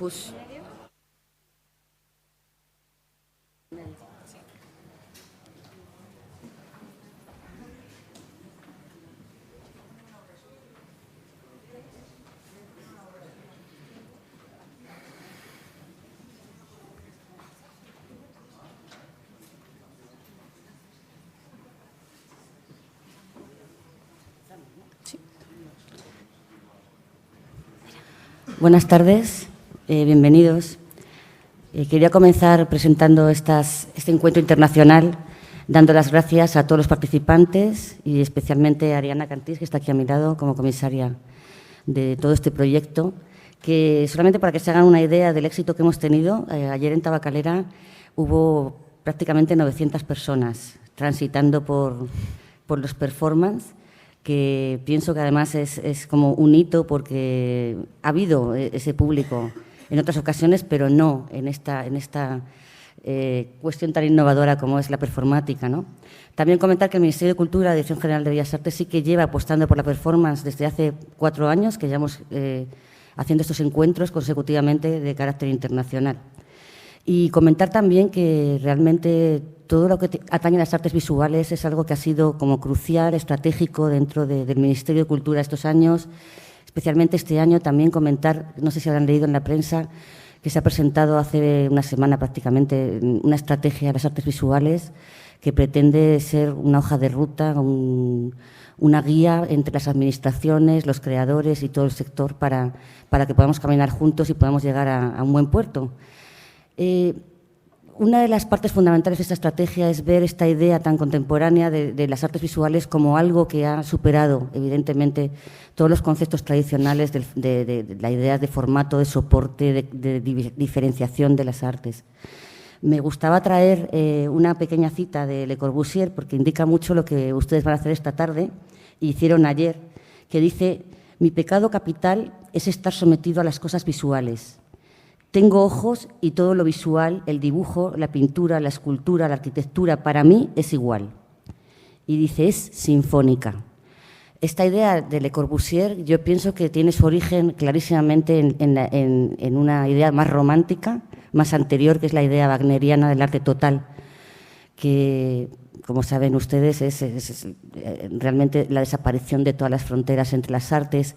Push. Buenas tardes, bienvenidos. Quería comenzar presentando este encuentro internacional, dando las gracias a todos los participantes y especialmente a Ariana Cantís, que está aquí a mi lado como comisaria de todo este proyecto, que solamente para que se hagan una idea del éxito que hemos tenido, ayer en Tabacalera hubo prácticamente 900 personas transitando por los performances, que pienso que además es como un hito porque ha habido ese público en otras ocasiones, pero no en esta cuestión tan innovadora como es la performática, ¿no? También comentar que el Ministerio de Cultura, la Dirección General de Bellas Artes, sí que lleva apostando por la performance desde hace 4 años, que llevamos haciendo estos encuentros consecutivamente de carácter internacional. Y comentar también que realmente todo lo que atañe a las artes visuales es algo que ha sido como crucial, estratégico dentro del Ministerio de Cultura estos años, especialmente este año. También comentar, no sé si habrán leído en la prensa, que se ha presentado hace una semana prácticamente una estrategia de las artes visuales que pretende ser una hoja de ruta, una guía entre las administraciones, los creadores y todo el sector para que podamos caminar juntos y podamos llegar a un buen puerto. Una de las partes fundamentales de esta estrategia es ver esta idea tan contemporánea de las artes visuales como algo que ha superado, evidentemente, todos los conceptos tradicionales de la idea de formato, de soporte, de diferenciación de las artes. Me gustaba traer una pequeña cita de Le Corbusier, porque indica mucho lo que ustedes van a hacer esta tarde y hicieron ayer, que dice: «Mi pecado capital es estar sometido a las cosas visuales. Tengo ojos y todo lo visual, el dibujo, la pintura, la escultura, la arquitectura, para mí es igual». Y dice, es sinfónica. Esta idea de Le Corbusier yo pienso que tiene su origen clarísimamente en una idea más romántica, más anterior, que es la idea wagneriana del arte total, que, como saben ustedes, es realmente la desaparición de todas las fronteras entre las artes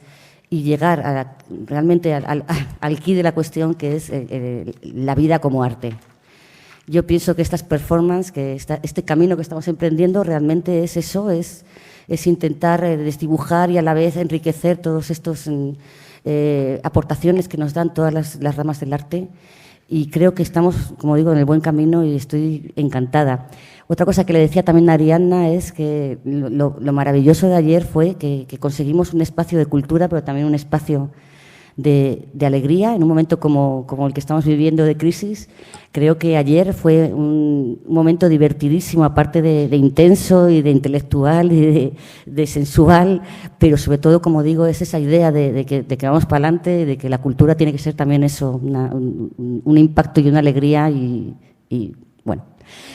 y llegar realmente al quid de la cuestión, que es la vida como arte. Yo pienso que estas performances, que este camino que estamos emprendiendo realmente es eso, es intentar desdibujar y a la vez enriquecer todos estos aportaciones que nos dan todas las ramas del arte, y creo que estamos, como digo, en el buen camino y estoy encantada. Otra cosa que le decía también a Ariana es que lo maravilloso de ayer fue que conseguimos un espacio de cultura, pero también un espacio de alegría en un momento como el que estamos viviendo de crisis. Creo que ayer fue un momento divertidísimo, aparte de intenso y de intelectual y de sensual, pero sobre todo, como digo, es esa idea de que vamos para adelante, de que la cultura tiene que ser también eso, un impacto y una alegría y bueno.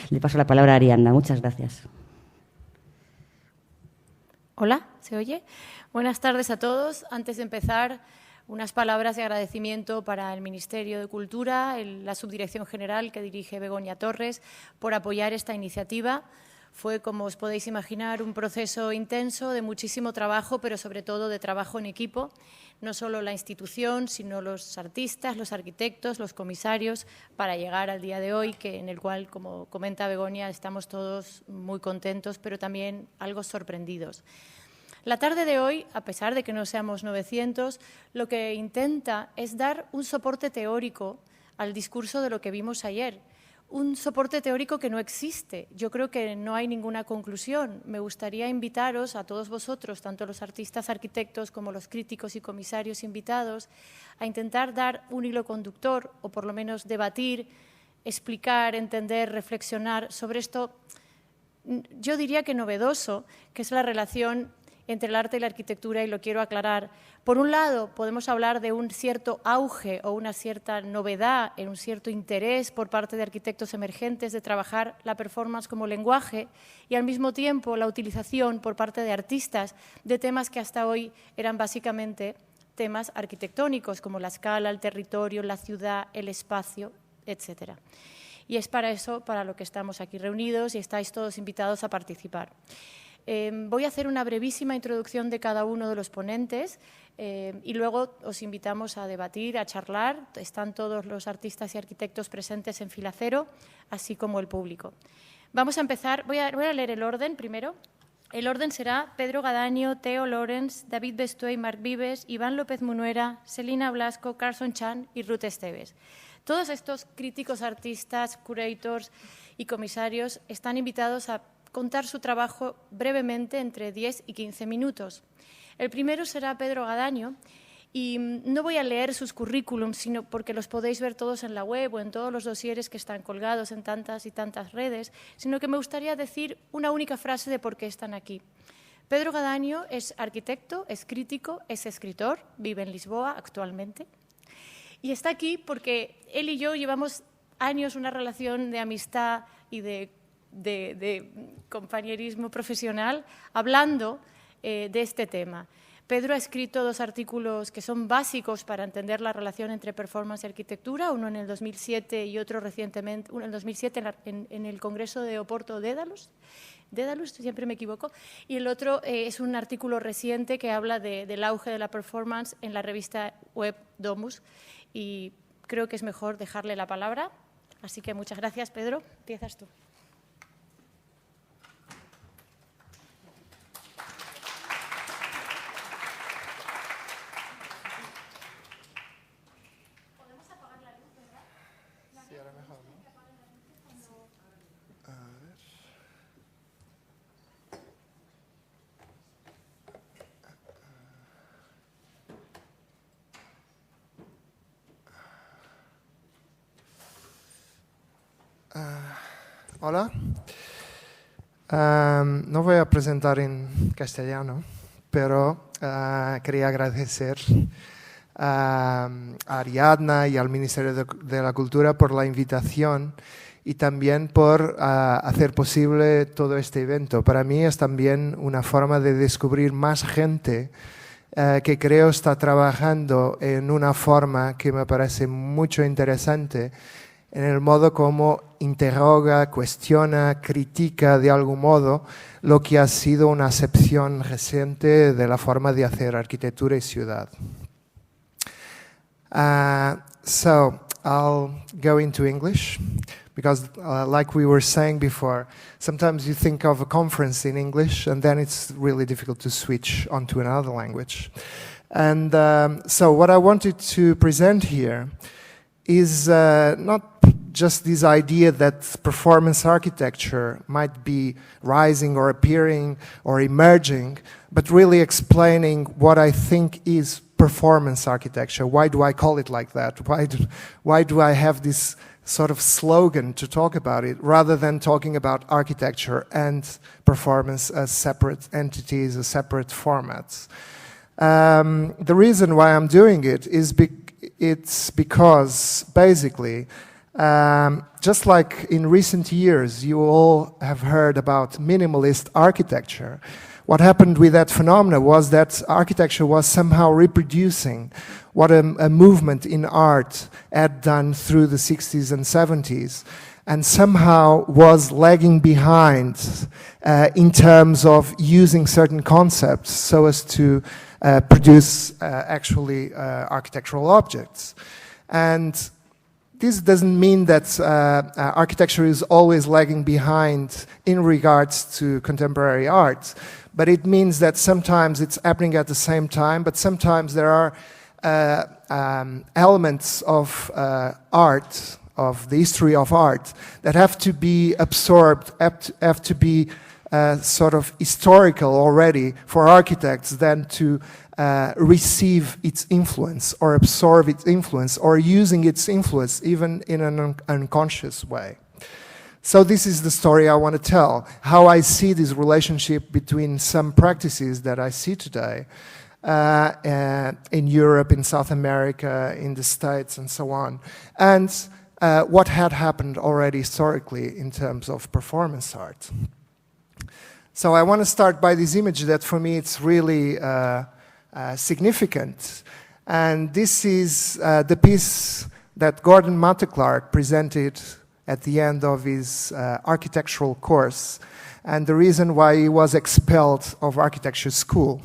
Le paso la palabra a Ariana. Muchas gracias. Hola, ¿se oye? Buenas tardes a todos. Antes de empezar, unas palabras de agradecimiento para el Ministerio de Cultura, la Subdirección General que dirige Begoña Torres, por apoyar esta iniciativa. Fue, como os podéis imaginar, un proceso intenso de muchísimo trabajo, pero sobre todo de trabajo en equipo. No solo la institución, sino los artistas, los arquitectos, los comisarios, para llegar al día de hoy, en el cual, como comenta Begoña, estamos todos muy contentos, pero también algo sorprendidos. La tarde de hoy, a pesar de que no seamos 900, lo que intenta es dar un soporte teórico al discurso de lo que vimos ayer. Un soporte teórico que no existe. Yo creo que no hay ninguna conclusión. Me gustaría invitaros a todos vosotros, tanto los artistas, arquitectos como los críticos y comisarios invitados, a intentar dar un hilo conductor o por lo menos debatir, explicar, entender, reflexionar sobre esto, yo diría que novedoso, que es la relación entre el arte y la arquitectura, y lo quiero aclarar. Por un lado, podemos hablar de un cierto auge o una cierta novedad, un cierto interés por parte de arquitectos emergentes de trabajar la performance como lenguaje, y al mismo tiempo la utilización por parte de artistas de temas que hasta hoy eran básicamente temas arquitectónicos, como la escala, el territorio, la ciudad, el espacio, etc. Y es para eso para lo que estamos aquí reunidos y estáis todos invitados a participar. Voy a hacer una brevísima introducción de cada uno de los ponentes y luego os invitamos a debatir, a charlar. Están todos los artistas y arquitectos presentes en fila cero, así como el público. Vamos a empezar. Voy a leer el orden primero. El orden será Pedro Gadaño, Theo Lorenz, David Bestué y Marc Vives, Iván López Munuera, Selina Blasco, Carson Chan y Ruth Esteves. Todos estos críticos, artistas, curators y comisarios están invitados a contar su trabajo brevemente entre 10 y 15 minutos. El primero será Pedro Gadaño y no voy a leer sus currículums, sino porque los podéis ver todos en la web o en todos los dosieres que están colgados en tantas y tantas redes, sino que me gustaría decir una única frase de por qué están aquí. Pedro Gadaño es arquitecto, es crítico, es escritor, vive en Lisboa actualmente y está aquí porque él y yo llevamos años una relación de amistad y de compañerismo profesional hablando de este tema. Pedro ha escrito 2 artículos que son básicos para entender la relación entre performance y arquitectura, uno en el 2007 y otro recientemente, uno en el 2007 en el Congreso de Oporto Dédalus, siempre me equivoco, y el otro es un artículo reciente que habla del auge de la performance en la revista web Domus, y creo que es mejor dejarle la palabra. Así que muchas gracias, Pedro. Empiezas tú. Hola. No voy a presentar en castellano, pero quería agradecer a Ariadna y al Ministerio de la Cultura por la invitación y también por hacer posible todo este evento. Para mí es también una forma de descubrir más gente que creo está trabajando en una forma que me parece mucho interesante, en el modo como interroga, cuestiona, critica de algún modo lo que ha sido una acepción reciente de la forma de hacer arquitectura y ciudad. So I'll go into English because like we were saying before, sometimes you think of a conference in English and then it's really difficult to switch onto another language. And so what I wanted to present here is not just this idea that performance architecture might be rising or appearing or emerging, but really explaining what I think is performance architecture. Why do I call it like that? Why do I have this sort of slogan to talk about it, rather than talking about architecture and performance as separate entities, as separate formats? The reason why I'm doing it is it's because, basically, just like in recent years, you all have heard about minimalist architecture. What happened with that phenomena was that architecture was somehow reproducing what a movement in art had done through the 60s and 70s, and somehow was lagging behind in terms of using certain concepts so as to produce actually architectural objects. And this doesn't mean that architecture is always lagging behind in regards to contemporary art, but it means that sometimes it's happening at the same time, but sometimes there are elements of art, of the history of art, that have to be absorbed, have to be sort of historical already for architects then to receive its influence or absorb its influence or using its influence even in an unconscious way. So this is the story I want to tell, how I see this relationship between some practices that I see today in Europe, in South America, in the States and so on, and what had happened already historically in terms of performance art. So I want to start by this image that for me it's really significant. And this is the piece that Gordon Matta Clark presented at the end of his architectural course, and the reason why he was expelled of architecture school.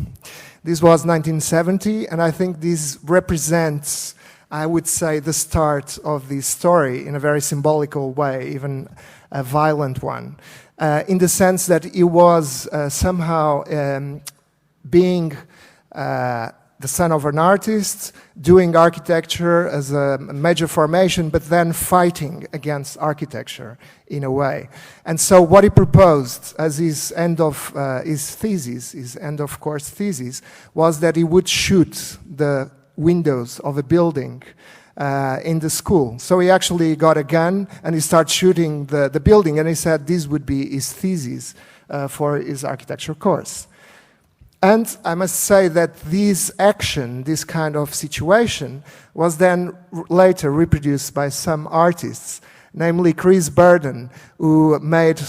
This was 1970, and I think this represents, I would say, the start of this story in a very symbolical way, even a violent one, in the sense that he was somehow being the son of an artist, doing architecture as a major formation, but then fighting against architecture in a way. And so what he proposed as his end of his thesis, his end of course thesis, was that he would shoot the windows of a building in the school. So he actually got a gun and he started shooting the building, and he said this would be his thesis for his architecture course. And I must say that this action, this kind of situation, was then later reproduced by some artists, namely Chris Burden, who made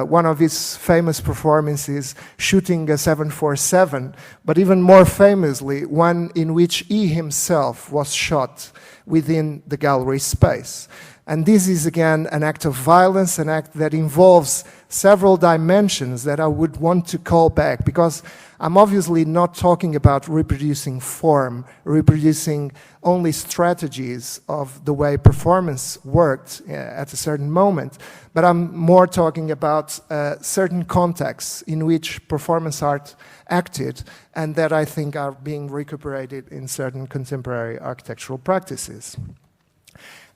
one of his famous performances shooting a 747, but even more famously, one in which he himself was shot within the gallery space. And this is again an act of violence, an act that involves several dimensions that I would want to call back, because I'm obviously not talking about reproducing form, reproducing only strategies of the way performance worked at a certain moment, but I'm more talking about certain contexts in which performance art acted, and that I think are being recuperated in certain contemporary architectural practices.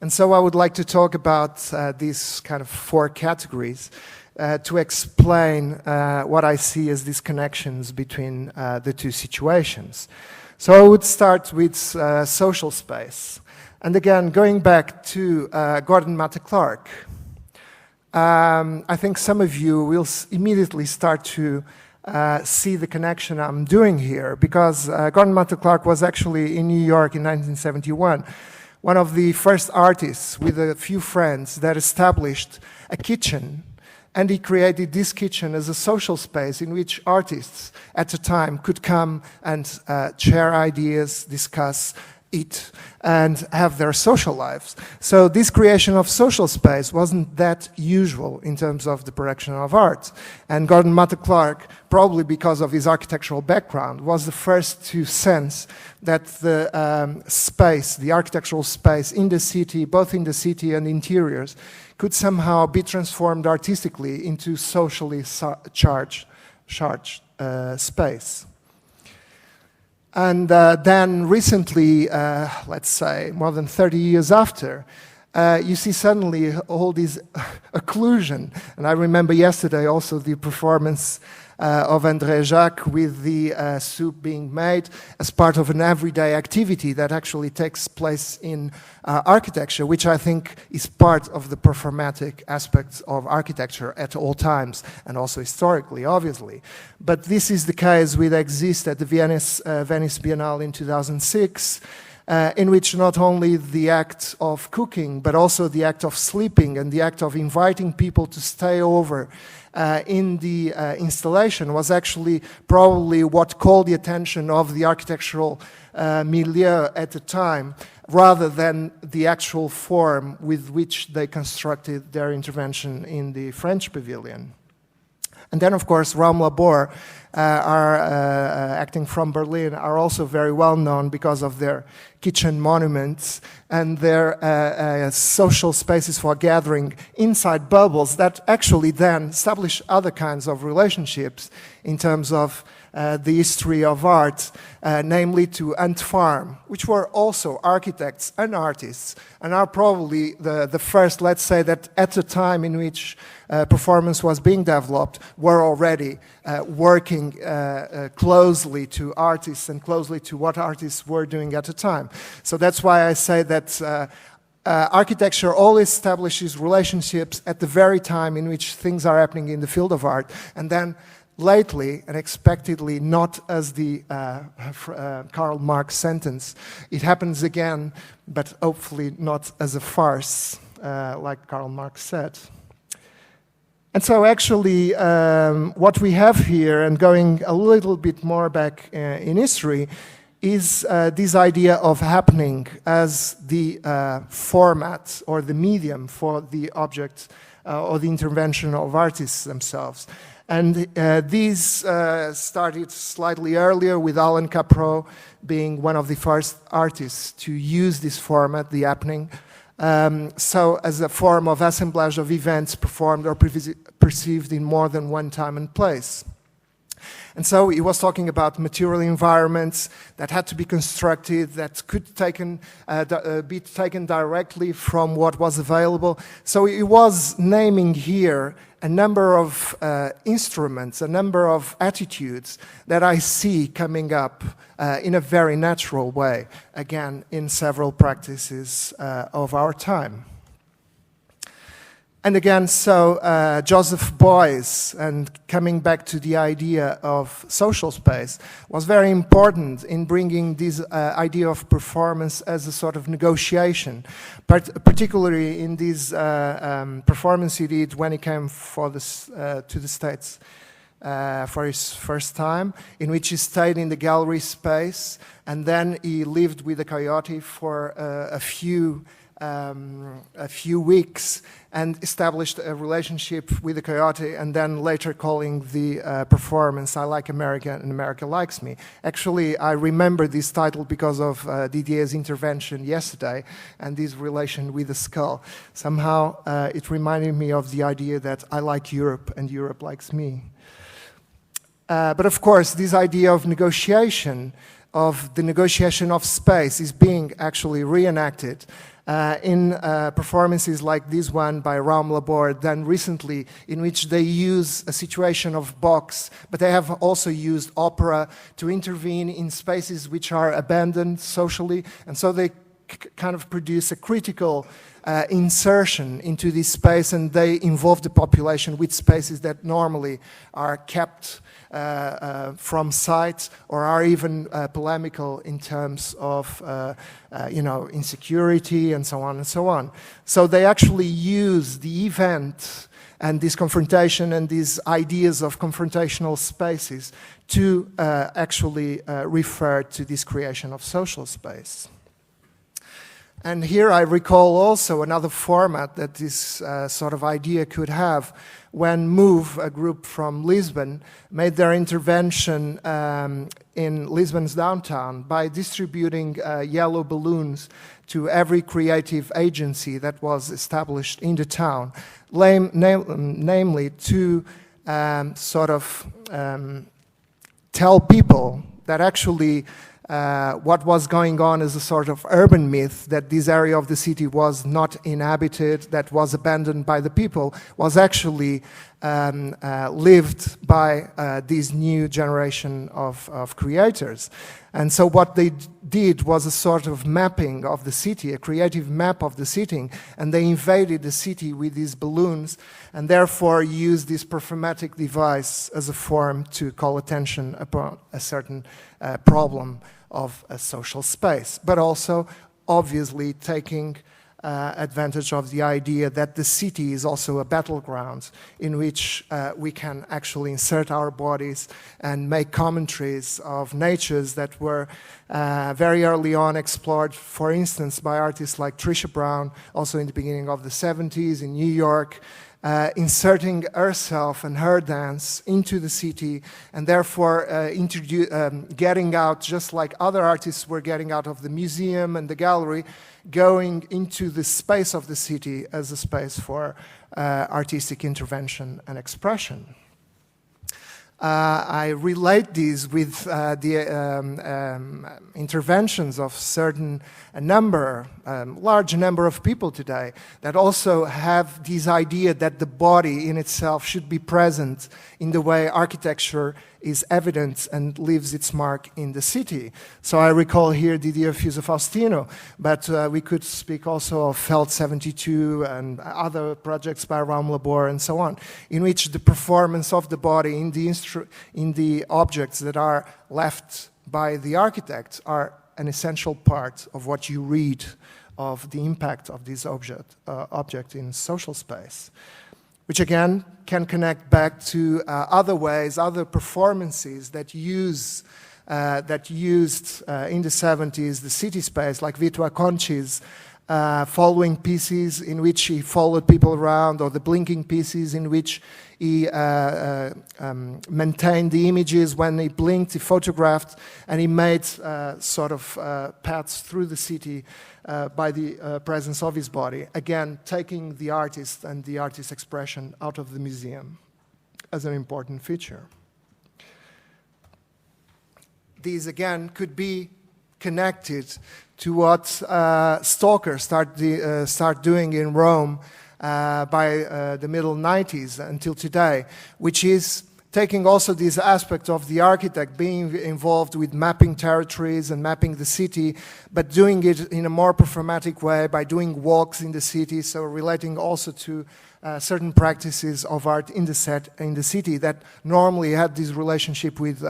And so I would like to talk about these kind of four categories to explain what I see as these connections between the two situations. So I would start with social space. And again, going back to Gordon Matta Clark, I think some of you will immediately start to see the connection I'm doing here, because Gordon Matta Clark was actually in New York in 1971. One of the first artists with a few friends that established a kitchen, and he created this kitchen as a social space in which artists at the time could come and share ideas, discuss, eat, and have their social lives. So this creation of social space wasn't that usual in terms of the production of art. And Gordon Matta Clark, probably because of his architectural background, was the first to sense that the space, the architectural space in the city, both in the city and interiors, could somehow be transformed artistically into socially charged space. And then recently, let's say more than 30 years after, you see suddenly all this occlusion. And I remember yesterday also the performance of André Jacques with the soup being made as part of an everyday activity that actually takes place in architecture, which I think is part of the performatic aspects of architecture at all times, and also historically, obviously. But this is the case with Exist at the Venice Biennale in 2006, in which not only the act of cooking, but also the act of sleeping and the act of inviting people to stay over in the installation was actually probably what called the attention of the architectural milieu at the time, rather than the actual form with which they constructed their intervention in the French pavilion. And then, of course, Raum Labor, acting from Berlin, are also very well known because of their kitchen monuments and their social spaces for gathering inside bubbles that actually then establish other kinds of relationships in terms of the history of art, namely to Ant Farm, which were also architects and artists, and are probably the first, let's say, that at the time in which performance was being developed, were already working closely to artists and closely to what artists were doing at the time. So that's why I say that architecture always establishes relationships at the very time in which things are happening in the field of art, and then lately, unexpectedly, not as the Karl Marx sentence, it happens again, but hopefully not as a farce, like Karl Marx said. And so actually, what we have here, and going a little bit more back in history, is this idea of happening as the format or the medium for the object or the intervention of artists themselves. And these started slightly earlier, with Alan Caprow being one of the first artists to use this format, the happening, so as a form of assemblage of events performed or perceived in more than one time and place. And so he was talking about material environments that had to be constructed, that could be taken directly from what was available. So he was naming here a number of instruments, a number of attitudes that I see coming up in a very natural way, again, in several practices of our time. And again, so Joseph Beuys, and coming back to the idea of social space, was very important in bringing this idea of performance as a sort of negotiation, particularly in this performance he did when he came to the States for his first time, in which he stayed in the gallery space, and then he lived with a coyote for a few weeks, and established a relationship with the coyote, and then later calling the performance "I Like America and America Likes Me." Actually, I remember this title because of Didier's intervention yesterday and this relation with the skull. Somehow it reminded me of the idea that I like Europe and Europe likes me. But of course, this idea of negotiation, of the negotiation of space, is being actually reenacted in performances like this one by Raum Labor, done recently, in which they use a situation of box, but they have also used opera to intervene in spaces which are abandoned socially, and so they kind of produce a critical insertion into this space, and they involve the population with spaces that normally are kept from sight, or are even polemical in terms of insecurity and so on and so on. So they actually use the event and this confrontation and these ideas of confrontational spaces to actually refer to this creation of social space. And here I recall also another format that this sort of idea could have when Move, a group from Lisbon, made their intervention in Lisbon's downtown by distributing yellow balloons to every creative agency that was established in the town, namely to tell people that actually what was going on as a sort of urban myth, that this area of the city was not inhabited, that was abandoned by the people, was actually lived by this new generation of creators. And so what they did was a sort of mapping of the city, a creative map of the city, and they invaded the city with these balloons, and therefore used this performatic device as a form to call attention upon a certain problem of a social space, but also obviously taking advantage of the idea that the city is also a battleground in which we can actually insert our bodies and make commentaries of natures that were very early on explored, for instance, by artists like Trisha Brown, also in the beginning of the 70s in New York, inserting herself and her dance into the city, and therefore getting out, just like other artists were getting out of the museum and the gallery, going into the space of the city as a space for artistic intervention and expression. I relate these with the interventions of large number of people today that also have this idea that the body in itself should be present in the way architecture is evident and leaves its mark in the city. So I recall here Didier Fuse-Faustino, but we could speak also of Feld 72 and other projects by Raum Labor and so on, in which the performance of the body in the objects that are left by the architect are an essential part of what you read of the impact of this object in social space, which again can connect back to other ways, other performances that use that used in the 70s the city space, like Vitor Conchi's following pieces in which he followed people around, or the blinking pieces in which he maintained the images when he blinked, he photographed, and he made sort of paths through the city by the presence of his body. Again, taking the artist and the artist's expression out of the museum as an important feature. These, again, could be connected to what stalkers start doing in Rome by the middle 90s until today, which is taking also this aspect of the architect being involved with mapping territories and mapping the city, but doing it in a more performatic way by doing walks in the city, so relating also to certain practices of art in the city that normally had this relationship with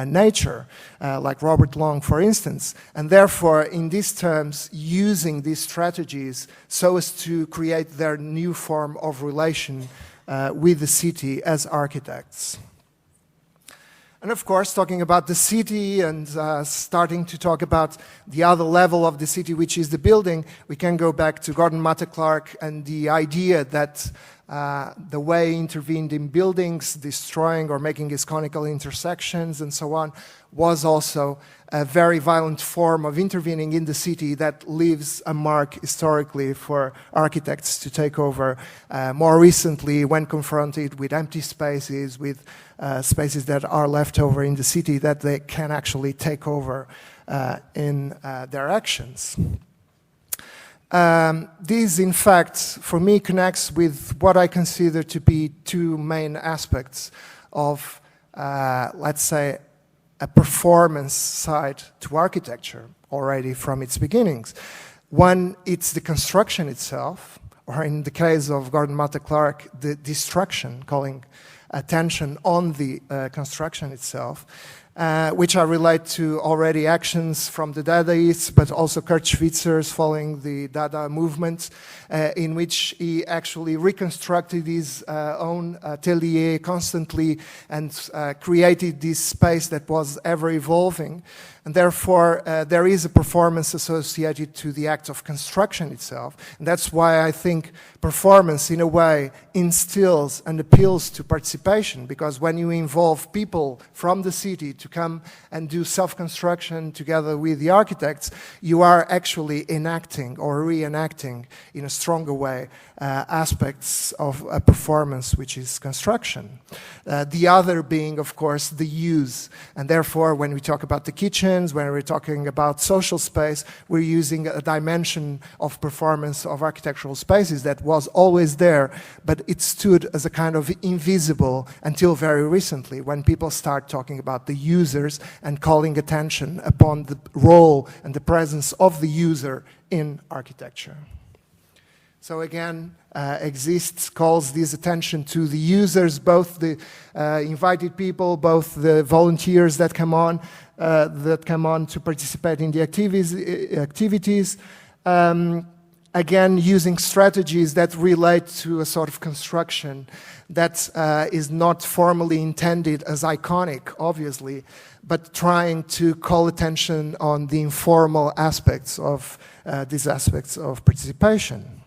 nature, like Robert Long, for instance. And therefore, in these terms, using these strategies so as to create their new form of relation with the city as architects. And of course, talking about the city and starting to talk about the other level of the city, which is the building, we can go back to Gordon Matta Clark and the idea that the way he intervened in buildings, destroying or making his conical intersections and so on, was also a very violent form of intervening in the city that leaves a mark historically for architects to take over more recently when confronted with empty spaces, with spaces that are left over in the city that they can actually take over in their actions. This, in fact, for me, connects with what I consider to be two main aspects of, let's say, a performance side to architecture already from its beginnings. One, it's the construction itself, or in the case of Gordon Matta Clark, the destruction, calling attention on the construction itself, which I relate to already actions from the Dadaists, but also Kurt Schwitzer's following the Dada movement, in which he actually reconstructed his own atelier constantly and created this space that was ever evolving. And therefore, there is a performance associated to the act of construction itself. And that's why I think performance, in a way, instills and appeals to participation, because when you involve people from the city to come and do self-construction together with the architects, you are actually enacting or reenacting in a stronger way aspects of a performance, which is construction. The other being, of course, the use. And therefore, when we talk about the kitchens, when we're talking about social space, we're using a dimension of performance of architectural spaces that was always there, but it stood as a kind of invisible until very recently, when people start talking about the users and calling attention upon the role and the presence of the user in architecture. So again, exists, calls this attention to the users, both the invited people, both the volunteers that come on to participate in the activities. Again, using strategies that relate to a sort of construction that is not formally intended as iconic, obviously, but trying to call attention on the informal aspects of these aspects of participation.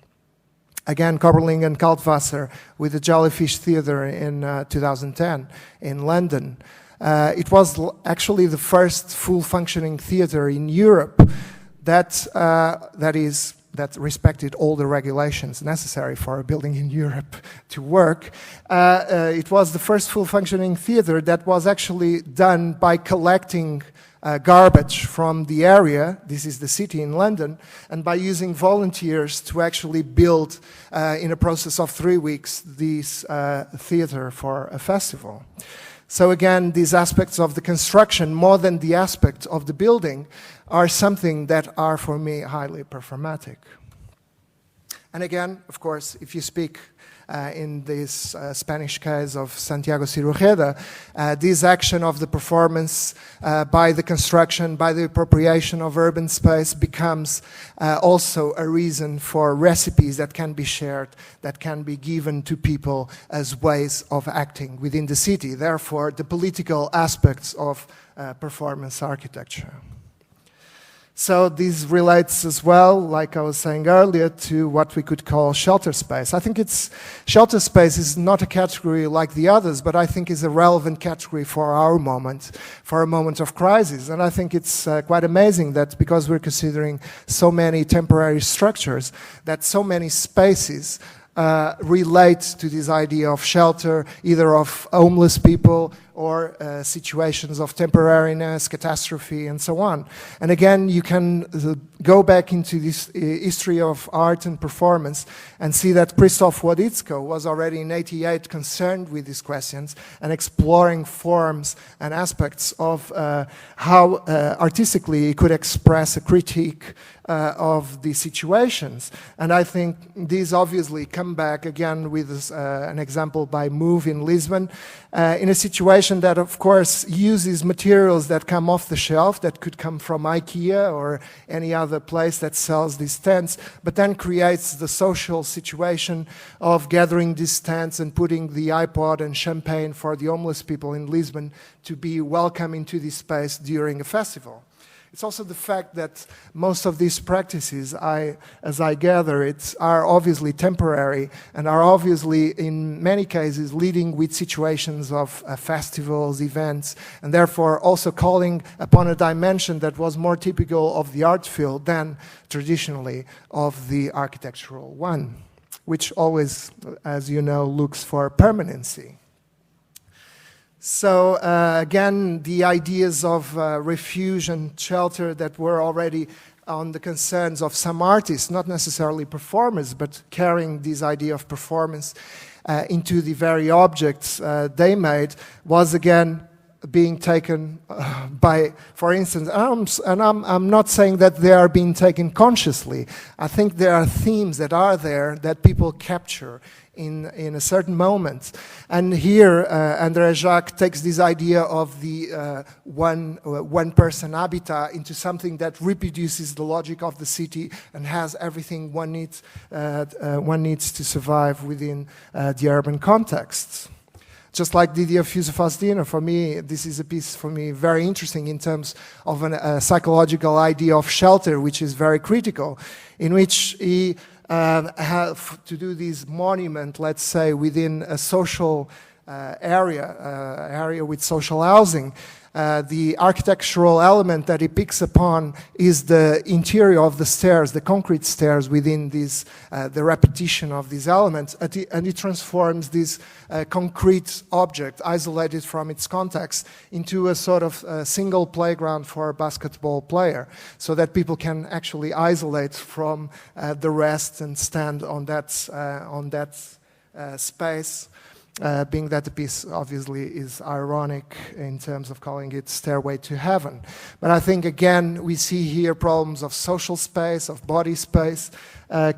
Again, Koberling and Kaltwasser with the Jellyfish Theatre in 2010 in London. It was actually the first full-functioning theatre in Europe that respected all the regulations necessary for a building in Europe to work. It was the first full-functioning theatre that was actually done by collecting garbage from the area, this is the city in London, and by using volunteers to actually build, in a process of 3 weeks, this theatre for a festival. So again, these aspects of the construction, more than the aspect of the building, are something that are, for me, highly performatic. And again, of course, if you speak in this Spanish case of Santiago Cirujeda, this action of the performance by the construction, by the appropriation of urban space becomes also a reason for recipes that can be shared, that can be given to people as ways of acting within the city. Therefore, the political aspects of performance architecture. So this relates as well, like I was saying earlier, to what we could call shelter space. I think shelter space is not a category like the others, but I think is a relevant category for our moment, for a moment of crisis. And I think it's quite amazing that because we're considering so many temporary structures, that so many spaces relate to this idea of shelter, either of homeless people or situations of temporariness, catastrophe, and so on. And again, you can go back into this history of art and performance and see that Krzysztof Wodicko was already in '88 concerned with these questions and exploring forms and aspects of how artistically he could express a critique of the situations. And I think these obviously come back again with an example by Move in Lisbon, in a situation that of course uses materials that come off the shelf, that could come from IKEA or any other place that sells these tents, but then creates the social situation of gathering these tents and putting the iPod and champagne for the homeless people in Lisbon to be welcome into this space during a festival. It's also the fact that most of these practices, as I gather, are obviously temporary and are obviously, in many cases, leading with situations of festivals, events, and therefore also calling upon a dimension that was more typical of the art field than traditionally of the architectural one, which always, as you know, looks for permanency. So again, the ideas of refuge and shelter that were already on the concerns of some artists, not necessarily performers, but carrying this idea of performance into the very objects they made, was again being taken by, for instance, and I'm not saying that they are being taken consciously. I think there are themes that are there that people capture in a certain moment. And here, André Jacques takes this idea of the one-person habitat into something that reproduces the logic of the city and has everything one needs to survive within the urban context. Just like Didier Fusé-Faustina, for me, this is a piece for me very interesting in terms of a psychological idea of shelter, which is very critical, in which he have to do this monument, let's say, within a social area with social housing. The architectural element that he picks upon is the interior of the stairs, the concrete stairs within this, the repetition of these elements, and he transforms this concrete object, isolated from its context, into a sort of single playground for a basketball player, so that people can actually isolate from the rest and stand on that space. Being that the piece obviously is ironic in terms of calling it Stairway to Heaven. But I think, again, we see here problems of social space, of body space,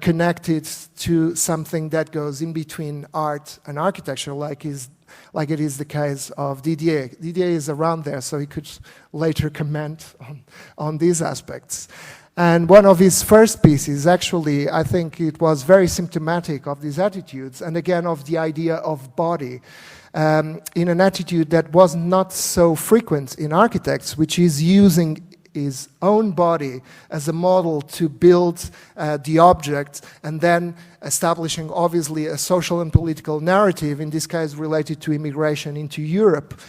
connected to something that goes in between art and architecture, like it is the case of Didier. Didier is around there, so he could later comment on these aspects. And one of his first pieces, actually, I think it was very symptomatic of these attitudes, and again of the idea of body, in an attitude that was not so frequent in architects, which is using his own body as a model to build the object, and then establishing obviously a social and political narrative, in this case related to immigration into Europe.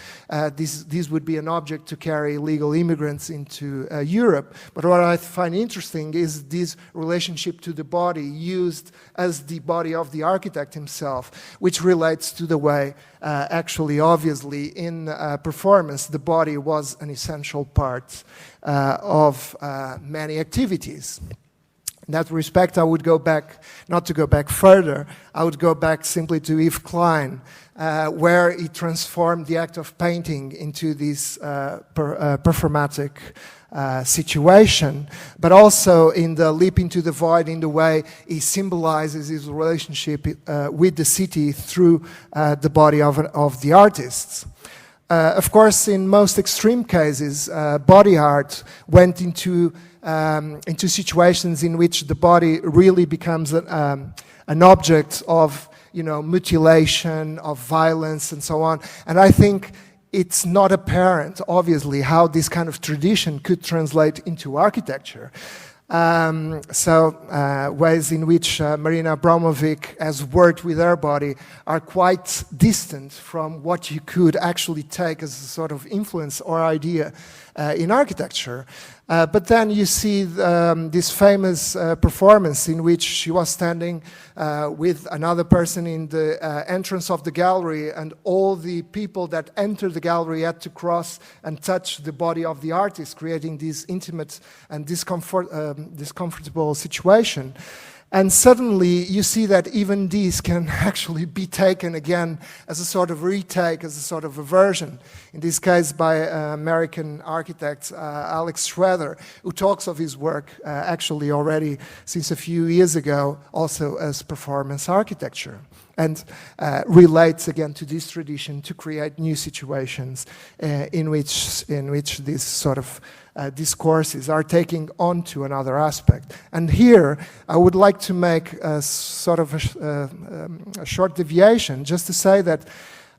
This would be an object to carry illegal immigrants into Europe. But what I find interesting is this relationship to the body used as the body of the architect himself, which relates to the way, actually, obviously, in performance, the body was an essential part of many activities. In that respect, I would go back, not to go back further, I would go back simply to Yves Klein, where he transformed the act of painting into this performatic situation, but also in the leap into the void, in the way he symbolizes his relationship with the city through the body of the artists. Of course, in most extreme cases, body art went into situations in which the body really becomes an object of, mutilation, of violence, and so on. And I think it's not apparent, obviously, how this kind of tradition could translate into architecture. Ways in which Marina Abramovic has worked with her body are quite distant from what you could actually take as a sort of influence or idea in architecture. But then you see this famous performance in which she was standing with another person in the entrance of the gallery, and all the people that entered the gallery had to cross and touch the body of the artist, creating this intimate and discomfortable situation. And suddenly you see that even these can actually be taken again as a sort of retake, as a sort of a version. In this case by American architect Alex Schroeder, who talks of his work actually already since a few years ago also as performance architecture, and relates again to this tradition to create new situations in which these sort of discourses are taking on to another aspect. And here I would like to make a sort of a short deviation, just to say that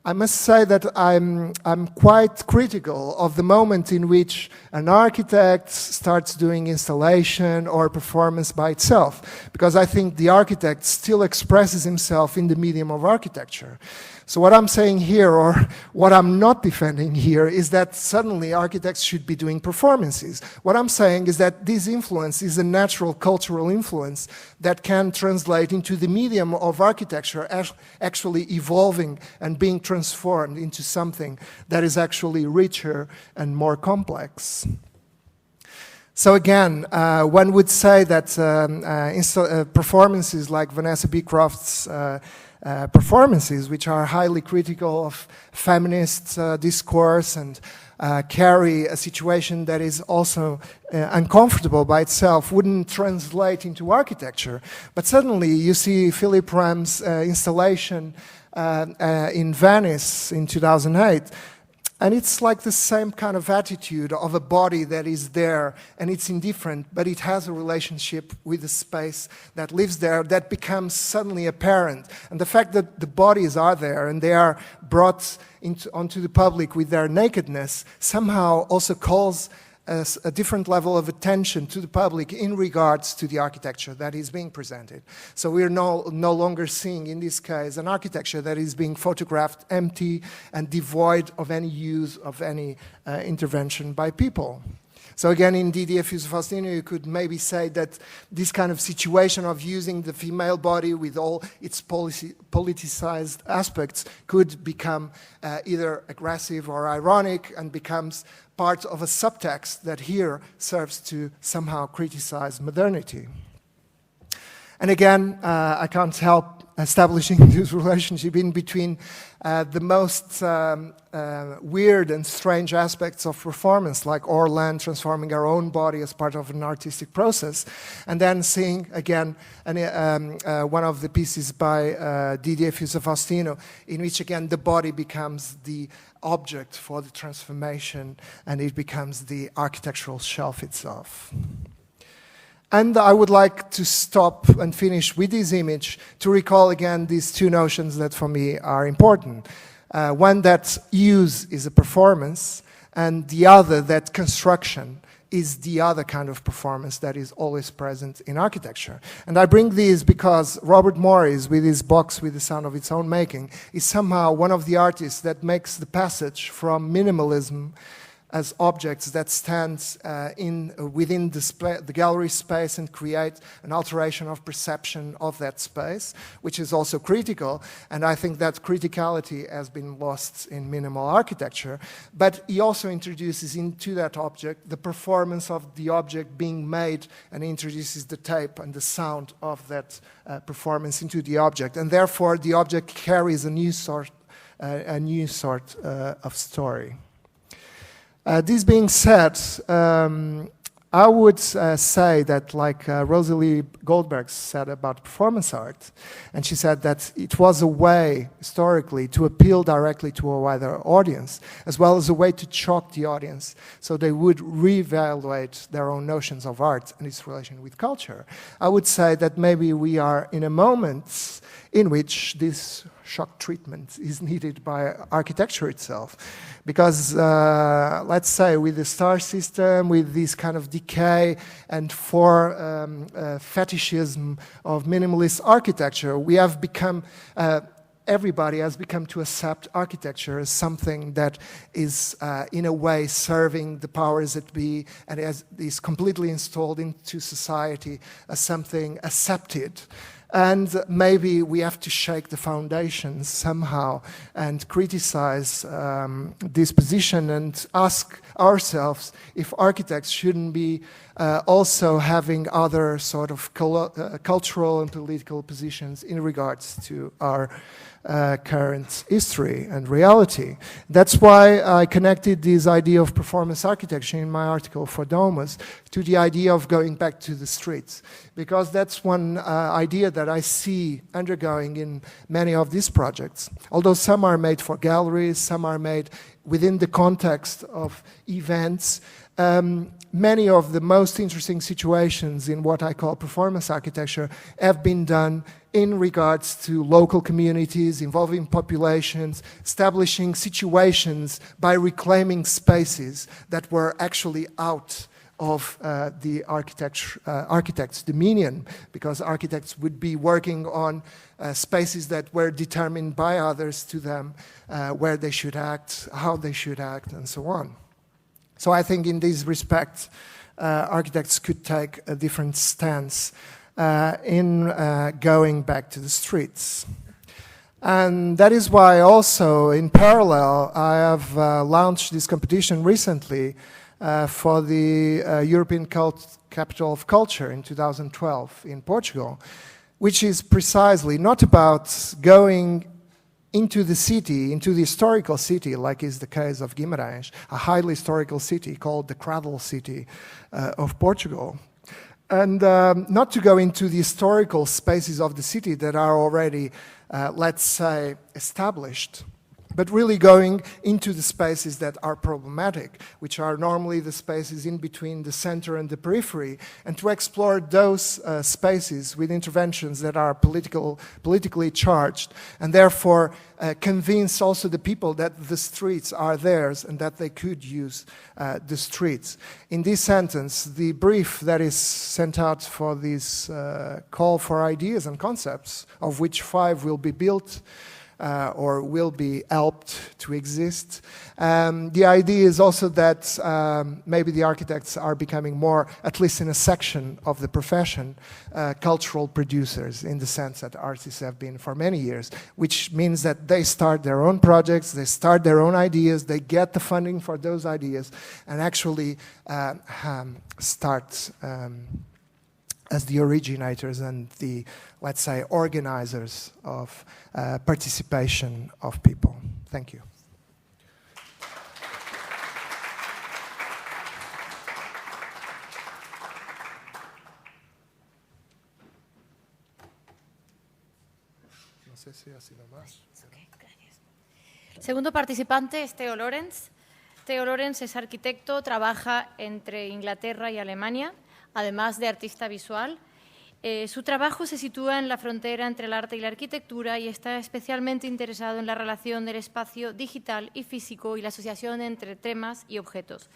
I must say that I'm quite critical of the moment in which an architect starts doing installation or performance by itself, because I think the architect still expresses himself in the medium of architecture. So what I'm saying here, or what I'm not defending here, is that suddenly architects should be doing performances. What I'm saying is that this influence is a natural cultural influence that can translate into the medium of architecture actually evolving and being transformed into something that is actually richer and more complex. So again, one would say that performances like Vanessa Beecroft's performances, which are highly critical of feminist discourse and carry a situation that is also uncomfortable by itself, wouldn't translate into architecture. But suddenly you see Philip Ram's installation in Venice in 2008, and it's like the same kind of attitude of a body that is there, and it's indifferent, but it has a relationship with the space that lives there that becomes suddenly apparent. And the fact that the bodies are there and they are brought onto the public with their nakedness somehow also calls a different level of attention to the public in regards to the architecture that is being presented. So we're no longer seeing, in this case, an architecture that is being photographed empty and devoid of any use of any intervention by people. So again, in Didier Faustino, you could maybe say that this kind of situation of using the female body with all its politicized aspects could become either aggressive or ironic, and becomes part of a subtext that here serves to somehow criticize modernity. And again, I can't help establishing this relationship in between the most weird and strange aspects of performance, like Orlan transforming our own body as part of an artistic process, and then seeing again one of the pieces by Didier Faustino, in which again the body becomes the object for the transformation, and it becomes the architectural shelf itself. And I would like to stop and finish with this image to recall again these two notions that for me are important. One, that use is a performance, and the other, that construction is the other kind of performance that is always present in architecture. And I bring these because Robert Morris, with his box with the sound of its own making, is somehow one of the artists that makes the passage from minimalism as objects that stand within the gallery space and create an alteration of perception of that space, which is also critical. And I think that criticality has been lost in minimal architecture. But he also introduces into that object the performance of the object being made, and introduces the tape and the sound of that performance into the object. And therefore, the object carries a new sort of story. This being said, I would say that, like Rosalie Goldberg said about performance art, and she said that it was a way, historically, to appeal directly to a wider audience, as well as a way to shock the audience, so they would reevaluate their own notions of art and its relation with culture. I would say that maybe we are in a moment in which this shock treatment is needed by architecture itself. Because, let's say, with the star system, with this kind of decay and fetishism of minimalist architecture, we have become, everybody has become to accept architecture as something that is, in a way, serving the powers that be, and is completely installed into society as something accepted. And maybe we have to shake the foundations somehow and criticize this position and ask ourselves if architects shouldn't be also having other sort of cultural and political positions in regards to our current history and reality. That's why I connected this idea of performance architecture in my article for Domus to the idea of going back to the streets, because that's one idea that I see undergoing in many of these projects. Although some are made for galleries, some are made within the context of events, many of the most interesting situations in what I call performance architecture have been done in regards to local communities, involving populations, establishing situations by reclaiming spaces that were actually out of the architect's dominion, because architects would be working on spaces that were determined by others to them, where they should act, how they should act, and so on. So I think in this respect, architects could take a different stance in going back to the streets. And that is why also, in parallel, I have launched this competition recently for the European Capital of Culture in 2012 in Portugal, which is precisely not about going into the city, into the historical city, like is the case of Guimarães, a highly historical city called the Cradle City of Portugal. And not to go into the historical spaces of the city that are already, let's say, established, but really going into the spaces that are problematic, which are normally the spaces in between the center and the periphery, and to explore those spaces with interventions that are politically charged, and therefore convince also the people that the streets are theirs and that they could use the streets. In this sentence, the brief that is sent out for this call for ideas and concepts, of which 5 will be built, or will be helped to exist. The idea is also that maybe the architects are becoming more, at least in a section of the profession, cultural producers, in the sense that artists have been for many years, which means that they start their own projects, they start their own ideas, they get the funding for those ideas, and actually start as the originators and the, let's say, organizers of participation of people. Thank you. No sé si ha sido más. Okay, gracias. El segundo participante es Theo Lorenz. Theo Lorenz es arquitecto, trabaja entre Inglaterra y Alemania, además de artista visual. Su trabajo se sitúa en la frontera entre el arte y la arquitectura y está especialmente interesado en la relación del espacio digital y físico y la asociación entre temas y objetos.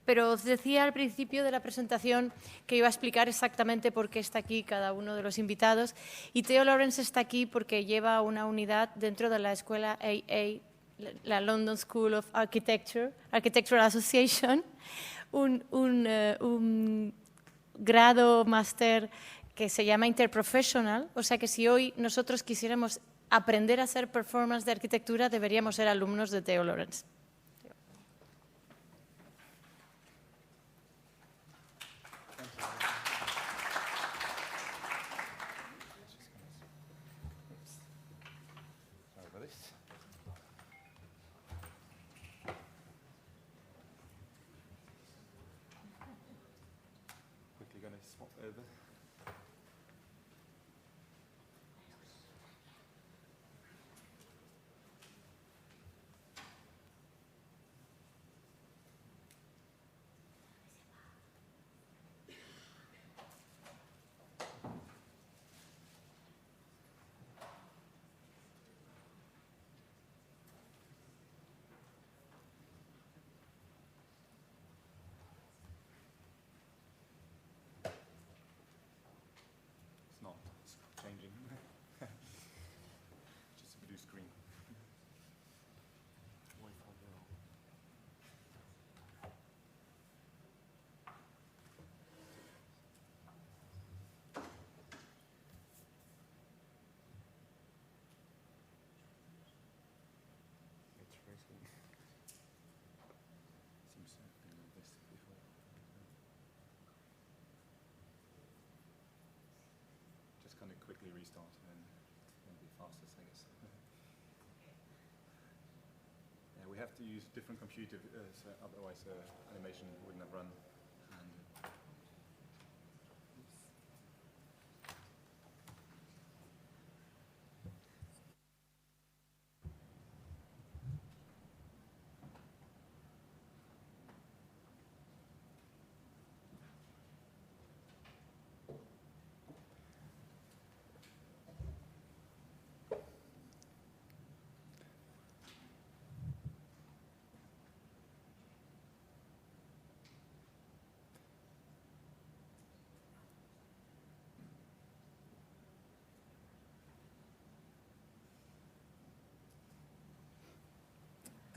Pero os decía al principio de la presentación que iba a explicar exactamente por qué está aquí cada uno de los invitados, y Theo Lorenz está aquí porque lleva una unidad dentro de la escuela AA la London School of Architecture, Architectural Association, un grado máster que se llama Interprofessional, o sea que si hoy nosotros quisiéramos aprender a hacer performance de arquitectura, deberíamos ser alumnos de Theo Lawrence. Quickly restart and then be fastest, I guess. Yeah, we have to use different computer, so otherwise animation wouldn't have run. And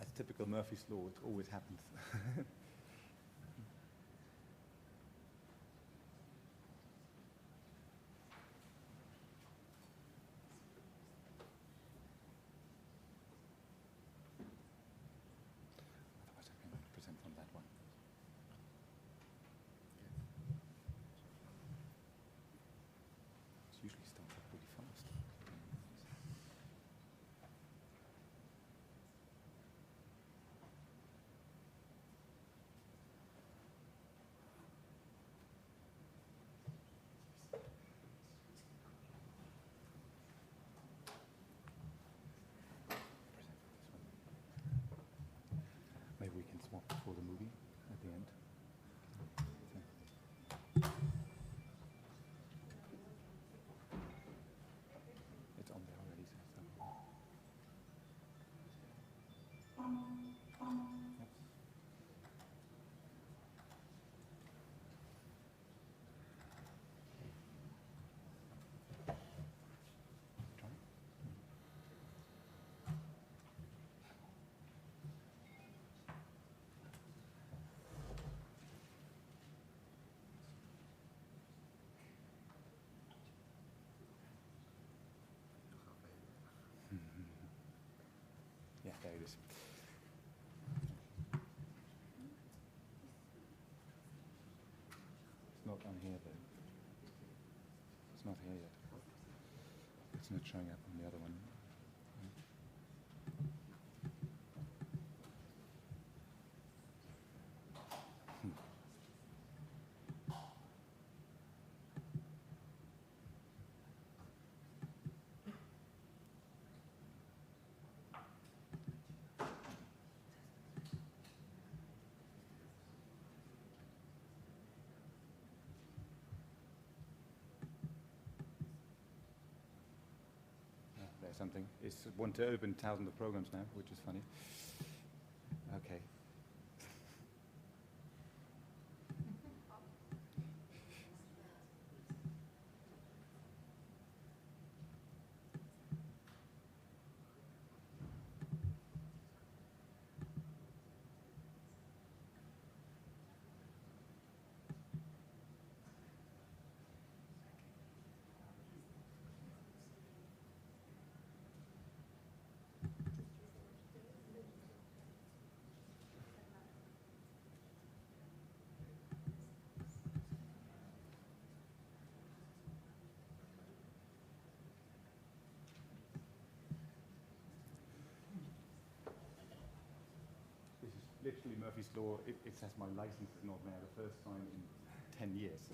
as typical Murphy's Law, it always happens. Otherwise I can present on that one. It usually starts up really fast. Maybe we can swap before the movie at the end. It's on there already. So. Yep. Try. Yeah, there it is. It's not on here though. It's not here yet. It's not showing up on the other one. There's something. It's want to open thousands of programs now, which is funny. Okay. literally Murphy's Law, it says my license is not there the first time in 10 years.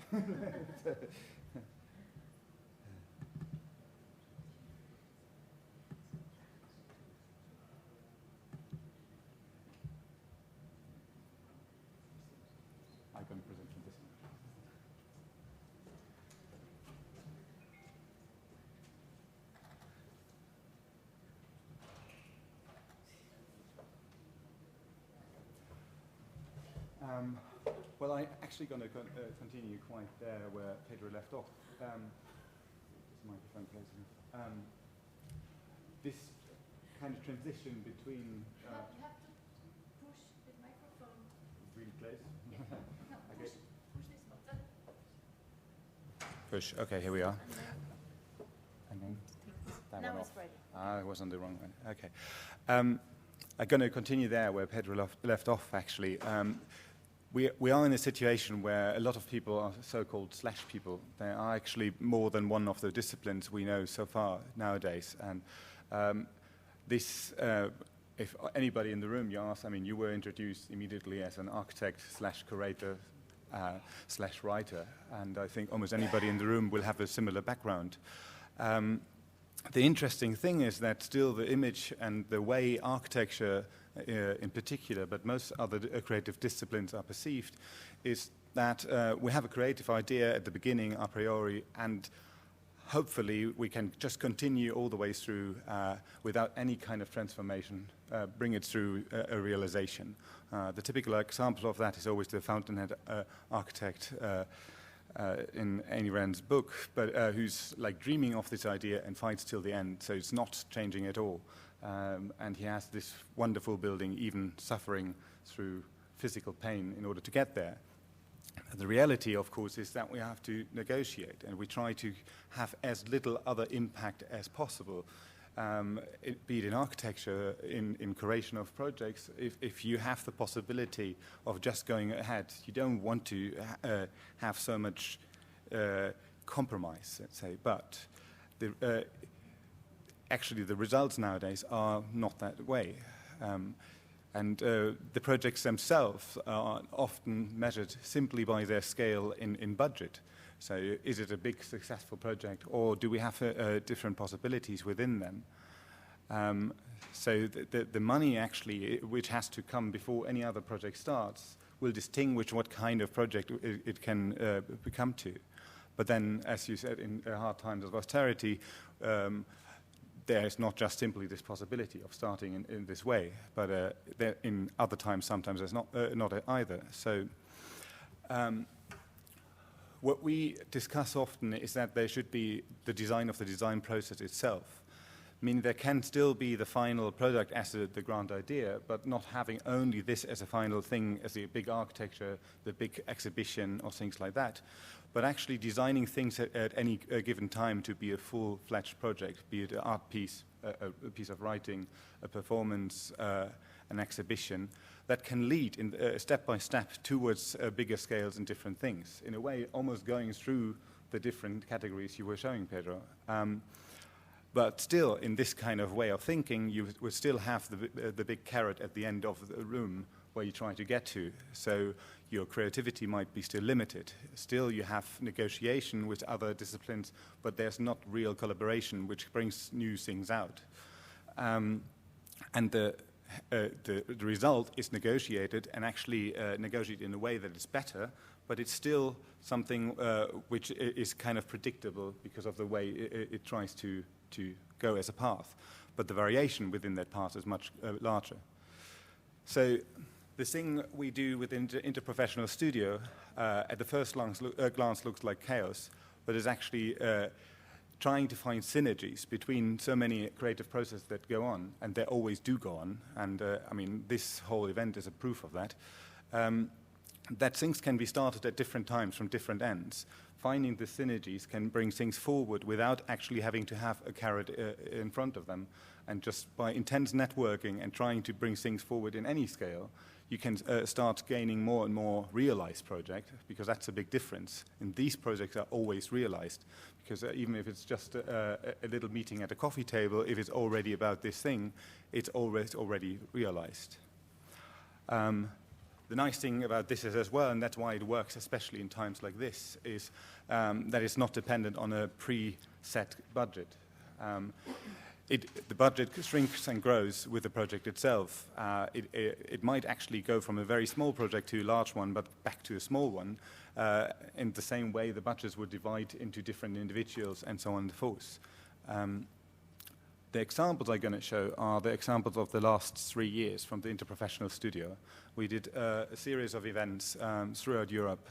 I can present from this one. Well, I'm actually going to continue quite there where Pedro left off. This microphone placing. This kind of transition between... you have to push the microphone. Really close? Yeah. No, Okay. push this button. Push. Okay, here we are. And then that Now one it's off. ready. I was on the wrong one. Okay. I'm going to continue there where Pedro left off, actually. We are in a situation where a lot of people are so-called slash people. There are actually more than one of the disciplines we know so far nowadays. And this, if anybody in the room you ask, I mean, you were introduced immediately as an architect slash curator slash writer. And I think almost anybody in the room will have a similar background. The interesting thing is that still the image and the way architecture in particular, but most other creative disciplines are perceived, is that we have a creative idea at the beginning a priori, and hopefully we can just continue all the way through without any kind of transformation, bring it through a realization. The typical example of that is always the fountainhead architect in Ayn Rand's book, but who's like dreaming of this idea and fights till the end, so it's not changing at all. And he has this wonderful building, even suffering through physical pain in order to get there. The reality, of course, is that we have to negotiate, and we try to have as little other impact as possible, be it in architecture, in curation of projects. If you have the possibility of just going ahead, you don't want to have so much compromise, let's say. But actually, the results nowadays are not that way. And the projects themselves are often measured simply by their scale in budget. So is it a big successful project, or do we have different possibilities within them? So the money actually, which has to come before any other project starts, will distinguish what kind of project it can become to. But then, as you said, in hard times of austerity, there is not just simply this possibility of starting in this way, but in other times, sometimes there's not either. So what we discuss often is that there should be the design of the design process itself, meaning there can still be the final product as the grand idea, but not having only this as a final thing, as the big architecture, the big exhibition, or things like that, but actually designing things at any given time to be a full-fledged project, be it an art piece, a piece of writing, a performance, an exhibition, that can lead in step by step towards bigger scales and different things. In a way, almost going through the different categories you were showing, Pedro. But still, in this kind of way of thinking, you would still have the big carrot at the end of the room where you try to get to. So your creativity might be still limited. Still, you have negotiation with other disciplines, but there's not real collaboration, which brings new things out. And the result is negotiated, and actually negotiated in a way that is better, but it's still something which is kind of predictable because of the way it tries to go as a path. But the variation within that path is much larger. So the thing we do within the interprofessional studio at the first glance looks like chaos, but is actually trying to find synergies between so many creative processes that go on, and they always do go on, and I mean, this whole event is a proof of that, that things can be started at different times from different ends. Finding the synergies can bring things forward without actually having to have a carrot in front of them, and just by intense networking and trying to bring things forward in any scale, you can start gaining more and more realized projects, because that's a big difference. And these projects are always realized, because even if it's just a little meeting at a coffee table, if it's already about this thing, it's always already realized. The nice thing about this is as well, and that's why it works especially in times like this, is that it's not dependent on a pre-set budget. The budget shrinks and grows with the project itself. It might actually go from a very small project to a large one, but back to a small one. In the same way, the budgets would divide into different individuals and so on and so forth. The examples I'm going to show are the examples of the last 3 years from the Interprofessional Studio. We did a series of events throughout Europe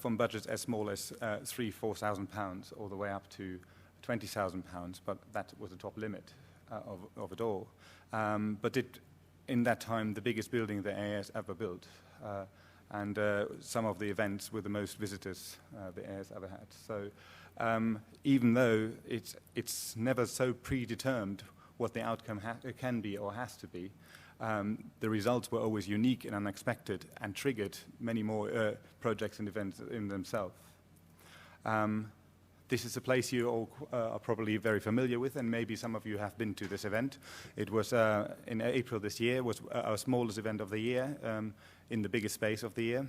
from budgets as small as £3,000–4,000 all the way up to £20,000, but that was the top limit of it all. But in that time, the biggest building the AIS ever built, and some of the events with the most visitors the AIS ever had. So even though it's never so predetermined what the outcome can be or has to be, the results were always unique and unexpected and triggered many more projects and events in themselves. This is a place you all are probably very familiar with, and maybe some of you have been to this event. It was in April this year, was our smallest event of the year, in the biggest space of the year,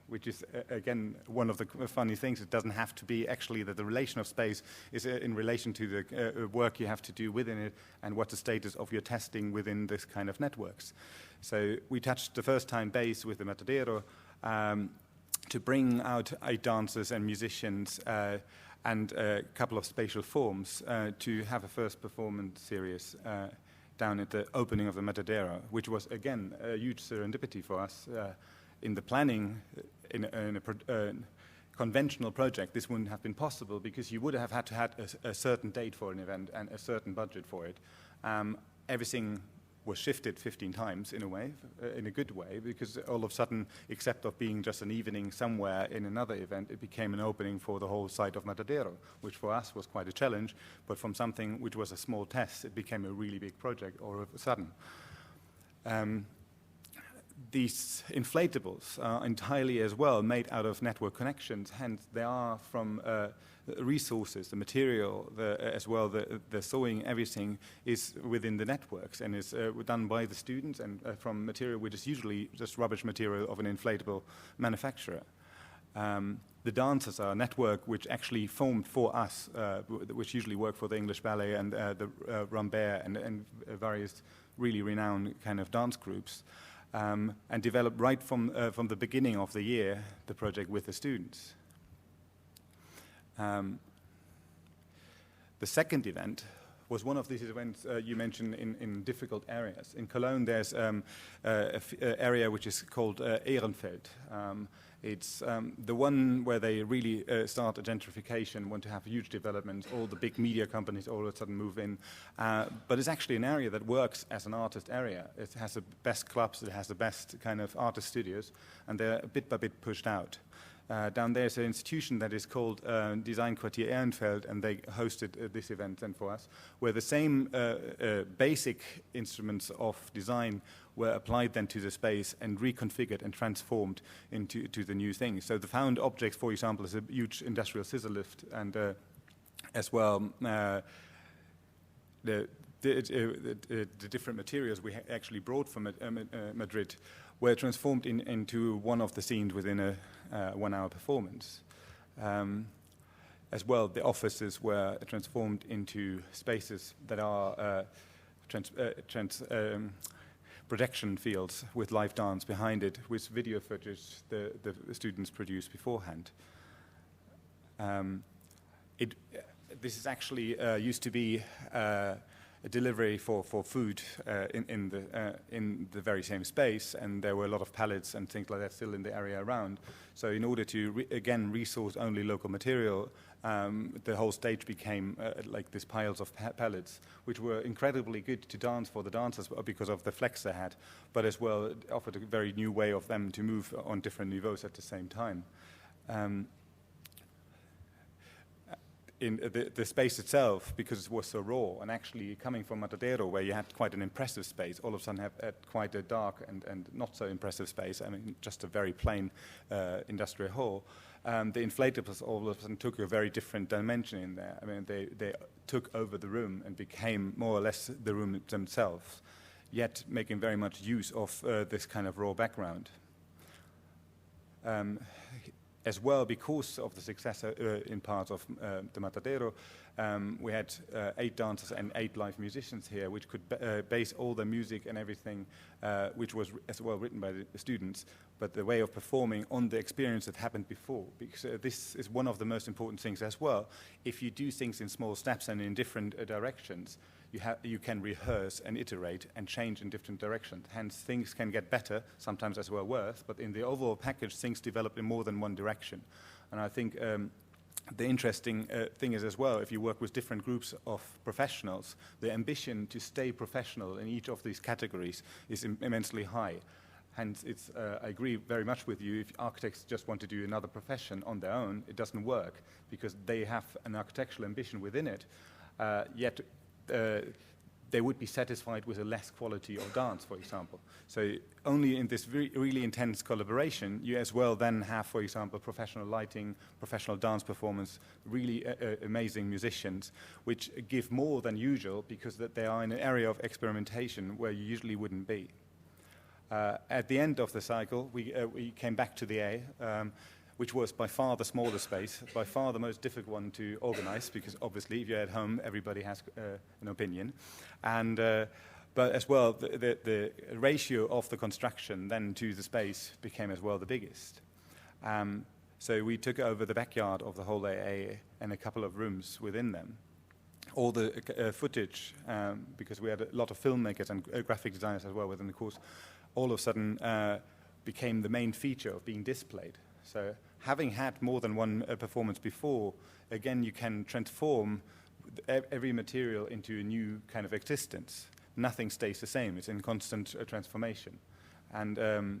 which is, again, one of the funny things. It doesn't have to be actually that the relation of space is in relation to the work you have to do within it and what's the status of your testing within this kind of networks. So we touched the first time base with the Matadero, to bring out 8 dancers and musicians and a couple of spatial forms to have a first performance series down at the opening of the Matadero, which was, again, a huge serendipity for us. In the planning, in a conventional project, this wouldn't have been possible because you would have had to have a certain date for an event and a certain budget for it. Everything was shifted 15 times in a way, in a good way, because all of a sudden, except of being just an evening somewhere in another event, it became an opening for the whole site of Matadero, which for us was quite a challenge, but from something which was a small test, it became a really big project all of a sudden. These inflatables are entirely as well made out of network connections, hence they are from resources, the material, as well, the sewing, everything is within the networks and is done by the students and from material which is usually just rubbish material of an inflatable manufacturer. The dancers are a network which actually formed for us, which usually work for the English Ballet and the Rambert and various really renowned kind of dance groups, and developed right from the beginning of the year the project with the students. The second event was one of these events you mentioned in difficult areas. In Cologne, there's an area which is called Ehrenfeld. It's the one where they really start a gentrification, want to have huge developments. All the big media companies all of a sudden move in. But it's actually an area that works as an artist area. It has the best clubs, it has the best kind of artist studios, and they're bit by bit pushed out. Down there is an institution that is called Design Quartier Ehrenfeld, and they hosted this event and for us, where the same basic instruments of design were applied then to the space and reconfigured and transformed into the new thing. So the found objects, for example, is a huge industrial scissor lift, and as well the different materials we actually brought from Madrid were transformed into one of the scenes within a 1-hour performance. As well, the offices were transformed into spaces that are projection fields with live dance behind it, with video footage the students produced beforehand. This is actually used to be a delivery for food in the very same space, and there were a lot of pallets and things like that still in the area around. So in order to again resource only local material, the whole stage became like these piles of pallets, which were incredibly good to dance for the dancers because of the flex they had, but as well it offered a very new way of them to move on different niveaus at the same time. In the space itself, because it was so raw, and actually coming from Matadero, where you had quite an impressive space, all of a sudden had quite a dark and not so impressive space, I mean, just a very plain industrial hall, the inflatables all of a sudden took a very different dimension in there. I mean, they took over the room and became more or less the room themselves. yet making very much use of this kind of raw background. As well, because of the success in part of the Matadero, we had 8 dancers and 8 live musicians here, which could base all the music and everything, which was as well written by the students, but the way of performing on the experience that happened before. Because this is one of the most important things as well. If you do things in small steps and in different directions, you can rehearse and iterate and change in different directions. Hence, things can get better, sometimes as well worse, but in the overall package, things develop in more than one direction. And I think the interesting thing is as well, if you work with different groups of professionals, the ambition to stay professional in each of these categories is immensely high. Hence, I agree very much with you. If architects just want to do another profession on their own, it doesn't work because they have an architectural ambition within it, yet they would be satisfied with a less quality of dance, for example. So only in this really intense collaboration, you as well then have, for example, professional lighting, professional dance performance, really amazing musicians, which give more than usual because that they are in an area of experimentation where you usually wouldn't be. At the end of the cycle, we came back to the A, which was by far the smaller space, by far the most difficult one to organize, because obviously if you're at home, everybody has an opinion. And, but as well, the ratio of the construction then to the space became as well the biggest. So we took over the backyard of the whole AA and a couple of rooms within them. All the footage, because we had a lot of filmmakers and graphic designers as well within the course, all of a sudden became the main feature of being displayed. So having had more than one performance before, again, you can transform every material into a new kind of existence. Nothing stays the same. It's in constant transformation. And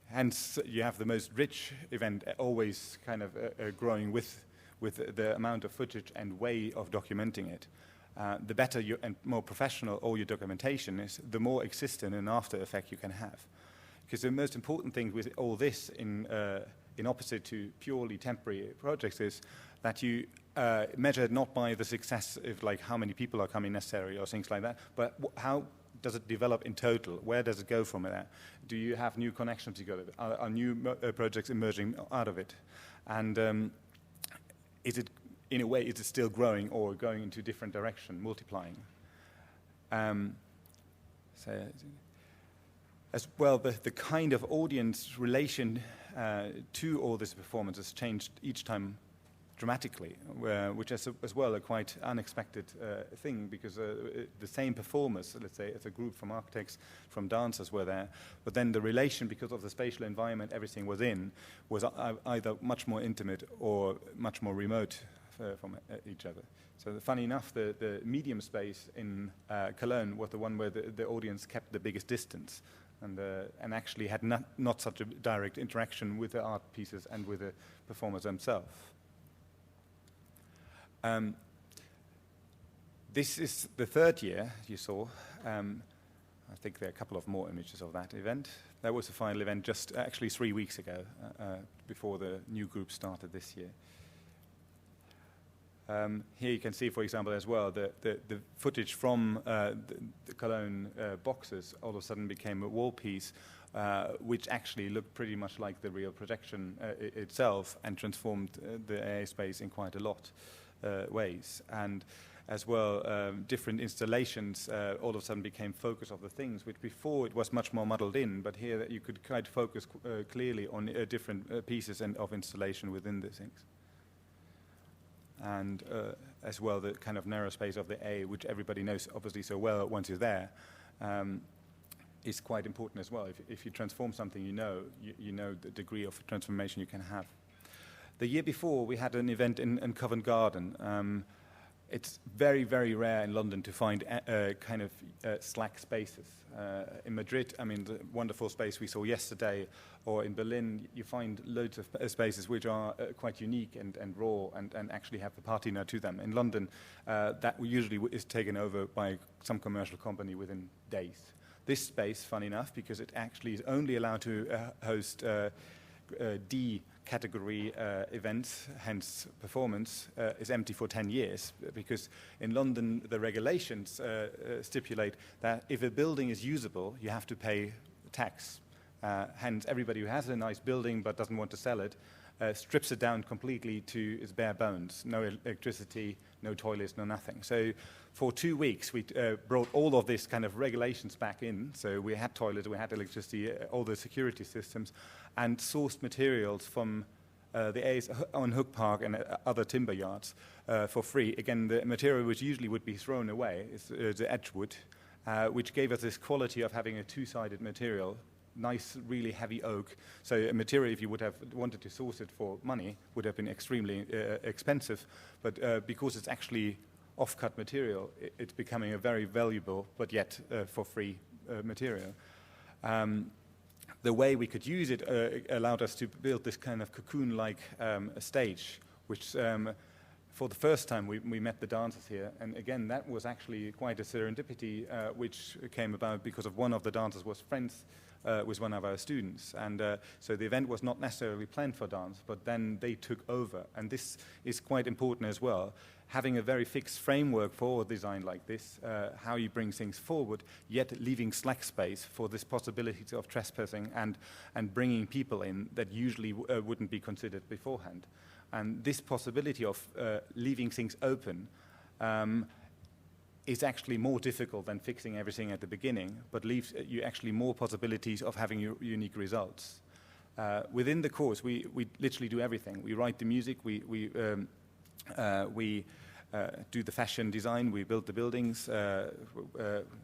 hence, you have the most rich event always kind of growing with the amount of footage and way of documenting it. The better and more professional all your documentation is, the more existent and after effect you can have. Because the most important thing with all this, in opposite to purely temporary projects, is that you measure it not by the success of like how many people are coming necessary or things like that, but how does it develop in total? Where does it go from there? Do you have new connections together? Are new projects emerging out of it? And is it, in a way, is it still growing or going into a different direction, multiplying? As well, the kind of audience relation to all this performance has changed each time dramatically, which is as well a quite unexpected thing, because the same performers, let's say, as a group from architects, from dancers were there, but then the relation, because of the spatial environment everything was in, was either much more intimate or much more remote from each other. So funny enough, the medium space in Cologne was the one where the audience kept the biggest distance, and actually had not such a direct interaction with the art pieces and with the performers themselves. This is the third year you saw. I think there are a couple of more images of that event. That was the final event just actually 3 weeks ago, before the new group started this year. Here you can see, for example, as well, the footage from the Cologne boxes all of a sudden became a wall piece, which actually looked pretty much like the real projection itself, and transformed the AA space in quite a lot ways. And as well, different installations all of a sudden became focus of the things, which before it was much more muddled in, but here you could kind of focus clearly on different pieces and of installation within the things. And as well, the kind of narrow space of the A, which everybody knows obviously so well once you're there, is quite important as well. If you transform something, you know the degree of transformation you can have. The year before, we had an event in Covent Garden. It's very, very rare in London to find kind of slack spaces. In Madrid, I mean, the wonderful space we saw yesterday, or in Berlin, you find loads of spaces which are quite unique and raw and actually have the patina to them. In London, that usually is taken over by some commercial company within days. This space, funny enough, because it actually is only allowed to host D category event, hence performance, is empty for 10 years, because in London the regulations stipulate that if a building is usable, you have to pay tax. Hence, everybody who has a nice building but doesn't want to sell it strips it down completely to its bare bones. No electricity, no toilets, no nothing. So for 2 weeks, we brought all of this kind of regulations back in. So we had toilets, we had electricity, all the security systems, and sourced materials from the A's on Hook Park and other timber yards for free. Again, the material which usually would be thrown away is the edgewood, which gave us this quality of having a two-sided material, nice, really heavy oak. So a material, if you would have wanted to source it for money, would have been extremely expensive. But because it's actually off-cut material, it's becoming a very valuable, but yet for free material. The way we could use it allowed us to build this kind of cocoon-like stage, which for the first time we met the dancers here. And again, that was actually quite a serendipity, which came about because of one of the dancers was friends with one of our students. And so the event was not necessarily planned for dance, but then they took over. And this is quite important as well. Having a very fixed framework for design like this, how you bring things forward, yet leaving slack space for this possibility of trespassing and bringing people in that usually wouldn't be considered beforehand. And this possibility of leaving things open is actually more difficult than fixing everything at the beginning, but leaves you actually more possibilities of having unique results. Within the course, we literally do everything. We write the music, we do the fashion design, we build the buildings,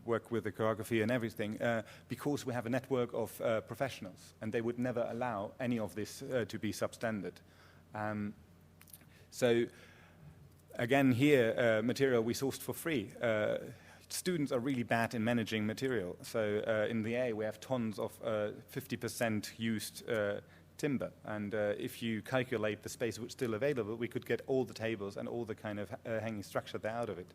work with the choreography and everything, because we have a network of professionals, and they would never allow any of this to be substandard. So again, here, material we sourced for free. Students are really bad in managing material. So in the A, we have tons of 50% used timber. And if you calculate the space which is still available, we could get all the tables and all the kind of hanging structure there out of it.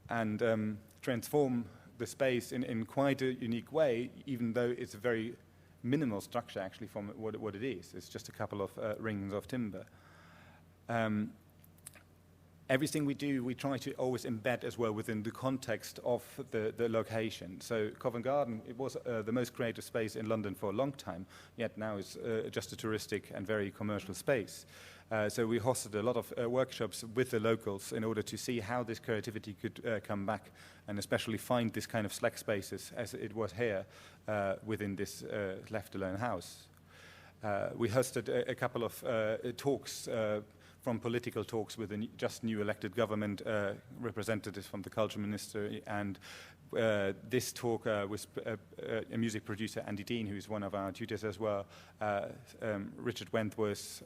And transform the space in quite a unique way, even though it's a very minimal structure actually from what it is. It's just a couple of rings of timber. Everything we do, we try to always embed as well within the context of the location. So Covent Garden, it was the most creative space in London for a long time, yet now it's just a touristic and very commercial space. So we hosted a lot of workshops with the locals in order to see how this creativity could come back, and especially find this kind of slack spaces as it was here within this left-alone house. We hosted a couple of talks from political talks with the just new elected government, representatives from the culture ministry, and this talk was a music producer, Andy Dean, who's one of our tutors as well. Richard Wentworth,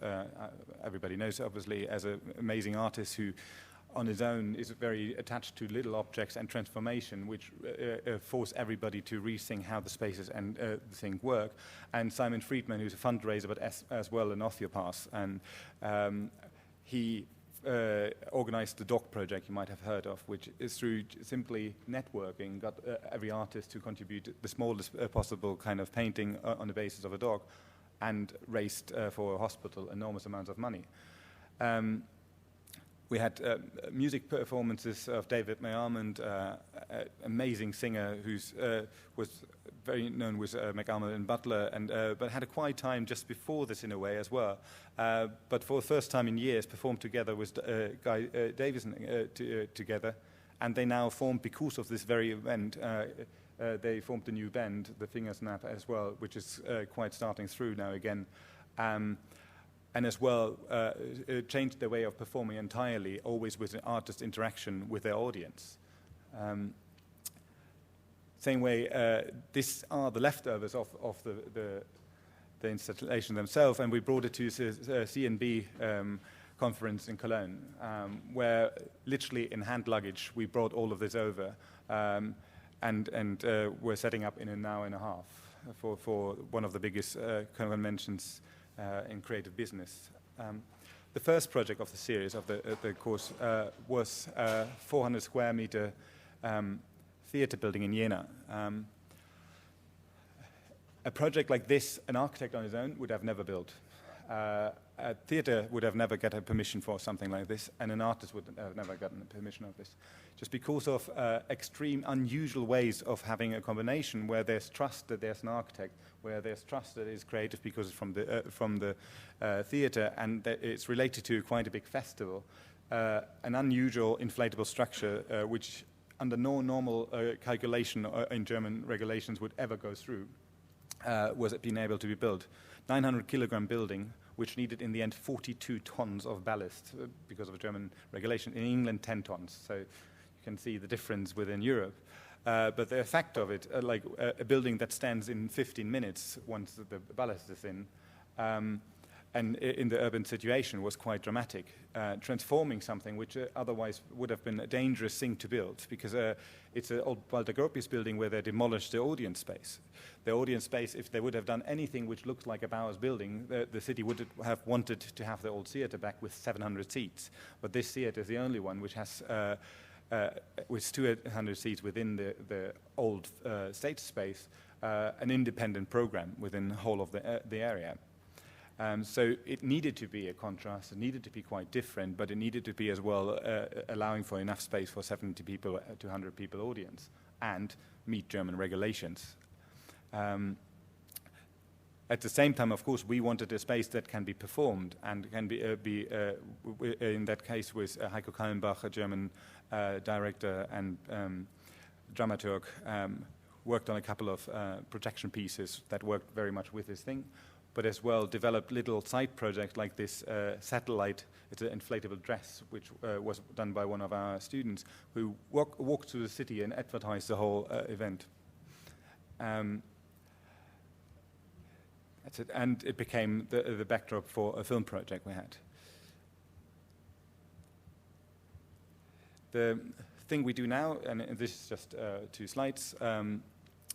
everybody knows obviously as an amazing artist who on his own is very attached to little objects and transformation, which force everybody to rethink how the spaces and the thing work. And Simon Friedman, who's a fundraiser but as well an osteopath, and he organized the Dog Project you might have heard of, which is through simply networking, got every artist to contribute the smallest possible kind of painting on the basis of a dog, and raised for a hospital enormous amounts of money. We had music performances of David McAlmond, amazing singer who's was very known with McAlmond and Butler, and but had a quiet time just before this in a way as well. But for the first time in years, performed together with Guy Davison together, and they now formed, because of this very event, they formed a new band, the Fingersnap as well, which is quite starting through now again. And as well, changed their way of performing entirely, always with an artist interaction with their audience. Same way, these are the leftovers of the installation themselves, and we brought it to the CNB conference in Cologne, where literally in hand luggage we brought all of this over, and we're setting up in an hour and a half for one of the biggest conventions in creative business. The first project of the series of the course was a 400 square meter theater building in Jena. A project like this, an architect on his own would have never built. A theatre would have never got a permission for something like this, and an artist would have never gotten a permission of this. Just because of extreme, unusual ways of having a combination where there's trust that there's an architect, where there's trust that it's creative because it's from the theatre, and that it's related to quite a big festival. An unusual inflatable structure, which under no normal calculation in German regulations would ever go through, was being able to be built. 900-kilogram building, which needed in the end 42 tons of ballast because of German regulation. In England, 10 tons. So you can see the difference within Europe. But the effect of it, like a building that stands in 15 minutes once the ballast is in, and in the urban situation was quite dramatic, transforming something which otherwise would have been a dangerous thing to build, because it's an old Walter Gropius building where they demolished the audience space. The audience space, if they would have done anything which looked like a Bauhaus building, the city would have wanted to have the old theatre back with 700 seats. But this theatre is the only one which has with 200 seats within the old stage space, an independent program within the whole of the area. So it needed to be a contrast, it needed to be quite different, but it needed to be as well allowing for enough space for 70 people, 200 people audience, and meet German regulations. At the same time, of course, we wanted a space that can be performed and can be in that case with Heiko Kallenbach, a German director and dramaturg, worked on a couple of projection pieces that worked very much with this thing, but as well developed little side projects like this satellite. It's an inflatable dress, which was done by one of our students who walked through the city and advertised the whole event. That's it. And it became the backdrop for a film project we had. The thing we do now, and this is just 2 slides,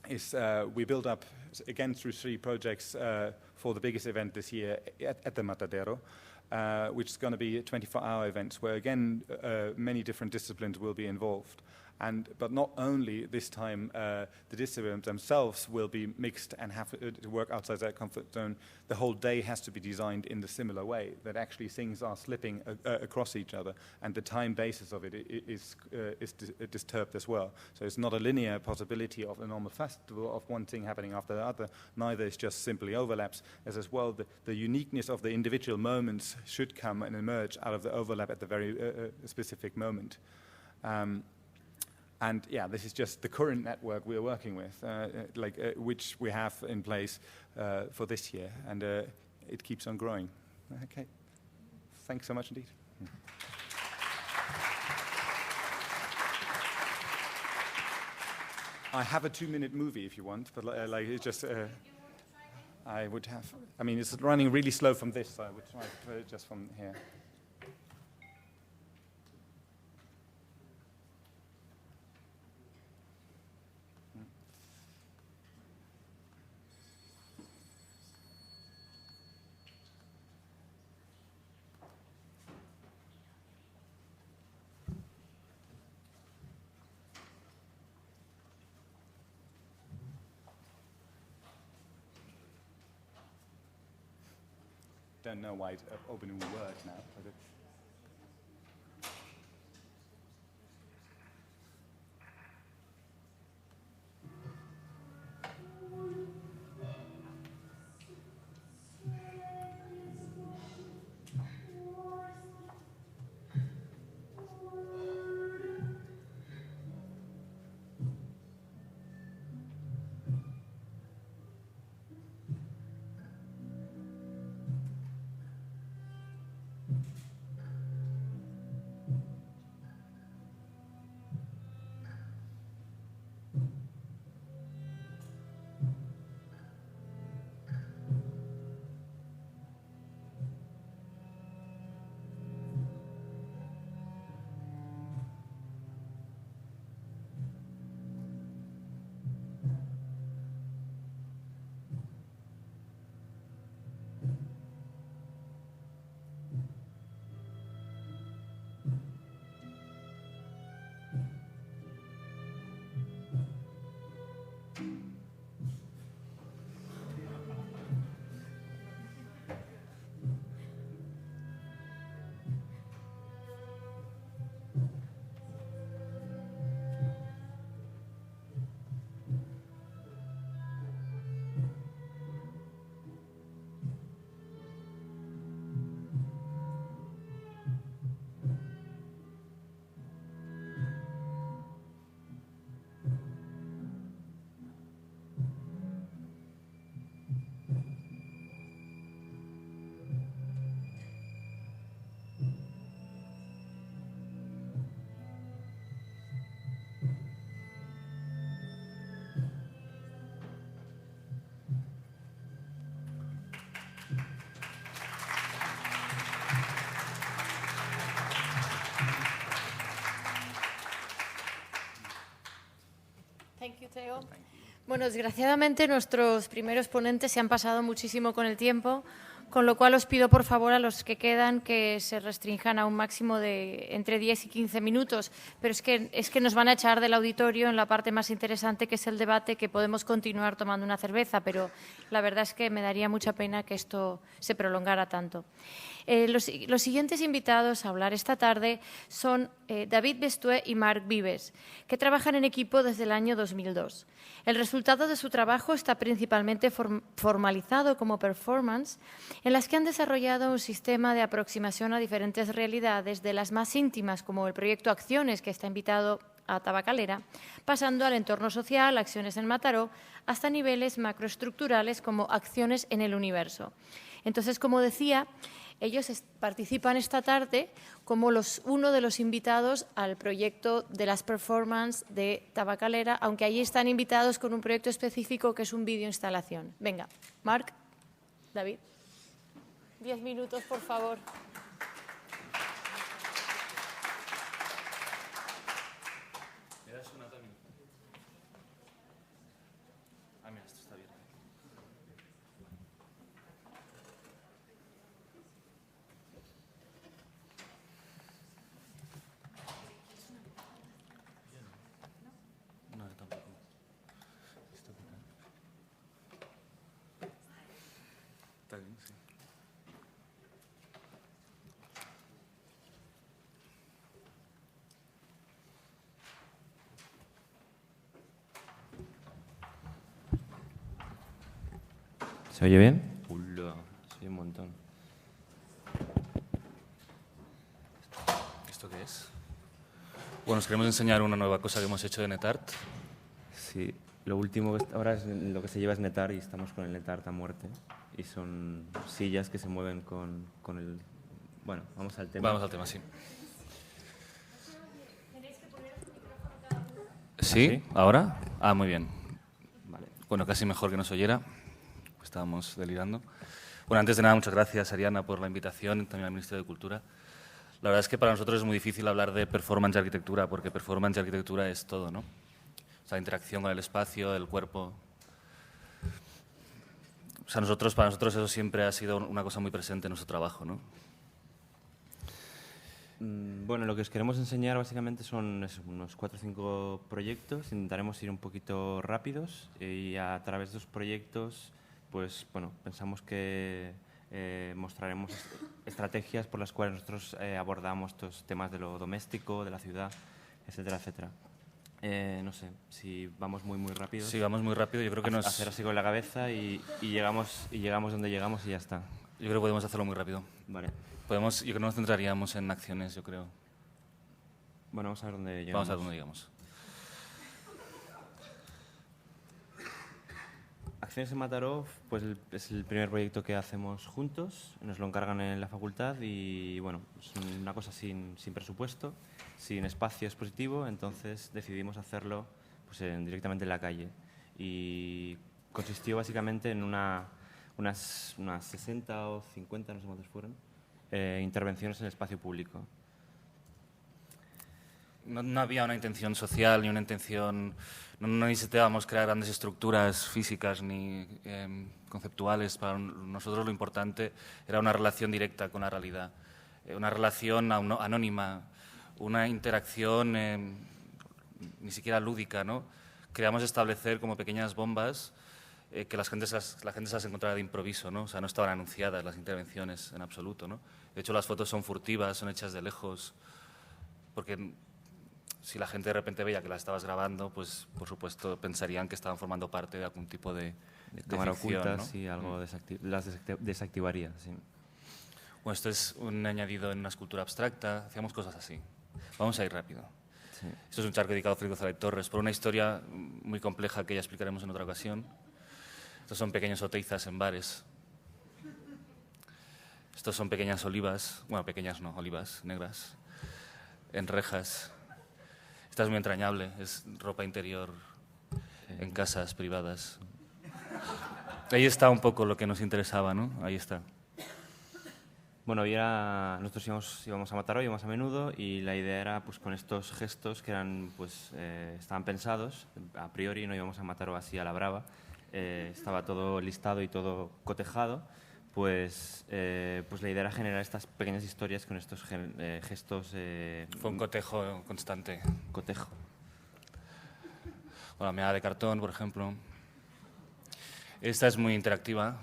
is we build up, again through 3 projects, for the biggest event this year at the Matadero, which is going to be a 24-hour event where, again, many different disciplines will be involved. But not only this time the disciplines themselves will be mixed and have to work outside their comfort zone. The whole day has to be designed in the similar way, that actually things are slipping across each other, and the time basis of it is disturbed as well. So it's not a linear possibility of a normal festival of one thing happening after the other. Neither is just simply overlaps. As well, the uniqueness of the individual moments should come and emerge out of the overlap at the very specific moment. And yeah, this is just the current network we're working with, which we have in place for this year, and it keeps on growing. Okay, thanks so much indeed. I have a 2-minute movie if you want, but it's just I would have. I mean, it's running really slow from this, so I would try to put it just from here. Don't know why it's opening Word now. But Thank you, Theo. Bueno, desgraciadamente nuestros primeros ponentes se han pasado muchísimo con el tiempo, con lo cual os pido por favor a los que quedan que se restrinjan a un máximo de entre 10 y 15 minutos, pero es que nos van a echar del auditorio en la parte más interesante, que es el debate, que podemos continuar tomando una cerveza, pero la verdad es que me daría mucha pena que esto se prolongara tanto. Los siguientes invitados a hablar esta tarde son David Bestué y Marc Vives, que trabajan en equipo desde el año 2002. El resultado de su trabajo está principalmente formalizado como performance, en las que han desarrollado un sistema de aproximación a diferentes realidades, de las más íntimas, como el proyecto Acciones, que está invitado a Tabacalera, pasando al entorno social, Acciones en Mataró, hasta niveles macroestructurales como Acciones en el Universo. Entonces, como decía, ellos participan esta tarde como uno de los invitados al proyecto de las performances de Tabacalera, aunque allí están invitados con un proyecto específico que es un vídeo instalación. Venga, Marc, David, 10 minutos, por favor. ¿Se oye bien? Hola, sí, un montón. ¿Esto qué es? Bueno, os queremos enseñar una nueva cosa que hemos hecho de NetArt. Sí, lo último que ahora es lo que se lleva es NetArt y estamos con el NetArt a muerte. Y son sillas que se mueven con el... Bueno, vamos al tema. Vamos al tema, sí. ¿Sí? ¿Ahora? Ah, muy bien. Vale. Bueno, casi mejor que nos oyera. Estábamos delirando. Bueno, antes de nada, muchas gracias, Ariana, por la invitación, también al Ministerio de Cultura. La verdad es que para nosotros es muy difícil hablar de performance y arquitectura, porque performance y arquitectura es todo, ¿no? O sea, interacción con el espacio, el cuerpo. O sea, para nosotros eso siempre ha sido una cosa muy presente en nuestro trabajo, ¿no? Bueno, lo que os queremos enseñar básicamente son unos 4 o 5 proyectos. Intentaremos ir un poquito rápidos y a través de los proyectos, pues bueno, pensamos que mostraremos estrategias por las cuales nosotros abordamos estos temas de lo doméstico, de la ciudad, etcétera, etcétera. No sé, si vamos muy rápido. Sí, vamos muy rápido. Yo creo que hacer así con la cabeza y llegamos donde llegamos y ya está. Yo creo que podemos hacerlo muy rápido. Vale. Yo creo que nos centraríamos en acciones, yo creo. Bueno, vamos a ver dónde llegamos. Vamos a ver dónde llegamos. Acciones en Mataró, pues es el primer proyecto que hacemos juntos, nos lo encargan en la facultad y bueno, es una cosa sin presupuesto, sin espacio expositivo, entonces decidimos hacerlo pues, directamente en la calle y consistió básicamente en unas 60 o 50, no sé cuántas fueron, intervenciones en el espacio público. No había una intención social ni una intención... No necesitábamos crear grandes estructuras físicas ni conceptuales. Para nosotros lo importante era una relación directa con la realidad, una relación anónima, una interacción ni siquiera lúdica, ¿no? Queríamos establecer como pequeñas bombas que la gente se las encontrara de improviso, ¿no? O sea, no estaban anunciadas las intervenciones en absoluto, ¿no? De hecho, las fotos son furtivas, son hechas de lejos, porque... Si la gente de repente veía que la estabas grabando, pues por supuesto pensarían que estaban formando parte de algún tipo de cámara ficción, oculta, ¿no? sí, algo las desactivaría, sí. Bueno, esto es un añadido en una escultura abstracta, hacíamos cosas así. Vamos a ir rápido. Sí. Esto es un charco dedicado a Federico Zara Torres, por una historia muy compleja que ya explicaremos en otra ocasión. Estos son pequeños oteizas en bares. Estos son pequeñas olivas, bueno, pequeñas no, olivas negras, en rejas. Esta es muy entrañable, es ropa interior en casas privadas. Ahí está un poco lo que nos interesaba, ¿no? Ahí está. Bueno, nosotros íbamos a Mataró, íbamos a menudo, y la idea era, pues, con estos gestos que eran, pues, estaban pensados, a priori no íbamos a Mataró así a la brava, estaba todo listado y todo cotejado, pues la idea era generar estas pequeñas historias con estos gestos. Fue un cotejo constante. Cotejo. O la medalla de cartón, por ejemplo. Esta es muy interactiva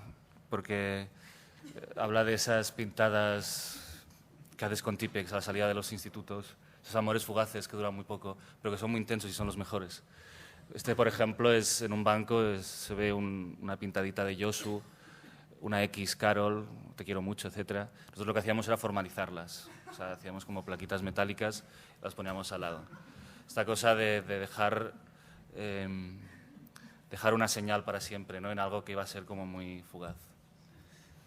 porque habla de esas pintadas que haces con Tipex a la salida de los institutos, esos amores fugaces que duran muy poco, pero que son muy intensos y son los mejores. Este, por ejemplo, es en un banco, se ve una pintadita de Josu, una X, Carol, te quiero mucho, etc. Nosotros lo que hacíamos era formalizarlas, o sea, hacíamos como plaquitas metálicas y las poníamos al lado. Esta cosa de dejar una señal para siempre, ¿no? En algo que iba a ser como muy fugaz.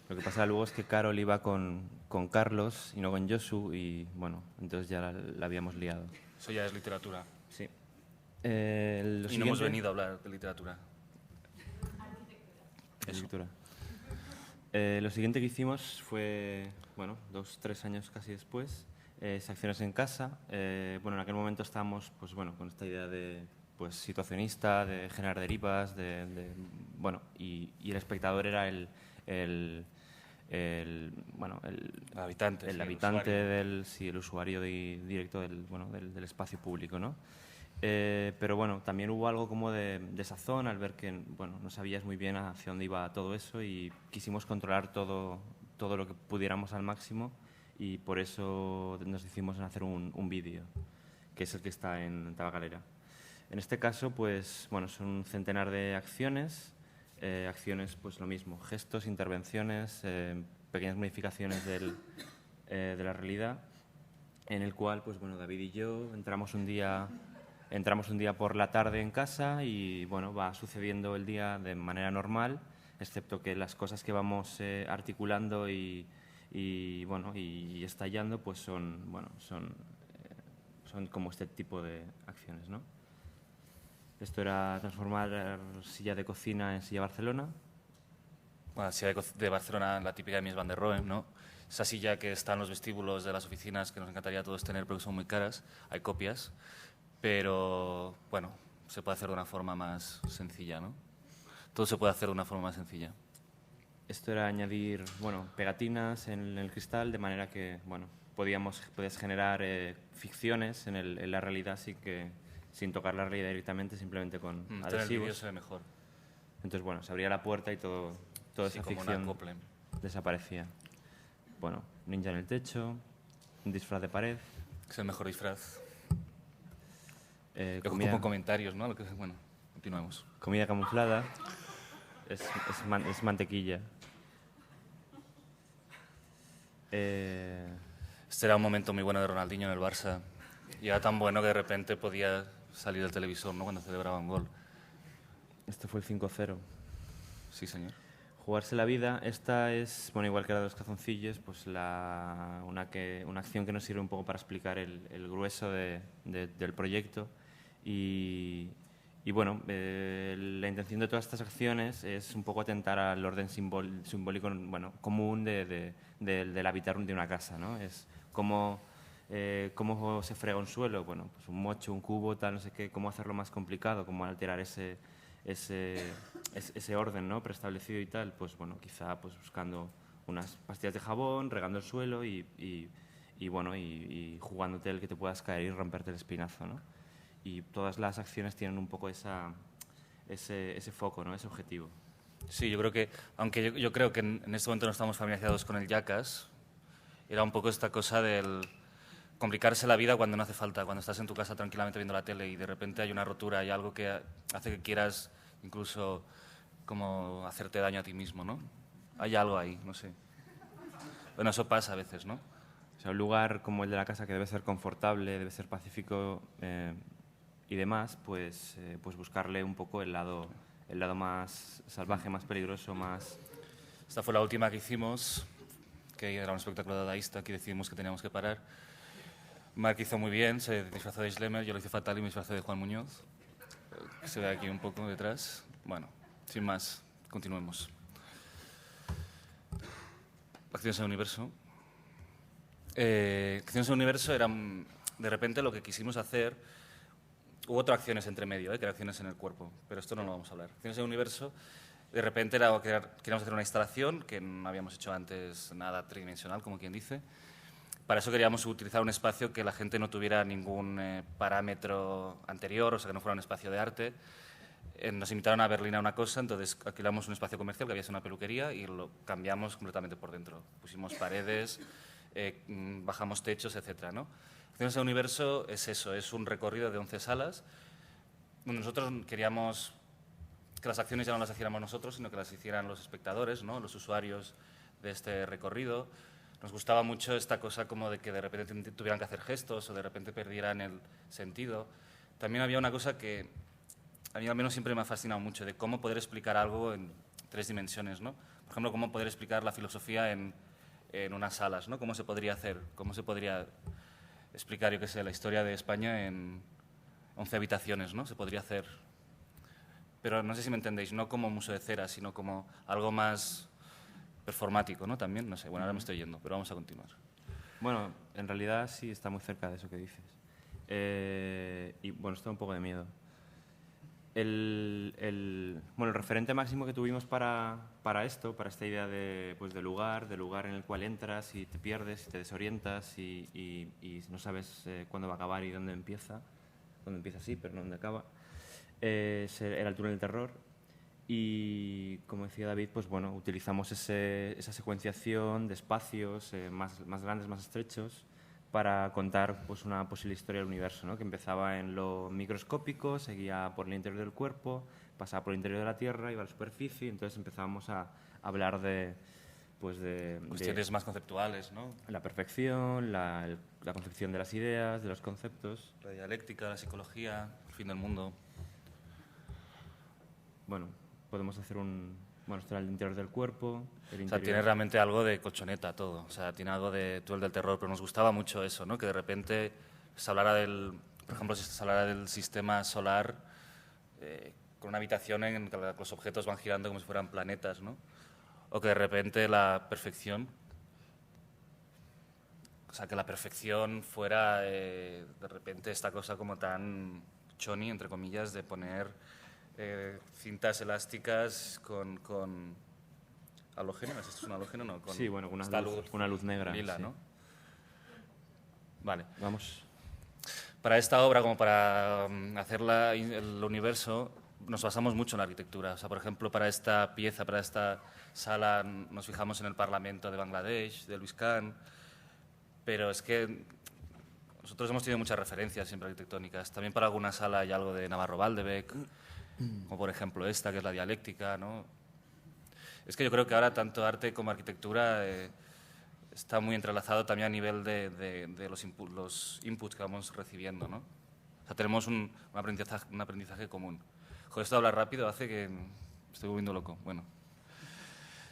Lo que pasa luego es que Carol iba con Carlos y no con Josu, y bueno, entonces ya la habíamos liado. Eso ya es literatura. Sí. Y no hemos venido a hablar de literatura. Arquitectura. Lo siguiente que hicimos fue, bueno, 2-3 años casi después, acciones en casa. Bueno, en aquel momento estábamos, pues bueno, con esta idea de, pues, situacionista, de generar derivas, bueno, y el espectador era el habitante, el usuario directo del espacio público, ¿no? Pero bueno, también hubo algo como de sazón al ver que, bueno, no sabías muy bien hacia dónde iba todo eso, y quisimos controlar todo lo que pudiéramos al máximo, y por eso nos decidimos en hacer un vídeo, que es el que está en Tabacalera. En este caso, pues bueno, son un centenar de acciones, pues lo mismo, gestos, intervenciones, pequeñas modificaciones de la realidad, en el cual, pues bueno, David y yo entramos un día por la tarde en casa, y bueno, va sucediendo el día de manera normal, excepto que las cosas que vamos articulando y estallando, pues son como este tipo de acciones, ¿no? Esto era transformar silla de cocina en silla Barcelona. Bueno, silla de Barcelona, la típica de Mies van der Rohe, ¿no? Esa silla que está en los vestíbulos de las oficinas, que nos encantaría a todos tener, pero que son muy caras. Hay copias, pero bueno, se puede hacer de una forma más sencilla, ¿no? Todo se puede hacer de una forma más sencilla. Esto era añadir, bueno, pegatinas en el cristal, de manera que, bueno, podías generar ficciones en la realidad, así que sin tocar la realidad directamente, simplemente con adhesivos. El vídeo se ve mejor. Entonces, bueno, se abría la puerta y toda esa ficción desaparecía. Bueno, ninja en el techo, un disfraz de pared. Es el mejor disfraz. Comida, como comentarios, ¿no? Bueno, continuamos. Comida camuflada, es mantequilla. Este era un momento muy bueno de Ronaldinho en el Barça. Y era tan bueno que de repente podía salir del televisor, ¿no? Cuando celebraba un gol. Este fue el 5-0. Sí, señor. Jugarse la vida. Esta es, bueno, igual que la de los calzoncillos, pues una acción que nos sirve un poco para explicar el grueso del proyecto. Y bueno, la intención de todas estas acciones es un poco atentar al orden simbólico, bueno, común del habitar de una casa, ¿no? Es cómo se frega un suelo, bueno, pues un mocho, un cubo, tal, no sé qué, cómo hacerlo más complicado, cómo alterar ese orden, ¿no?, preestablecido y tal, pues bueno, quizá pues buscando unas pastillas de jabón, regando el suelo y jugándote el que te puedas caer y romperte el espinazo, ¿no? Y todas las acciones tienen un poco ese foco, ¿no?, ese objetivo. Sí, yo creo que, aunque yo creo que en este momento no estamos familiarizados con el Jackass, era un poco esta cosa del complicarse la vida cuando no hace falta, cuando estás en tu casa tranquilamente viendo la tele y de repente hay una rotura, hay algo que hace que quieras incluso como hacerte daño a ti mismo, ¿no? Hay algo ahí, no sé. Bueno, eso pasa a veces, ¿no? O sea, un lugar como el de la casa, que debe ser confortable, debe ser pacífico y demás, pues buscarle un poco el lado más salvaje, más peligroso, más... Esta fue la última que hicimos, que era un espectáculo dadaísta, que decidimos que teníamos que parar. Marc hizo muy bien, se disfrazó de Schlemmer, yo lo hice fatal y me disfrazé de Juan Muñoz, que se ve aquí un poco detrás. Bueno, sin más, continuemos. Acciones en el universo. Acciones en el universo eran, de repente, lo que quisimos hacer. Hubo otras acciones entre medio, que eran acciones en el cuerpo, pero esto no lo vamos a hablar. Acciones en el universo, de repente queríamos hacer una instalación que no habíamos hecho antes nada tridimensional, como quien dice. Para eso queríamos utilizar un espacio que la gente no tuviera ningún parámetro anterior, o sea, que no fuera un espacio de arte. Nos invitaron a Berlín a una cosa, entonces alquilamos un espacio comercial que había sido una peluquería y lo cambiamos completamente por dentro. Pusimos paredes, bajamos techos, etc., ¿no? Acciones en el universo es eso, es un recorrido de 11 salas. Nosotros queríamos que las acciones ya no las hiciéramos nosotros, sino que las hicieran los espectadores, ¿no? Los usuarios de este recorrido. Nos gustaba mucho esta cosa como de que de repente tuvieran que hacer gestos o de repente perdieran el sentido. También había una cosa que a mí al menos siempre me ha fascinado mucho, de cómo poder explicar algo en 3 dimensiones, ¿no? Por ejemplo, cómo poder explicar la filosofía en unas salas, ¿no? Cómo se podría hacer, cómo se podría explicar, yo qué sé, la historia de España en 11 habitaciones, ¿no? Se podría hacer. Pero no sé si me entendéis, no como museo de cera, sino como algo más performático, ¿no? También, no sé, bueno, ahora me estoy yendo, pero vamos a continuar. Bueno, en realidad sí está muy cerca de eso que dices. Y bueno, esto da un poco de miedo. El referente máximo que tuvimos para esto, para esta idea de lugar en el cual entras y te pierdes y te desorientas y no sabes cuándo va a acabar y dónde empieza. Dónde empieza sí, pero no dónde acaba. Era el túnel del terror. Y como decía David, pues bueno, utilizamos esa secuenciación de espacios más grandes, más estrechos, para contar pues, una posible historia del universo, ¿no? Que empezaba en lo microscópico, seguía por el interior del cuerpo, pasaba por el interior de la Tierra, iba a la superficie, y entonces empezábamos a hablar de cuestiones más conceptuales, ¿no? La perfección, la concepción de las ideas, de los conceptos. La dialéctica, la psicología, el fin del mundo. Bueno, podemos hacer Bueno, esto era el interior del cuerpo. O sea, tiene realmente algo de colchoneta todo. O sea, tiene algo de túnel del terror, pero nos gustaba mucho eso, ¿no? Que de repente se hablara por ejemplo, si se hablara del sistema solar con una habitación en que los objetos van girando como si fueran planetas, ¿no? O que de repente la perfección, o sea, que la perfección fuera de repente esta cosa como tan choni, entre comillas, de poner cintas elásticas con halógeno. ¿Esto es un halógeno? No, sí, bueno, una luz negra. Lila, sí. ¿no? Vale. Vamos. Para esta obra, como para hacer el universo, nos basamos mucho en la arquitectura. O sea, por ejemplo, para esta pieza, para esta sala, nos fijamos en el Parlamento de Bangladesh, de Luis Khan, pero es que nosotros hemos tenido muchas referencias siempre arquitectónicas. También para alguna sala hay algo de Navarro Valdebec, como por ejemplo esta, que es la dialéctica, ¿no? Es que yo creo que ahora tanto arte como arquitectura está muy entrelazado también a nivel de los inputs que vamos recibiendo, ¿no? O sea, tenemos un aprendizaje común. Joder, esto de hablar rápido hace que me estoy volviendo loco. Bueno,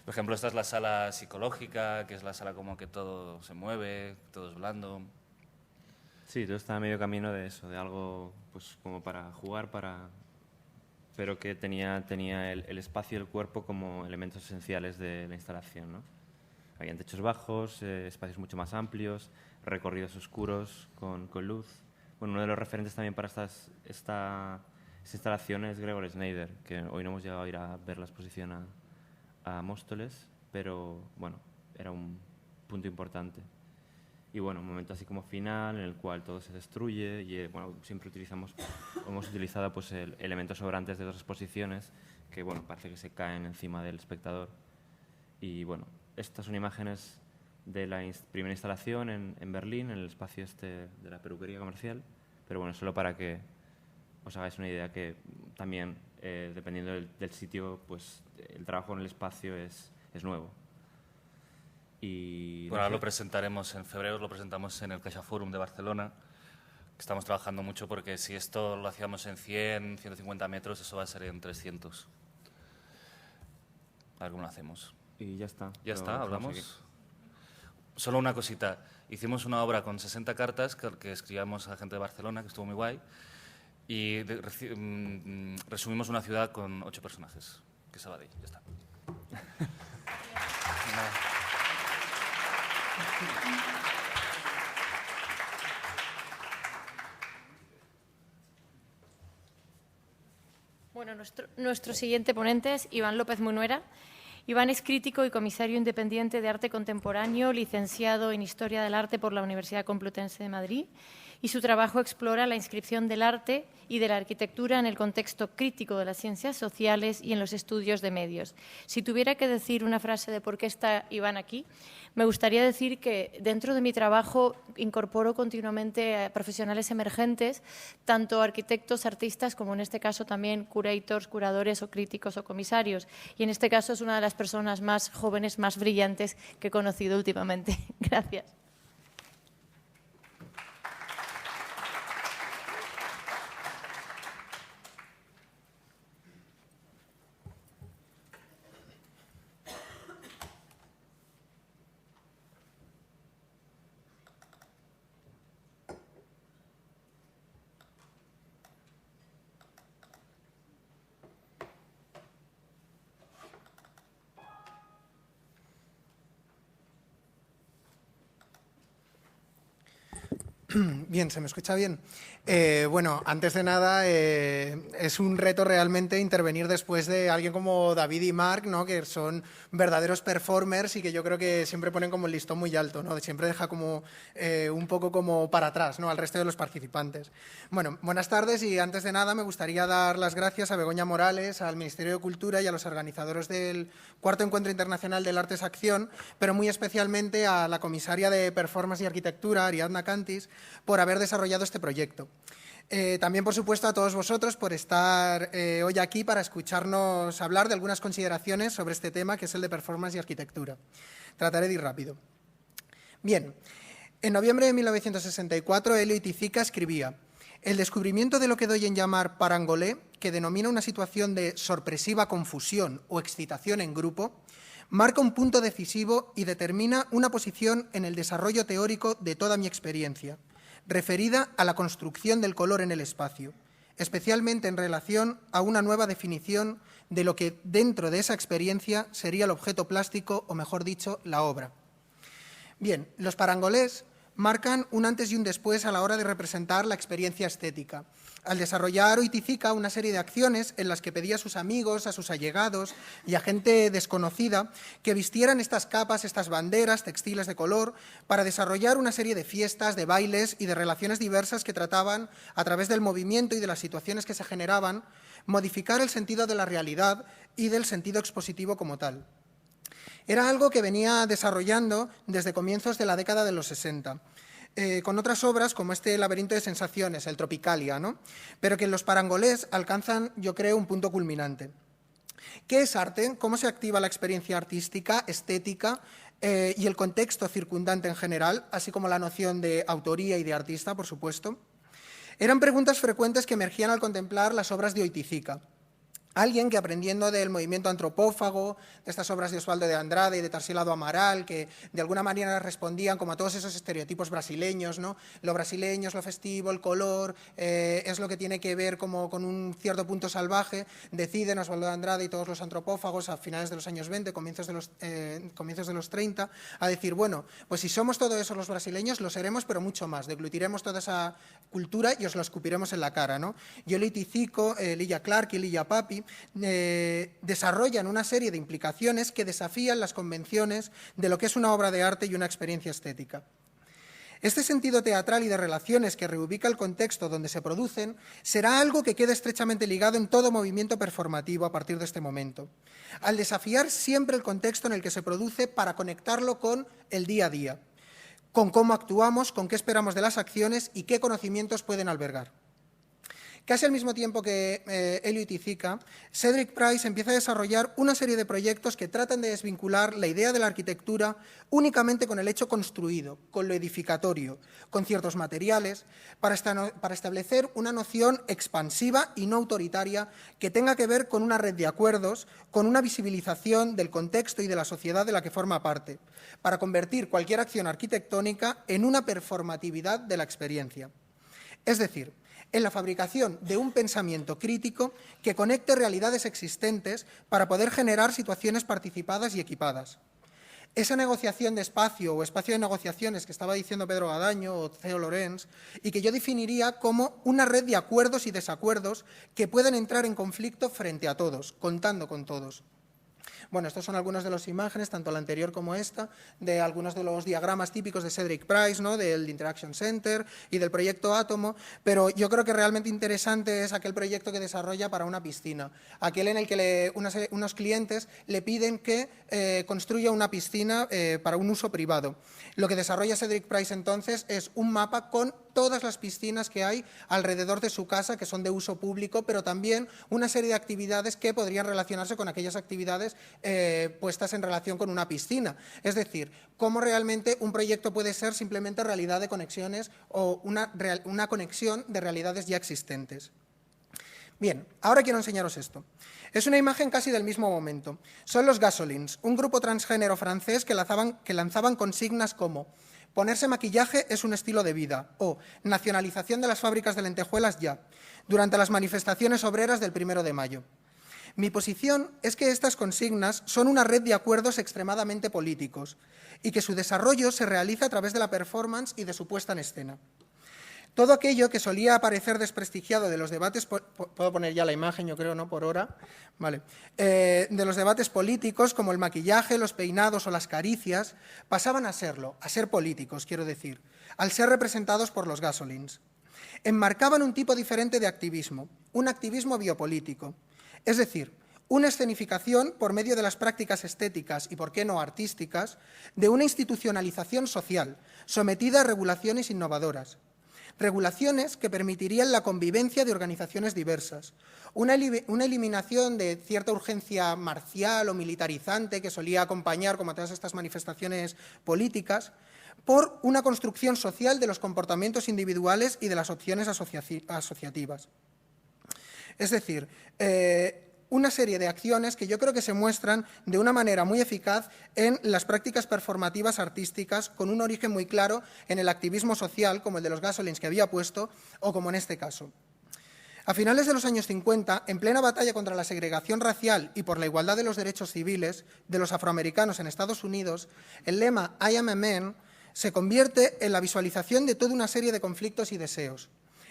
por ejemplo, esta es la sala psicológica, que es la sala como que todo se mueve, todo es blando. Sí, todo está a medio camino de eso, de algo pues como para jugar, pero que tenía el espacio y el cuerpo como elementos esenciales de la instalación, ¿no? Habían techos bajos, espacios mucho más amplios, recorridos oscuros con luz. Bueno, uno de los referentes también para estas instalaciones es Gregor Schneider, que hoy no hemos llegado a ir a ver la exposición a Móstoles, pero bueno, era un punto importante. Y bueno, un momento así como final en el cual todo se destruye y bueno, siempre hemos utilizado pues elementos sobrantes de 2 exposiciones que bueno, parece que se caen encima del espectador. Y bueno, estas son imágenes de la primera instalación en Berlín, en el espacio este de la peluquería comercial, pero bueno, solo para que os hagáis una idea que también, dependiendo del sitio, pues el trabajo en el espacio es nuevo. Y bueno, ahora lo presentaremos en febrero, lo presentamos en el CaixaForum de Barcelona, que estamos trabajando mucho porque si esto lo hacíamos en 100, 150 metros, eso va a ser en 300. A ver cómo lo hacemos. Y ya está. Ya está, hablamos. Solo una cosita. Hicimos una obra con 60 cartas que escribíamos a gente de Barcelona, que estuvo muy guay, y resumimos una ciudad con 8 personajes, que es Sabadell. Ya está. Bueno, nuestro siguiente ponente es Iván López Munuera. Iván es crítico y comisario independiente de arte contemporáneo, licenciado en Historia del Arte por la Universidad Complutense de Madrid, y su trabajo explora la inscripción del arte y de la arquitectura en el contexto crítico de las ciencias sociales y en los estudios de medios. Si tuviera que decir una frase de por qué está Iván aquí, me gustaría decir que dentro de mi trabajo incorporo continuamente a profesionales emergentes, tanto arquitectos, artistas, como en este caso también curators, curadores o críticos o comisarios. Y en este caso es una de las personas más jóvenes, más brillantes que he conocido últimamente. Gracias. Bien, ¿se me escucha bien? Bueno, antes de nada, es un reto realmente intervenir después de alguien como David y Marc, ¿no? Que son verdaderos performers y que yo creo que siempre ponen como el listón muy alto, ¿no? Siempre deja como un poco como para atrás, ¿no? Al resto de los participantes. Bueno, buenas tardes y antes de nada me gustaría dar las gracias a Begoña Morales, al Ministerio de Cultura y a los organizadores del cuarto Encuentro Internacional del Artes Acción, pero muy especialmente a la comisaria de Performance y Arquitectura, Ariadna Cantis, por haber desarrollado este proyecto. También, por supuesto, a todos vosotros por estar hoy aquí para escucharnos hablar de algunas consideraciones sobre este tema, que es el de performance y arquitectura. Trataré de ir rápido. Bien, en noviembre de 1964, Elio Itizica escribía: «El descubrimiento de lo que doy en llamar parangolé, que denomina una situación de sorpresiva confusión o excitación en grupo, marca un punto decisivo y determina una posición en el desarrollo teórico de toda mi experiencia, referida a la construcción del color en el espacio, especialmente en relación a una nueva definición de lo que dentro de esa experiencia sería el objeto plástico, o mejor dicho, la obra». Bien, los parangolés marcan un antes y un después a la hora de representar la experiencia estética. Al desarrollar Itizica una serie de acciones en las que pedía a sus amigos, a sus allegados y a gente desconocida que vistieran estas capas, estas banderas textiles de color, para desarrollar una serie de fiestas, de bailes y de relaciones diversas que trataban, a través del movimiento y de las situaciones que se generaban, modificar el sentido de la realidad y del sentido expositivo como tal. Era algo que venía desarrollando desde comienzos de la década de los 60, con otras obras como este Laberinto de Sensaciones, el Tropicalia, ¿no? Pero que en los parangolés alcanzan, yo creo, un punto culminante. ¿Qué es arte? ¿Cómo se activa la experiencia artística, estética y el contexto circundante en general, así como la noción de autoría y de artista, por supuesto? Eran preguntas frecuentes que emergían al contemplar las obras de Itizica. Alguien que, aprendiendo del movimiento antropófago, de estas obras de Osvaldo de Andrade y de Tarsila do Amaral, que de alguna manera respondían como a todos esos estereotipos brasileños, ¿no? Lo brasileño es lo festivo, el color, es lo que tiene que ver como con un cierto punto salvaje, deciden Osvaldo de Andrade y todos los antropófagos a finales de los años 20, comienzos de los 30, a decir, bueno, pues si somos todo eso los brasileños, lo seremos, pero mucho más, deglutiremos toda esa cultura y os lo escupiremos en la cara, ¿no? Yo Itizico, Lilla Clark y Lilla Papi desarrollan una serie de implicaciones que desafían las convenciones de lo que es una obra de arte y una experiencia estética. Este sentido teatral y de relaciones que reubica el contexto donde se producen será algo que queda estrechamente ligado en todo movimiento performativo a partir de este momento, al desafiar siempre el contexto en el que se produce para conectarlo con el día a día, con cómo actuamos, con qué esperamos de las acciones y qué conocimientos pueden albergar. Casi al mismo tiempo que Elio Itizica, Cedric Price empieza a desarrollar una serie de proyectos que tratan de desvincular la idea de la arquitectura únicamente con el hecho construido, con lo edificatorio, con ciertos materiales, para establecer una noción expansiva y no autoritaria que tenga que ver con una red de acuerdos, con una visibilización del contexto y de la sociedad de la que forma parte, para convertir cualquier acción arquitectónica en una performatividad de la experiencia. Es decir, en la fabricación de un pensamiento crítico que conecte realidades existentes para poder generar situaciones participadas y equipadas. esa negociación de espacio o espacio de negociaciones que estaba diciendo Pedro Gadaño o Theo Lorenz, y que yo definiría como una red de acuerdos y desacuerdos que pueden entrar en conflicto frente a todos, contando con todos. Bueno, estas son algunas de las imágenes, tanto la anterior como esta, de algunos de los diagramas típicos de Cedric Price, ¿no?, del Interaction Center y del proyecto Átomo, pero yo creo que realmente interesante es aquel proyecto que desarrolla para una piscina, aquel en el que unos clientes le piden que construya una piscina para un uso privado. Lo que desarrolla Cedric Price entonces es un mapa con todas las piscinas que hay alrededor de su casa, que son de uso público, pero también una serie de actividades que podrían relacionarse con aquellas actividades puestas en relación con una piscina. Es decir, cómo realmente un proyecto puede ser simplemente realidad de conexiones o una conexión de realidades ya existentes. Bien, ahora quiero enseñaros esto. Es una imagen casi del mismo momento. Son los Gasolins, un grupo transgénero francés que lanzaban consignas como ponerse maquillaje es un estilo de vida o nacionalización de las fábricas de lentejuelas ya, durante las manifestaciones obreras del 1 de mayo. Mi posición es que estas consignas son una red de acuerdos extremadamente políticos y que su desarrollo se realiza a través de la performance y de su puesta en escena. Todo aquello que solía aparecer desprestigiado de los debates, puedo poner ya la imagen, yo creo, ¿no?, por hora, vale, de los debates políticos, como el maquillaje, los peinados o las caricias, pasaban a serlo, a ser políticos, quiero decir, al ser representados por los Gasolins. Enmarcaban un tipo diferente de activismo, un activismo biopolítico, es decir, una escenificación por medio de las prácticas estéticas y, por qué no, artísticas, de una institucionalización social, sometida a regulaciones innovadoras. Regulaciones que permitirían la convivencia de organizaciones diversas, una eliminación de cierta urgencia marcial o militarizante que solía acompañar como a todas estas manifestaciones políticas, por una construcción social de los comportamientos individuales y de las opciones asociativas. Es decir, una serie de acciones que yo creo que se muestran de una manera muy eficaz en las prácticas performativas artísticas, con un origen muy claro en el activismo social, como el de los Gasolins que había puesto, o como en este caso. A finales de los años 50, en plena batalla contra la segregación racial y por la igualdad de los derechos civiles de los afroamericanos en Estados Unidos, el lema I am a man se convierte en la visualización de toda una serie de conflictos y deseos.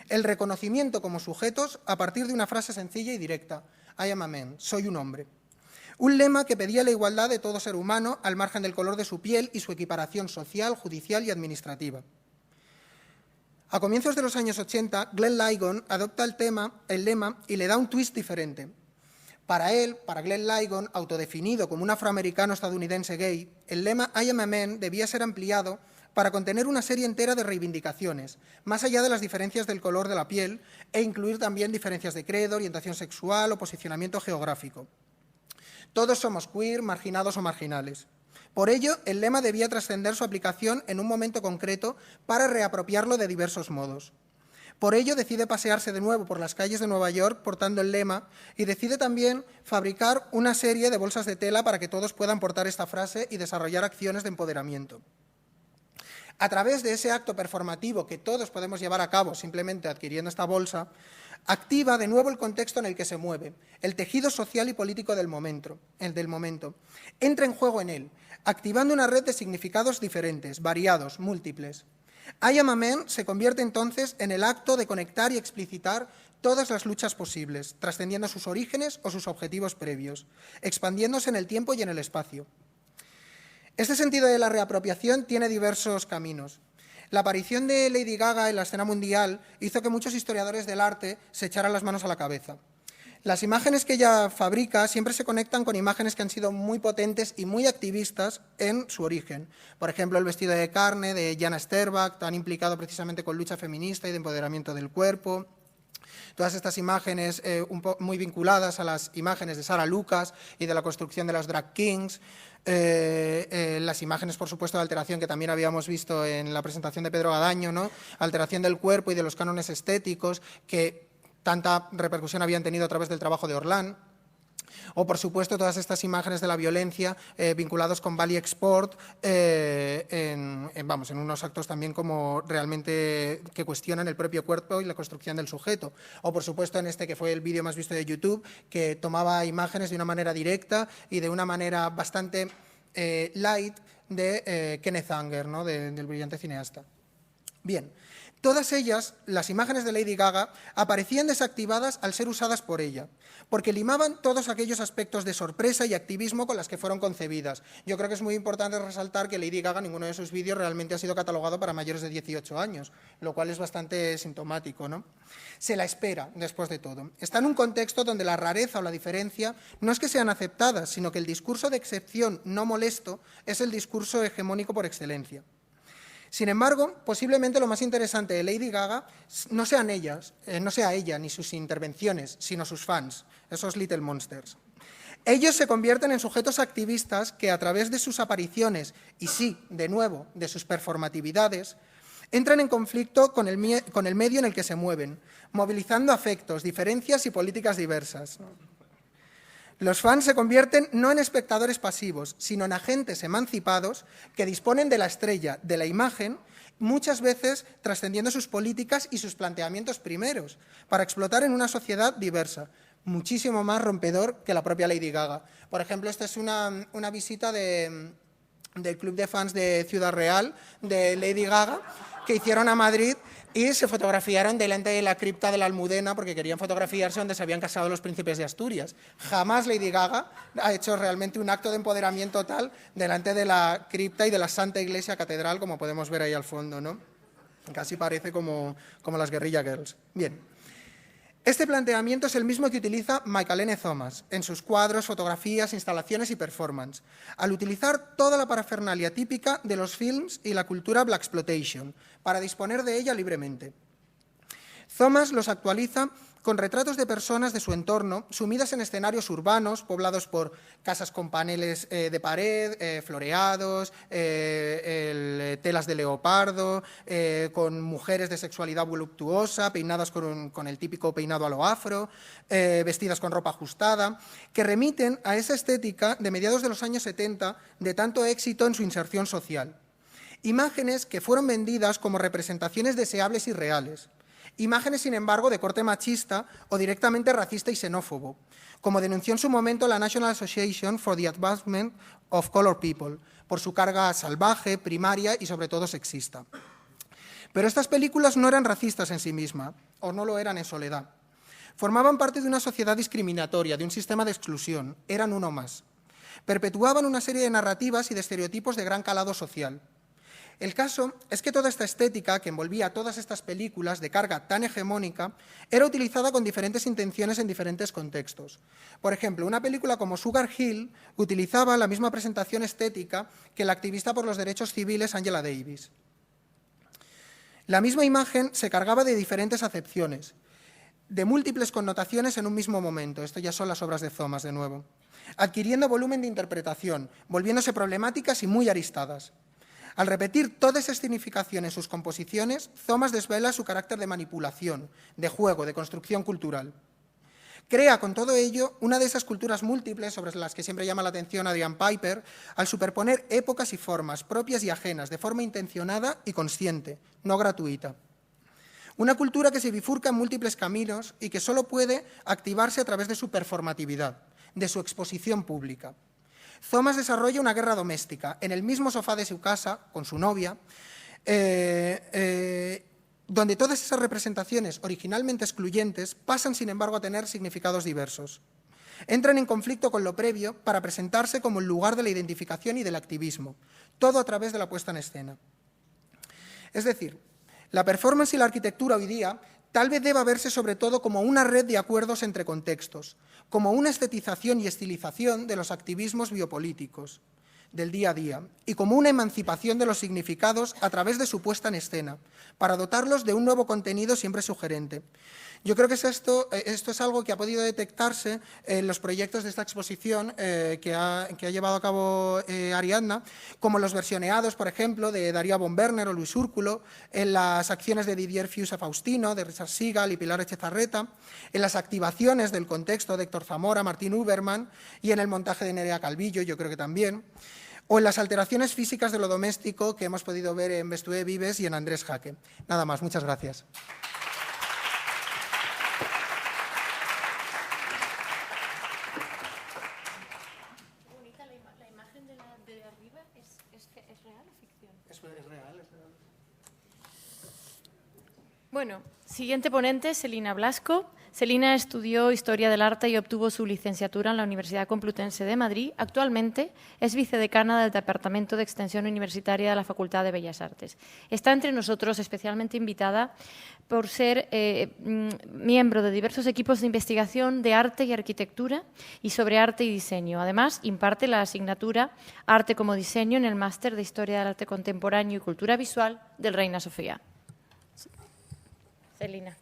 El reconocimiento como sujetos a partir de una frase sencilla y directa: I am a man, soy un hombre. Un lema que pedía la igualdad de todo ser humano al margen del color de su piel y su equiparación social, judicial y administrativa. A comienzos de los años 80, Glenn Ligon adopta el lema y le da un twist diferente. Para él, para Glenn Ligon, autodefinido como un afroamericano estadounidense gay, el lema I am a man debía ser ampliado para contener una serie entera de reivindicaciones, más allá de las diferencias del color de la piel, e incluir también diferencias de credo, orientación sexual o posicionamiento geográfico. Todos somos queer, marginados o marginales. Por ello, el lema debía trascender su aplicación en un momento concreto para reapropiarlo de diversos modos. Por ello, decide pasearse de nuevo por las calles de Nueva York portando el lema y decide también fabricar una serie de bolsas de tela para que todos puedan portar esta frase y desarrollar acciones de empoderamiento. A través de ese acto performativo que todos podemos llevar a cabo simplemente adquiriendo esta bolsa, activa de nuevo el contexto en el que se mueve, el tejido social y político del momento. Entra en juego en él, activando una red de significados diferentes, variados, múltiples. I am a man se convierte entonces en el acto de conectar y explicitar todas las luchas posibles, trascendiendo sus orígenes o sus objetivos previos, expandiéndose en el tiempo y en el espacio. Este sentido de la reapropiación tiene diversos caminos. La aparición de Lady Gaga en la escena mundial hizo que muchos historiadores del arte se echaran las manos a la cabeza. Las imágenes que ella fabrica siempre se conectan con imágenes que han sido muy potentes y muy activistas en su origen. Por ejemplo, el vestido de carne de Jana Sterbak, tan implicado precisamente con lucha feminista y de empoderamiento del cuerpo. Todas estas imágenes muy vinculadas a las imágenes de Sarah Lucas y de la construcción de las drag kings. Las imágenes, por supuesto, de alteración que también habíamos visto en la presentación de Pedro Gadaño, ¿no? Alteración del cuerpo y de los cánones estéticos que tanta repercusión habían tenido a través del trabajo de Orlán. O, por supuesto, todas estas imágenes de la violencia vinculados con Bali Export, en unos actos también como realmente que cuestionan el propio cuerpo y la construcción del sujeto. O, por supuesto, en este que fue el vídeo más visto de YouTube, que tomaba imágenes de una manera directa y de una manera bastante Light de Kenneth Anger, ¿no? Del brillante cineasta. Bien, todas ellas, las imágenes de Lady Gaga, aparecían desactivadas al ser usadas por ella, porque limaban todos aquellos aspectos de sorpresa y activismo con las que fueron concebidas. Yo creo que es muy importante resaltar que Lady Gaga, ninguno de sus vídeos realmente ha sido catalogado para mayores de 18 años, lo cual es bastante sintomático, ¿no? Se la espera, después de todo. Está en un contexto donde la rareza o la diferencia no es que sean aceptadas, sino que el discurso de excepción no molesto es el discurso hegemónico por excelencia. Sin embargo, posiblemente lo más interesante de Lady Gaga no sea ella ni sus intervenciones, sino sus fans, esos Little Monsters. Ellos se convierten en sujetos activistas que a través de sus apariciones, y sí, de nuevo, de sus performatividades, entran en conflicto con el medio en el que se mueven, movilizando afectos, diferencias y políticas diversas. Los fans se convierten no en espectadores pasivos, sino en agentes emancipados que disponen de la estrella, de la imagen, muchas veces trascendiendo sus políticas y sus planteamientos primeros, para explotar en una sociedad diversa, muchísimo más rompedor que la propia Lady Gaga. Por ejemplo, esta es una visita del club de fans de Ciudad Real, de Lady Gaga, que hicieron a Madrid y se fotografiaron delante de la cripta de la Almudena porque querían fotografiarse donde se habían casado los príncipes de Asturias. Jamás Lady Gaga ha hecho realmente un acto de empoderamiento tal delante de la cripta y de la Santa Iglesia Catedral, como podemos ver ahí al fondo, ¿no? Casi parece como las Guerrilla Girls. Bien. Este planteamiento es el mismo que utiliza Michael Thomas en sus cuadros, fotografías, instalaciones y performance, al utilizar toda la parafernalia típica de los films y la cultura blaxploitation, para disponer de ella libremente. Thomas los actualiza con retratos de personas de su entorno, sumidas en escenarios urbanos, poblados por casas con paneles de pared, floreados, telas de leopardo, con mujeres de sexualidad voluptuosa, peinadas con el típico peinado a lo afro, vestidas con ropa ajustada, que remiten a esa estética de mediados de los años 70 de tanto éxito en su inserción social. Imágenes que fueron vendidas como representaciones deseables y reales. Imágenes, sin embargo, de corte machista o directamente racista y xenófobo, como denunció en su momento la National Association for the Advancement of Colored People, por su carga salvaje, primaria y sobre todo sexista. Pero estas películas no eran racistas en sí mismas, o no lo eran en soledad. Formaban parte de una sociedad discriminatoria, de un sistema de exclusión, eran uno más. Perpetuaban una serie de narrativas y de estereotipos de gran calado social. El caso es que toda esta estética que envolvía todas estas películas de carga tan hegemónica era utilizada con diferentes intenciones en diferentes contextos. Por ejemplo, una película como Sugar Hill utilizaba la misma presentación estética que la activista por los derechos civiles Angela Davis. La misma imagen se cargaba de diferentes acepciones, de múltiples connotaciones en un mismo momento. Esto ya son las obras de Thomas, de nuevo. Adquiriendo volumen de interpretación, volviéndose problemáticas y muy aristadas. Al repetir toda esa significación en sus composiciones, Thomas desvela su carácter de manipulación, de juego, de construcción cultural. Crea con todo ello una de esas culturas múltiples sobre las que siempre llama la atención Adrian Piper, al superponer épocas y formas propias y ajenas, de forma intencionada y consciente, no gratuita. Una cultura que se bifurca en múltiples caminos y que solo puede activarse a través de su performatividad, de su exposición pública. Thomas desarrolla una guerra doméstica en el mismo sofá de su casa, con su novia, donde todas esas representaciones originalmente excluyentes pasan, sin embargo, a tener significados diversos. Entran en conflicto con lo previo para presentarse como el lugar de la identificación y del activismo, todo a través de la puesta en escena. Es decir, la performance y la arquitectura hoy día tal vez deba verse sobre todo como una red de acuerdos entre contextos, como una estetización y estilización de los activismos biopolíticos del día a día y como una emancipación de los significados a través de su puesta en escena, para dotarlos de un nuevo contenido siempre sugerente. Yo creo que esto es algo que ha podido detectarse en los proyectos de esta exposición que ha llevado a cabo Ariadna, como los versioneados, por ejemplo, de Daría von Werner o Luis Úrculo, en las acciones de Didier Fiusa Faustino, de Richard Sigal y Pilar Echezarreta, en las activaciones del contexto de Héctor Zamora, Martín Uberman y en el montaje de Nerea Calvillo, yo creo que también, o en las alteraciones físicas de lo doméstico que hemos podido ver en Bestué Vives y en Andrés Jaque. Nada más, muchas gracias. Bueno, siguiente ponente, Celina Blasco. Celina estudió Historia del Arte y obtuvo su licenciatura en la Universidad Complutense de Madrid. Actualmente es vicedecana del Departamento de Extensión Universitaria de la Facultad de Bellas Artes. Está entre nosotros especialmente invitada por ser miembro de diversos equipos de investigación de arte y arquitectura y sobre arte y diseño. Además, imparte la asignatura Arte como Diseño en el Máster de Historia del Arte Contemporáneo y Cultura Visual del Reina Sofía. Celina.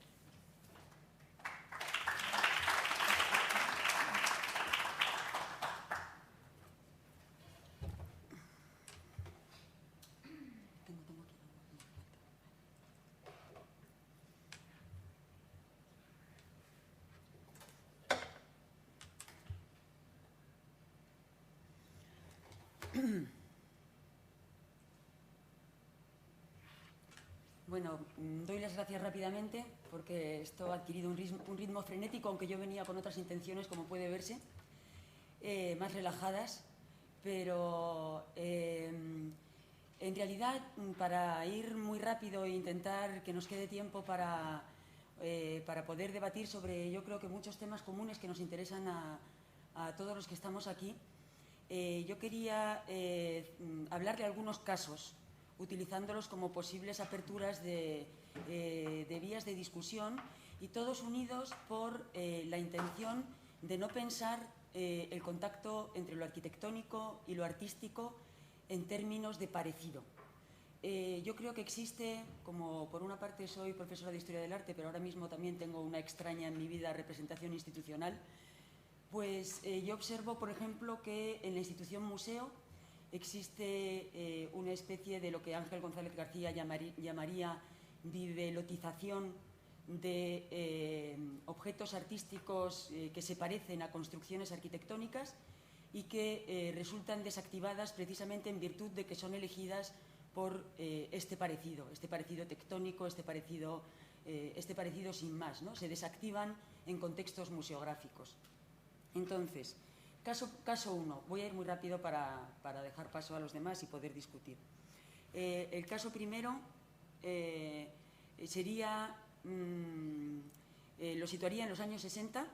Bueno, doy las gracias rápidamente porque esto ha adquirido un ritmo frenético, aunque yo venía con otras intenciones, como puede verse, más relajadas, pero en realidad, para ir muy rápido e intentar que nos quede tiempo para poder debatir sobre, yo creo que muchos temas comunes que nos interesan a todos los que estamos aquí, yo quería hablar de algunos casos, utilizándolos como posibles aperturas de vías de discusión y todos unidos por la intención de no pensar el contacto entre lo arquitectónico y lo artístico en términos de parecido. Yo creo que existe, como por una parte soy profesora de Historia del Arte, pero ahora mismo también tengo una extraña en mi vida representación institucional, pues yo observo, por ejemplo, que en la institución museo existe una especie de lo que Ángel González García llamaría bibelotización de objetos artísticos que se parecen a construcciones arquitectónicas y que resultan desactivadas precisamente en virtud de que son elegidas por este parecido tectónico, este parecido sin más, ¿no? Se desactivan en contextos museográficos. Entonces, caso 1. Voy a ir muy rápido para dejar paso a los demás y poder discutir. El caso primero sería, lo situaría en los años 60,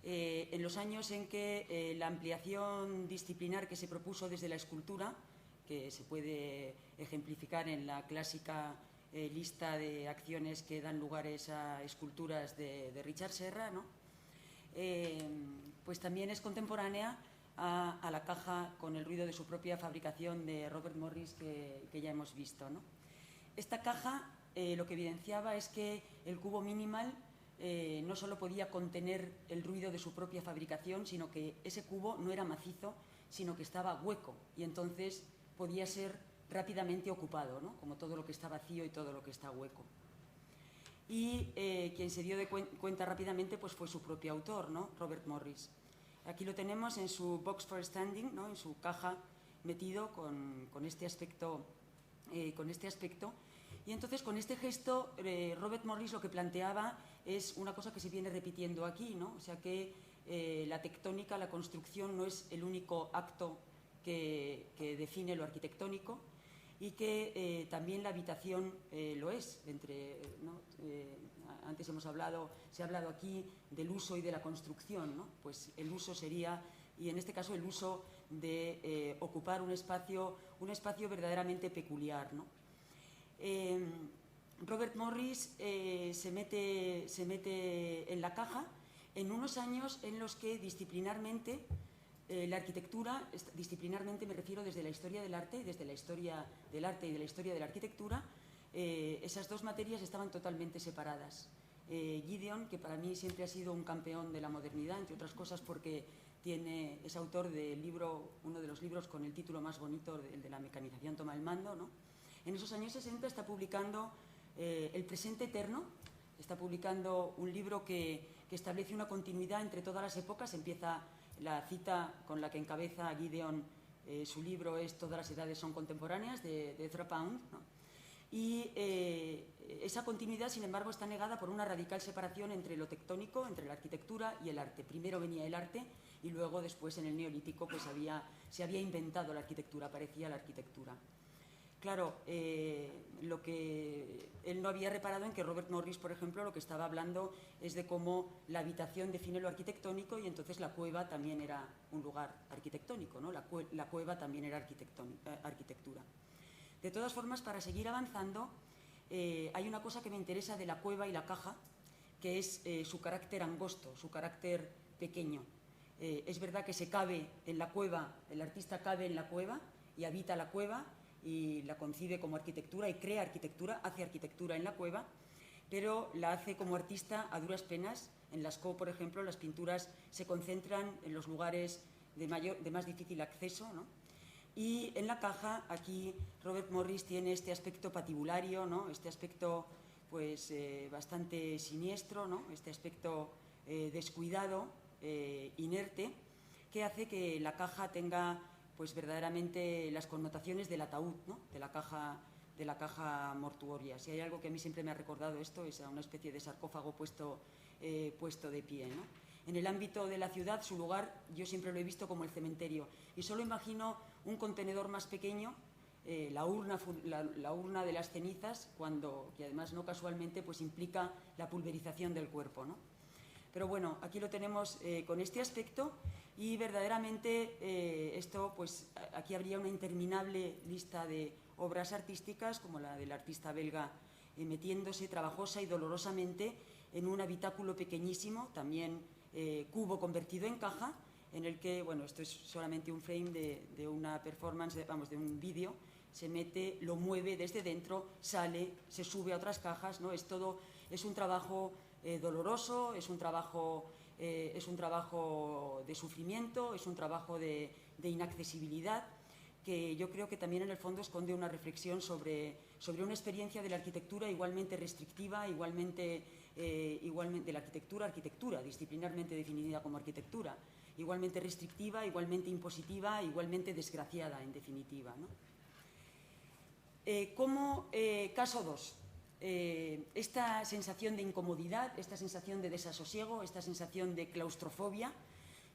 en los años en que la ampliación disciplinar que se propuso desde la escultura, que se puede ejemplificar en la clásica lista de acciones que dan lugares a esculturas de Richard Serra, ¿no? Pues también es contemporánea a la caja con el ruido de su propia fabricación de Robert Morris que ya hemos visto, ¿no? Esta caja lo que evidenciaba es que el cubo minimal no solo podía contener el ruido de su propia fabricación, sino que ese cubo no era macizo, sino que estaba hueco y entonces podía ser rápidamente ocupado, ¿no? Como todo lo que está vacío y todo lo que está hueco. Y quien se dio de cuenta rápidamente pues fue su propio autor, ¿no? Robert Morris. Aquí lo tenemos en su box for standing, ¿no? En su caja metido con este aspecto. Y entonces con este gesto Robert Morris lo que planteaba es una cosa que se viene repitiendo aquí, ¿no? O sea que la tectónica, la construcción no es el único acto que define lo arquitectónico y que también la habitación lo es. ¿No? Antes se ha hablado aquí del uso y de la construcción, ¿no? Pues el uso sería, y en este caso el uso de ocupar un espacio verdaderamente peculiar, ¿no? Robert Morris se mete en la caja en unos años en los que disciplinarmente la arquitectura, disciplinarmente me refiero desde la historia del arte, desde la historia del arte y de la historia de la arquitectura, esas dos materias estaban totalmente separadas. Gideon, que para mí siempre ha sido un campeón de la modernidad, entre otras cosas porque es autor del libro, uno de los libros con el título más bonito, el de la mecanización toma el mando, ¿no? En esos años 60 está publicando El presente eterno, está publicando un libro que establece una continuidad entre todas las épocas. Empieza la cita con la que encabeza Gideon su libro es Todas las edades son contemporáneas, de Ezra Pound, ¿no? Y esa continuidad, sin embargo, está negada por una radical separación entre lo tectónico, entre la arquitectura y el arte. Primero venía el arte y luego, después, en el Neolítico, pues se había inventado la arquitectura, aparecía la arquitectura. claro, lo que él no había reparado en que Robert Morris, por ejemplo, lo que estaba hablando es de cómo la habitación define lo arquitectónico y entonces la cueva también era un lugar arquitectónico, ¿no? La cueva también era arquitectura. De todas formas, para seguir avanzando, hay una cosa que me interesa de la cueva y la caja, que es su carácter angosto, su carácter pequeño. Es verdad que se cabe en la cueva, el artista cabe en la cueva y habita la cueva y la concibe como arquitectura y crea arquitectura, hace arquitectura en la cueva, pero la hace como artista a duras penas. En Lascaux, por ejemplo, las pinturas se concentran en los lugares de más difícil acceso, ¿no? Y en la caja, aquí Robert Morris tiene este aspecto patibulario, ¿no? Este aspecto pues, bastante siniestro, ¿no? Este aspecto descuidado, inerte, que hace que la caja tenga pues, verdaderamente las connotaciones del ataúd, ¿no? de la caja mortuoria. Si hay algo que a mí siempre me ha recordado esto, es a una especie de sarcófago puesto de pie, ¿no? En el ámbito de la ciudad, su lugar yo siempre lo he visto como el cementerio y solo imagino un contenedor más pequeño, la urna de las cenizas, que además no casualmente pues, implica la pulverización del cuerpo, ¿no? Pero bueno, aquí lo tenemos con este aspecto y verdaderamente esto, pues aquí habría una interminable lista de obras artísticas como la del artista belga metiéndose trabajosa y dolorosamente en un habitáculo pequeñísimo, también cubo convertido en caja, en el que, bueno, esto es solamente un frame de una performance, vamos, de un vídeo, se mete, lo mueve desde dentro, sale, se sube a otras cajas, ¿no? Es un trabajo doloroso, es un trabajo de sufrimiento, es un trabajo de inaccesibilidad, que yo creo que también en el fondo esconde una reflexión sobre una experiencia de la arquitectura igualmente restrictiva, igualmente de la arquitectura, disciplinarmente definida como arquitectura, igualmente restrictiva, igualmente impositiva, igualmente desgraciada, en definitiva, ¿no? Caso 2. Esta sensación de incomodidad, esta sensación de desasosiego, esta sensación de claustrofobia,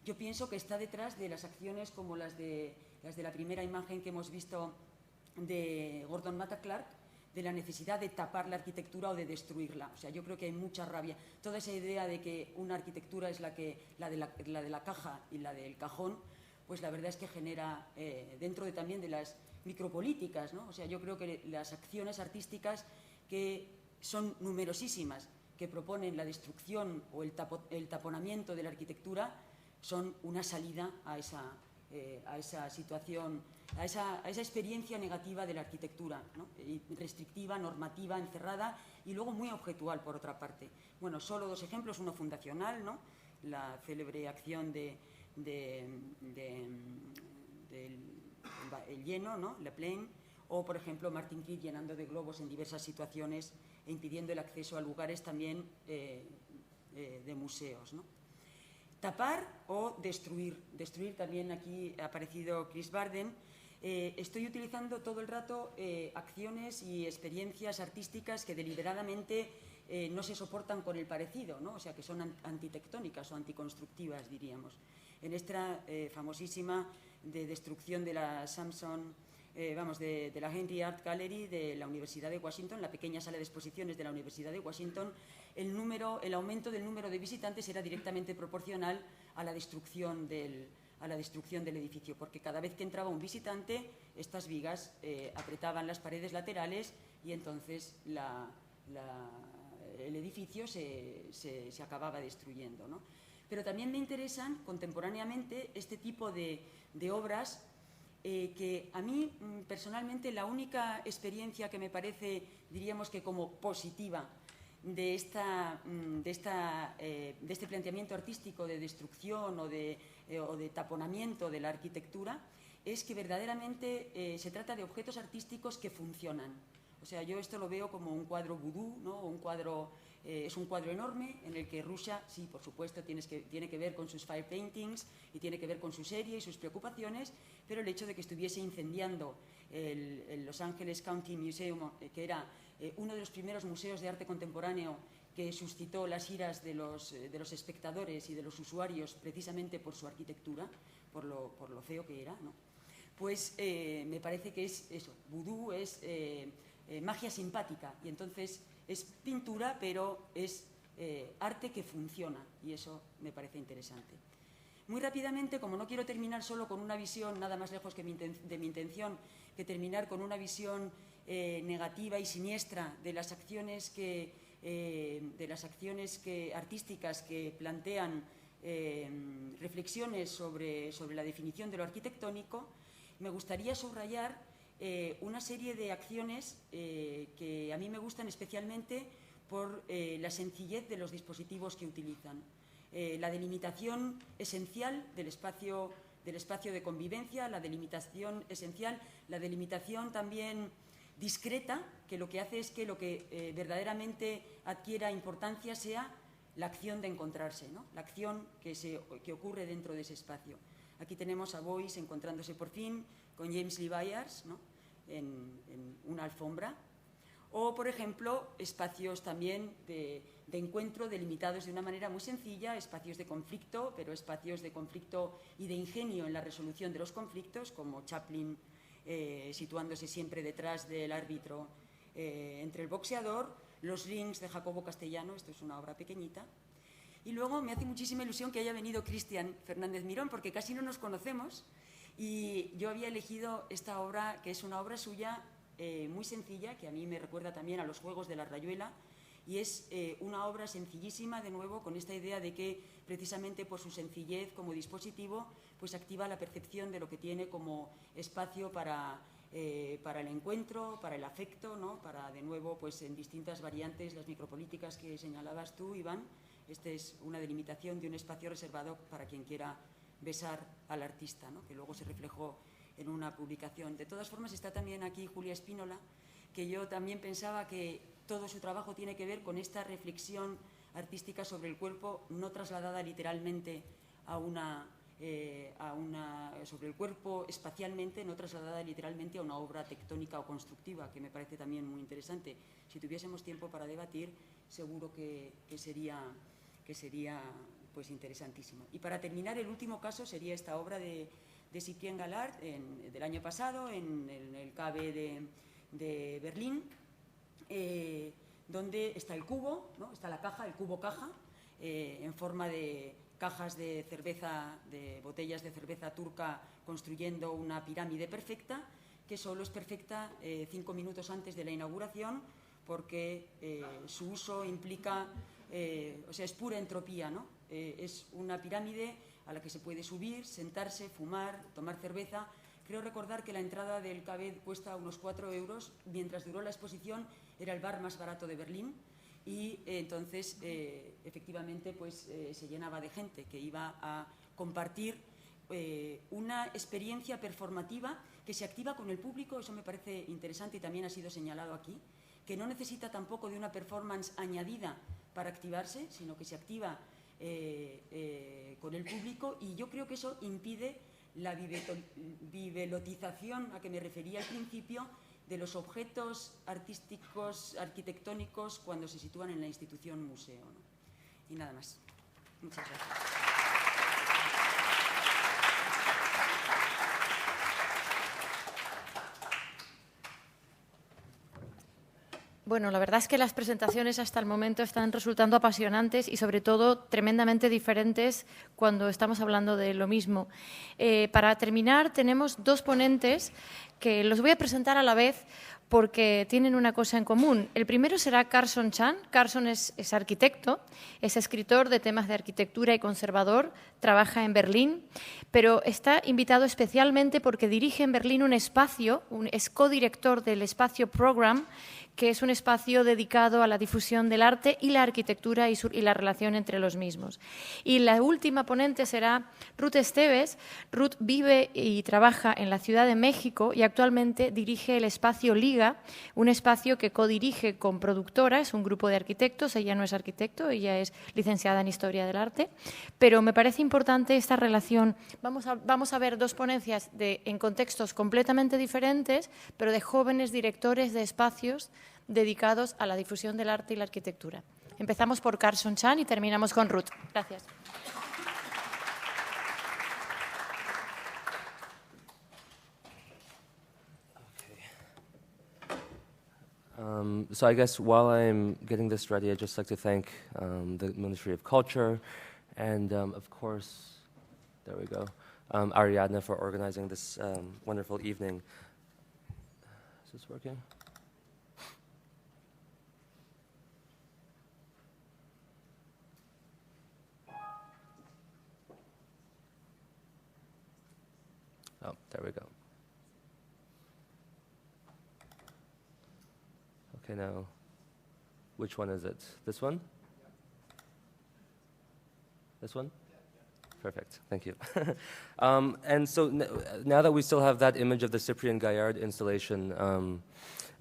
yo pienso que está detrás de las acciones como las de la primera imagen que hemos visto de Gordon Matta Clark, de la necesidad de tapar la arquitectura o de destruirla. O sea, yo creo que hay mucha rabia. Toda esa idea de que una arquitectura es la de la caja y la del cajón, pues la verdad es que genera, dentro también de las micropolíticas, ¿no? O sea, yo creo que las acciones artísticas que son numerosísimas, que proponen la destrucción o el taponamiento de la arquitectura, son una salida a esa situación, a esa experiencia negativa de la arquitectura, ¿no? Restrictiva, normativa, encerrada y luego muy objetual, por otra parte. Bueno, solo dos ejemplos, uno fundacional, ¿no? La célebre acción del lleno, ¿no? Le Plain, o, por ejemplo, Martin Creed llenando de globos en diversas situaciones e impidiendo el acceso a lugares también de museos, ¿no? Tapar o destruir. Destruir también, aquí ha aparecido Chris Barden. Estoy utilizando todo el rato acciones y experiencias artísticas que deliberadamente no se soportan con el parecido, ¿no? O sea, que son antitectónicas o anticonstructivas, diríamos. En esta famosísima de destrucción de la Samson, de la Henry Art Gallery de la Universidad de Washington, la pequeña sala de exposiciones de la Universidad de Washington, el aumento del número de visitantes era directamente proporcional a la destrucción del edificio, porque cada vez que entraba un visitante, estas vigas apretaban las paredes laterales y entonces el edificio se acababa destruyendo, ¿no? Pero también me interesan contemporáneamente este tipo de obras que a mí personalmente la única experiencia que me parece, diríamos que como positiva, de este planteamiento artístico de destrucción o de taponamiento de la arquitectura es que verdaderamente se trata de objetos artísticos que funcionan. O sea, yo esto lo veo como un cuadro vudú, ¿no? Es un cuadro enorme en el que Russia, sí, por supuesto, tiene que ver con sus fire paintings y tiene que ver con su serie y sus preocupaciones, pero el hecho de que estuviese incendiando el Los Angeles County Museum, que era uno de los primeros museos de arte contemporáneo que suscitó las iras de los espectadores y de los usuarios precisamente por su arquitectura, por lo feo que era, ¿no? pues me parece que es eso, vudú es magia simpática, y entonces es pintura, pero es arte que funciona, y eso me parece interesante. Muy rápidamente, como no quiero terminar solo con una visión, nada más lejos que de mi intención, que terminar con una visión negativa y siniestra de las acciones artísticas que plantean reflexiones sobre la definición de lo arquitectónico, me gustaría subrayar una serie de acciones que a mí me gustan especialmente por la sencillez de los dispositivos que utilizan. La delimitación esencial del espacio de convivencia, la delimitación esencial, la delimitación también discreta, que lo que hace es que lo que verdaderamente adquiera importancia sea la acción de encontrarse, ¿no? La acción que ocurre dentro de ese espacio. Aquí tenemos a Boyce encontrándose por fin con James Lee Byers, ¿no? en una alfombra. O, por ejemplo, espacios también de encuentro delimitados de una manera muy sencilla, espacios de conflicto, pero espacios de conflicto y de ingenio en la resolución de los conflictos, como Chaplin situándose siempre detrás del árbitro entre el boxeador, los rings de Jacobo Castellano, esto es una obra pequeñita. Y luego me hace muchísima ilusión que haya venido Cristian Fernández Mirón, porque casi no nos conocemos, y yo había elegido esta obra, que es una obra suya muy sencilla, que a mí me recuerda también a los Juegos de la Rayuela, y es una obra sencillísima, de nuevo, con esta idea de que, precisamente por su sencillez como dispositivo, pues activa la percepción de lo que tiene como espacio para el encuentro, para el afecto, ¿no? Para, de nuevo, pues en distintas variantes, las micropolíticas que señalabas tú, Iván. Esta es una delimitación de un espacio reservado para quien quiera besar al artista, ¿no? Que luego se reflejó en una publicación. De todas formas, está también aquí Julia Espínola, que yo también pensaba que todo su trabajo tiene que ver con esta reflexión artística sobre el cuerpo, no trasladada literalmente sobre el cuerpo espacialmente, no trasladada literalmente a una obra tectónica o constructiva, que me parece también muy interesante. Si tuviésemos tiempo para debatir, seguro que sería pues interesantísimo. Y para terminar, el último caso sería esta obra de Cyprien Gallard del año pasado en el KB de Berlín, donde está el cubo, ¿no? Está la caja, el cubo caja, en forma de cajas de cerveza, de botellas de cerveza turca, construyendo una pirámide perfecta, que solo es perfecta 5 minutos antes de la inauguración, porque su uso implica, o sea, es pura entropía, ¿no? Es una pirámide a la que se puede subir, sentarse, fumar, tomar cerveza. Creo recordar que la entrada del KB cuesta unos 4 euros, mientras duró la exposición era el bar más barato de Berlín, y entonces efectivamente pues, se llenaba de gente que iba a compartir una experiencia performativa que se activa con el público. Eso me parece interesante y también ha sido señalado aquí, que no necesita tampoco de una performance añadida para activarse, sino que se activa con el público, y yo creo que eso impide la vivelotización a que me refería al principio de los objetos artísticos, arquitectónicos, cuando se sitúan en la institución museo, ¿no? Y nada más. Muchas gracias. Bueno, la verdad es que las presentaciones hasta el momento están resultando apasionantes y, sobre todo, tremendamente diferentes cuando estamos hablando de lo mismo. Para terminar, tenemos dos ponentes que los voy a presentar a la vez porque tienen una cosa en común. El primero será Carson Chan. Carson es arquitecto, es escritor de temas de arquitectura y conservador, trabaja en Berlín, pero está invitado especialmente porque dirige en Berlín un espacio, es codirector del espacio Program, que es un espacio dedicado a la difusión del arte y la arquitectura y la relación entre los mismos. Y la última ponente será Ruth Esteves. Ruth vive y trabaja en la Ciudad de México y actualmente dirige el espacio Liga, un espacio que codirige con Productora, es un grupo de arquitectos. Ella no es arquitecto, ella es licenciada en Historia del Arte, pero me parece importante esta relación. Vamos a ver dos ponencias en contextos completamente diferentes, pero de jóvenes directores de espacios dedicados a la difusión del arte y la arquitectura. Empezamos por Carson Chan y terminamos con Ruth. Gracias. So I guess while I'm getting this ready, I'd just like to thank the Ministry of Culture and, of course, there we go, Ariadna for organizing this wonderful evening. Is this working? Oh, there we go. Okay, now, which one is it? This one? This one? Perfect, thank you. And so now that we still have that image of the Cyprien Gaillard installation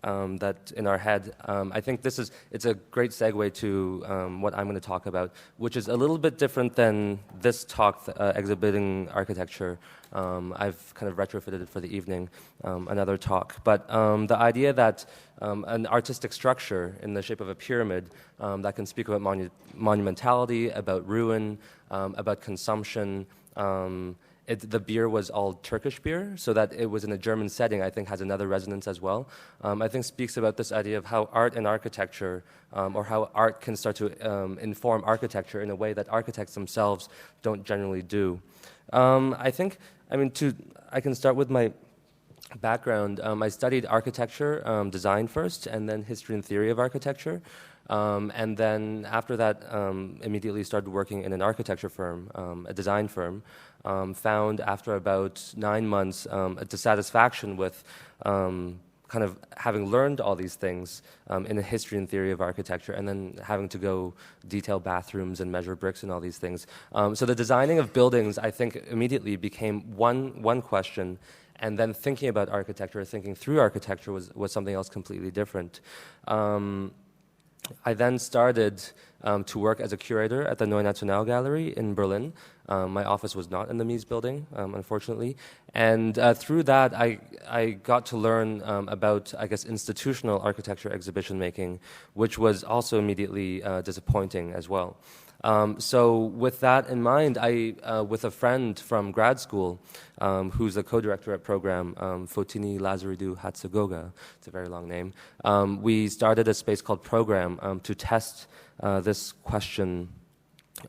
that in our head, I think it's a great segue to what I'm going to talk about, which is a little bit different than this talk exhibiting architecture. I've kind of retrofitted it for the evening, another talk. But the idea that an artistic structure in the shape of a pyramid that can speak about monumentality, about ruin, about consumption. The beer was all Turkish beer, so that it was in a German setting, I think, has another resonance as well. I think speaks about this idea of how art and architecture, or how art can start to inform architecture in a way that architects themselves don't generally do. I can start with my background. I studied architecture, design first, and then history and theory of architecture. And then after that, immediately started working in an architecture firm, a design firm. Found after about 9 months a dissatisfaction with kind of having learned all these things in a history and theory of architecture, and then having to go detail bathrooms and measure bricks and all these things. So the designing of buildings, I think, immediately became one question, and then thinking about architecture, thinking through architecture was something else completely different. I then started to work as a curator at the Neue National Gallery in Berlin. My office was not in the Mies building, unfortunately. And through that, I got to learn about, I guess, institutional architecture exhibition making, which was also immediately disappointing as well. So with that in mind, with a friend from grad school, who's a co-director at program, Fotini Lazaridou Hatsagoga, it's a very long name, we started a space called Program to test this question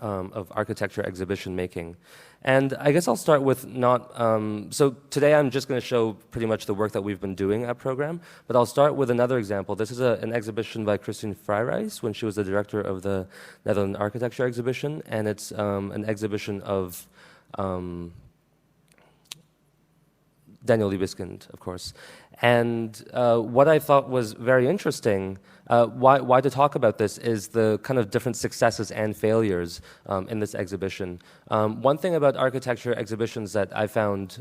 of architecture exhibition making. And I guess I'll start with so today I'm just going to show pretty much the work that we've been doing at Program, but I'll start with another example. This is an exhibition by Christine Freireis when she was the director of the Netherlands Architecture Exhibition, and it's an exhibition of Daniel Libeskind, of course. And what I thought was very interesting, why to talk about this, is the kind of different successes and failures in this exhibition. One thing about architecture exhibitions that I found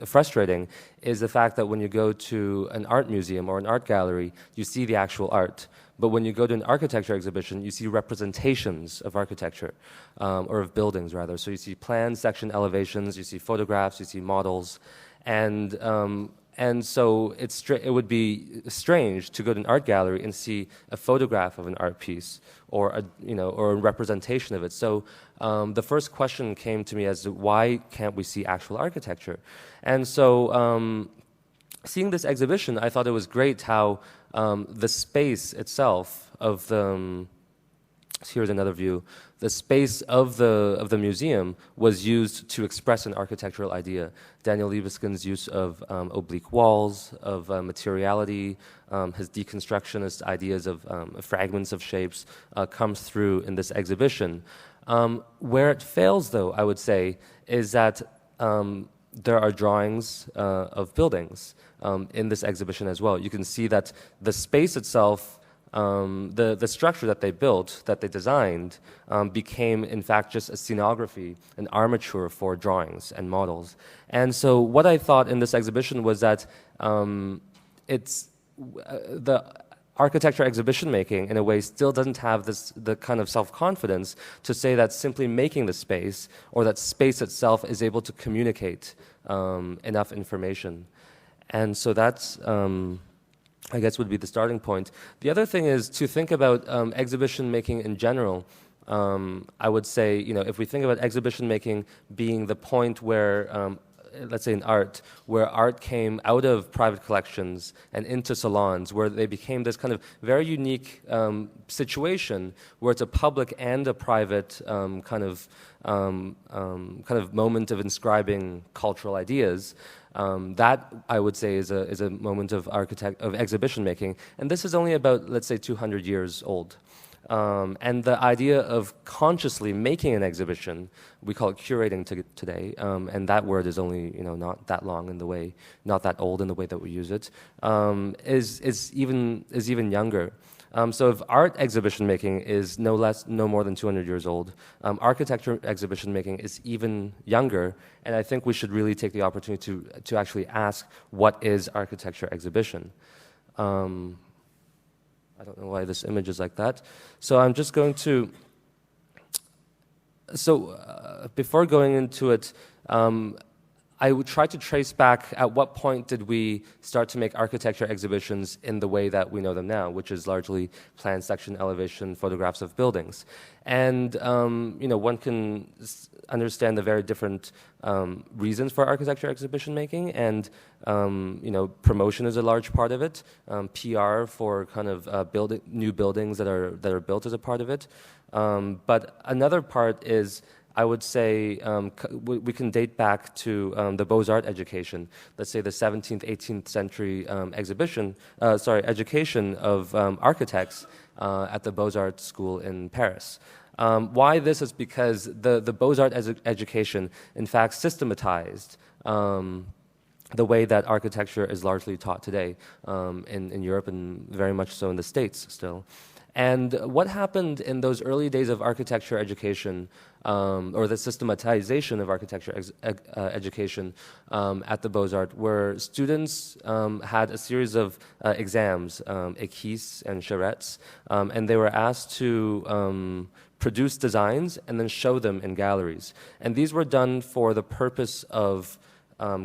frustrating is the fact that when you go to an art museum or an art gallery, you see the actual art. But when you go to an architecture exhibition, you see representations of architecture, or of buildings, rather. So you see plans, section elevations, you see photographs, you see models. And so it would be strange to go to an art gallery and see a photograph of an art piece or a representation of it. So the first question came to me as to why can't we see actual architecture? And so seeing this exhibition, I thought it was great how the space itself of the here's another view. The space of the museum was used to express an architectural idea. Daniel Libeskind's use of oblique walls, of materiality, his deconstructionist ideas of fragments of shapes comes through in this exhibition. Where it fails, though, I would say, is that there are drawings of buildings in this exhibition as well. You can see that the space itself, the structure that they built, that they designed, became in fact just a scenography, an armature for drawings and models. And so what I thought in this exhibition was that the architecture exhibition making, in a way, still doesn't have the kind of self-confidence to say that simply making the space, or that space itself is able to communicate enough information. And so that's I guess would be the starting point. The other thing is to think about exhibition making in general. I would say, if we think about exhibition making being the point where let's say in art, where art came out of private collections and into salons, where they became this kind of very unique situation where it's a public and a private kind of moment of inscribing cultural ideas. That, I would say, is a moment of exhibition making, and this is only about, let's say, 200 years old. And the idea of consciously making an exhibition, we call it curating today, and that word is only not that long in the way, not that old in the way that we use it, is even younger. So if art exhibition making is no more than 200 years old, architecture exhibition making is even younger, and I think we should really take the opportunity to actually ask, what is architecture exhibition? I don't know why this image is like that. So I'm just going to, before going into it, I would try to trace back at what point did we start to make architecture exhibitions in the way that we know them now, which is largely plan, section, elevation, photographs of buildings. And one can understand the very different reasons for architecture exhibition making, and promotion is a large part of it. PR for kind of new buildings that are built is a part of it. But another part is, I would say, we can date back to the Beaux-Arts education. Let's say the 17th, 18th century education of architects at the Beaux-Arts school in Paris. Why this is because the Beaux-Arts education, in fact, systematized the way that architecture is largely taught today in Europe, and very much so in the States still. And what happened in those early days of architecture education, or the systematization of architecture education at the Beaux-Arts, where students had a series of exams, équisses and charrettes, and they were asked to produce designs and then show them in galleries. And these were done for the purpose of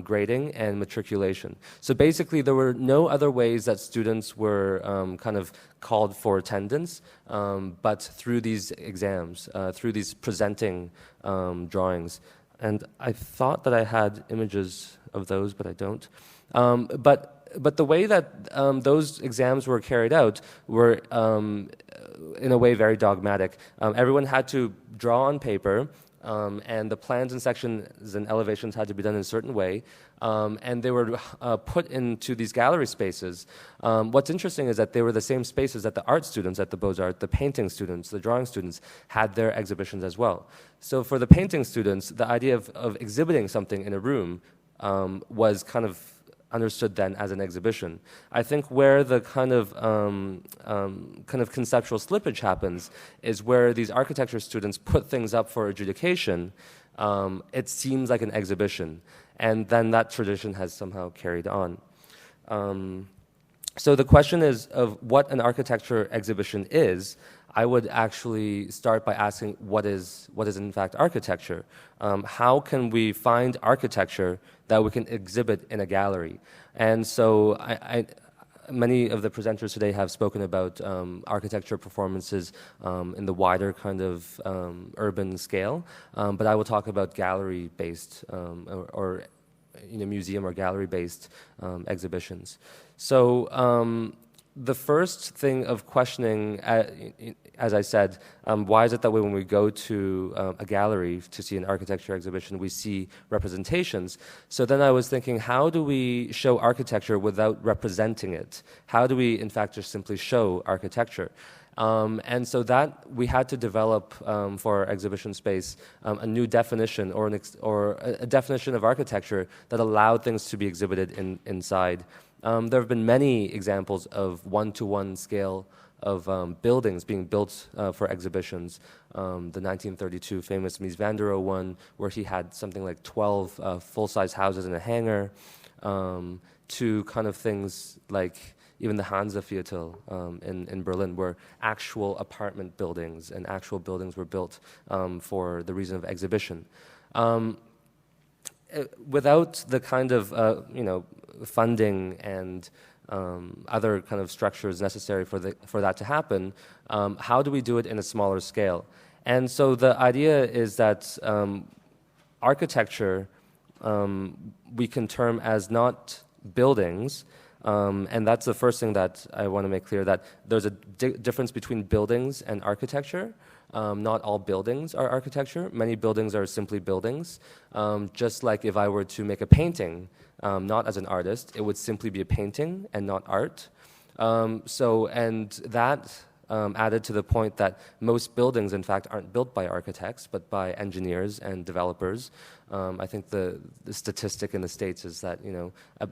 grading and matriculation. So basically, there were no other ways that students were kind of called for attendance, but through these exams, through these presenting drawings. And I thought that I had images of those, but I don't. But the way that those exams were carried out were, in a way, very dogmatic. Everyone had to draw on paper, and the plans and sections and elevations had to be done in a certain way, and they were put into these gallery spaces. What's interesting is that they were the same spaces that the art students at the Beaux-Arts, the painting students, the drawing students, had their exhibitions as well. So for the painting students, the idea of exhibiting something in a room was kind of understood then as an exhibition. I think where the kind of conceptual slippage happens is where these architecture students put things up for adjudication. It seems like an exhibition, and then that tradition has somehow carried on. So the question is of what an architecture exhibition is. I would actually start by asking what is in fact architecture? How can we find architecture that we can exhibit in a gallery? And so many of the presenters today have spoken about architecture performances in the wider kind of urban scale, but I will talk about gallery-based or museum or gallery-based exhibitions. So the first thing of questioning, as I said, why is it that when we go to a gallery to see an architecture exhibition, we see representations? So then I was thinking, how do we show architecture without representing it? How do we, in fact, just simply show architecture? And so that we had to develop for our exhibition space a new definition or a definition of architecture that allowed things to be exhibited inside. There have been many examples of one-to-one scale of buildings being built for exhibitions. The 1932 famous Mies van der Rohe one, where he had something like 12 full-size houses in a hangar, to kind of things like even the Hansaviertel in Berlin, where actual apartment buildings and actual buildings were built for the reason of exhibition. Without the kind of funding and other kind of structures necessary for that to happen, how do we do it in a smaller scale? And so the idea is that architecture we can term as not buildings, and that's the first thing that I want to make clear, that there's a difference between buildings and architecture. Not all buildings are architecture. Many buildings are simply buildings. Just like if I were to make a painting, not as an artist, it would simply be a painting and not art. And that added to the point that most buildings, in fact, aren't built by architects, but by engineers and developers. I think the statistic in the States is that,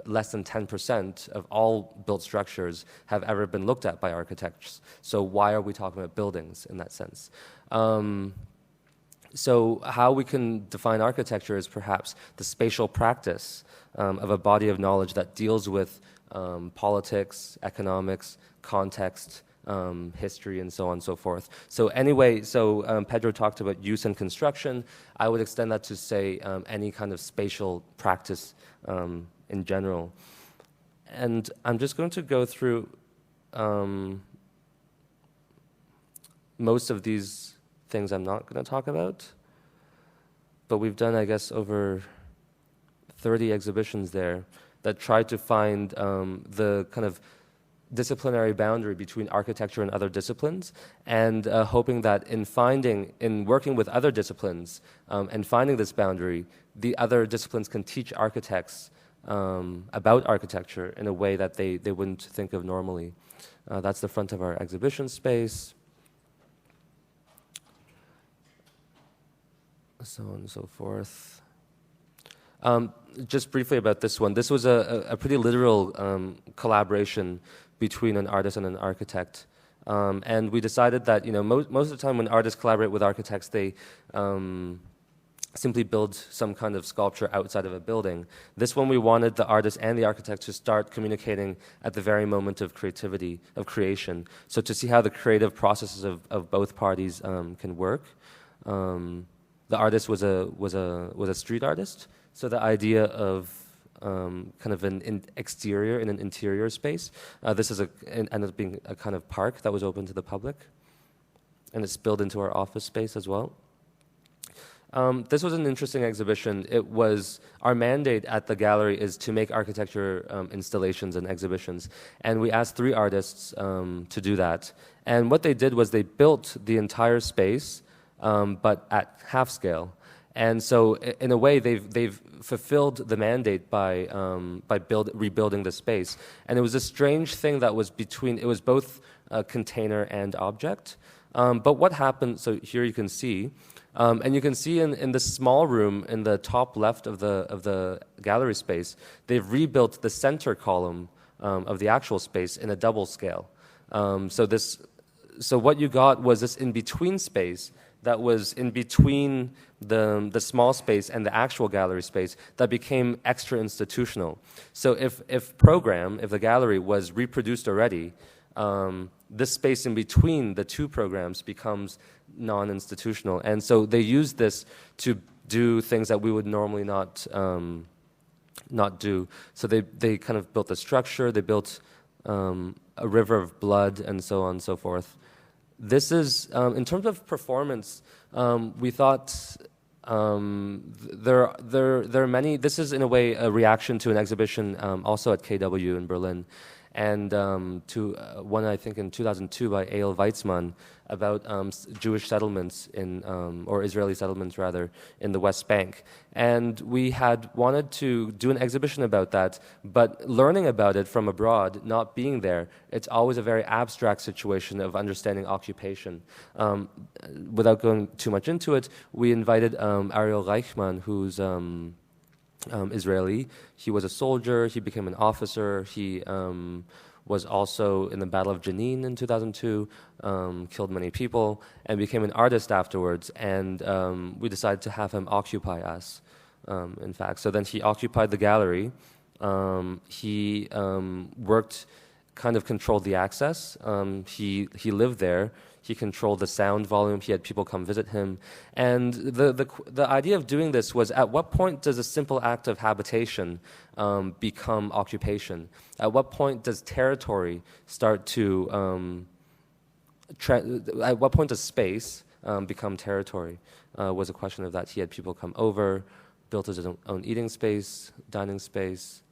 less than 10% of all built structures have ever been looked at by architects. So why are we talking about buildings in that sense? So how we can define architecture is perhaps the spatial practice of a body of knowledge that deals with politics, economics, context, history, and so on and so forth. So anyway, Pedro talked about use and construction. I would extend that to say any kind of spatial practice in general. And I'm just going to go through most of these things I'm not going to talk about, but we've done, I guess, over 30 exhibitions there that try to find the kind of disciplinary boundary between architecture and other disciplines, and hoping that in working with other disciplines and finding this boundary, the other disciplines can teach architects about architecture in a way that they wouldn't think of normally. That's the front of our exhibition space. So on and so forth. Just briefly about this one. This was a pretty literal collaboration between an artist and an architect. And we decided that, most of the time when artists collaborate with architects, they simply build some kind of sculpture outside of a building. This one, we wanted the artist and the architect to start communicating at the very moment of creativity, of creation. So to see how the creative processes of both parties can work. The artist was a street artist, so the idea of kind of an exterior in an interior space. This ended up being a kind of park that was open to the public, and it's built into our office space as well. This was an interesting exhibition. Our mandate at the gallery is to make architecture installations and exhibitions, and we asked 3 artists to do that. And what they did was they built the entire space, but at half scale. And so, in a way, they've fulfilled the mandate by rebuilding the space. And it was a strange thing that was it was both a container and object. But what happened? So here you can see, and you can see in the small room in the top left of the gallery space, they've rebuilt the center column of the actual space in a double scale. So what you got was this in between space that was in between the small space and the actual gallery space that became extra institutional. So if the gallery was reproduced already, this space in between the 2 programs becomes non-institutional. And so they used this to do things that we would normally not do. So they kind of built a structure, they built a river of blood, and so on and so forth. This is, in terms of performance, we thought there are many. This is, in a way, a reaction to an exhibition also at KW in Berlin, and to one, I think, in 2002 by A.L. Weizmann about Jewish settlements or Israeli settlements, rather, in the West Bank. And we had wanted to do an exhibition about that, but learning about it from abroad, not being there, it's always a very abstract situation of understanding occupation. Without going too much into it, we invited Ariel Reichman, who's Israeli. He was a soldier, he became an officer, he was also in the Battle of Jenin in 2002, killed many people, and became an artist afterwards. And we decided to have him occupy us, in fact. So then he occupied the gallery. He worked, kind of controlled the access. He lived there. He controlled the sound volume. He had people come visit him. And the idea of doing this was, at what point does a simple act of habitation become occupation? At what point does territory start to, at what point does space become territory? Was a question of that. He had people come over, built his own eating space, dining space.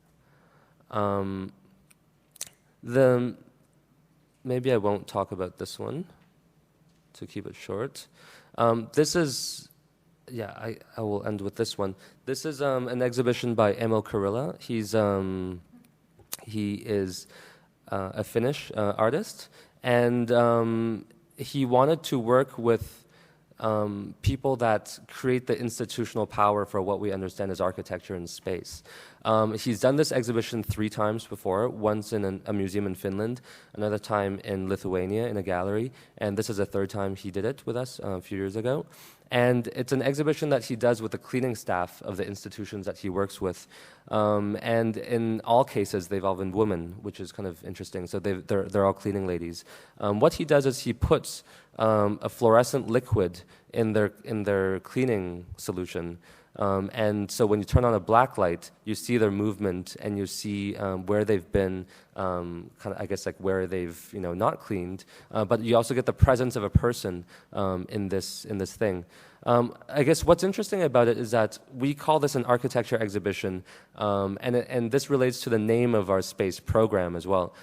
Maybe I won't talk about this one to keep it short. This is, I will end with this one. This is an exhibition by Emil Karilla. He is a Finnish artist, and he wanted to work with people that create the institutional power for what we understand as architecture and space. He's done this exhibition 3 times before, once in a museum in Finland, another time in Lithuania in a gallery, and this is the 3rd time he did it with us a few years ago. And it's an exhibition that he does with the cleaning staff of the institutions that he works with. And in all cases, they've all been women, which is kind of interesting. So they're all cleaning ladies. What he does is he puts a fluorescent liquid in their cleaning solution. And so when you turn on a black light, you see their movement and you see where they've been, kind of, I guess, like where they've not cleaned. But you also get the presence of a person in this thing. I guess what's interesting about it is that we call this an architecture exhibition, and this relates to the name of our space, program, as well.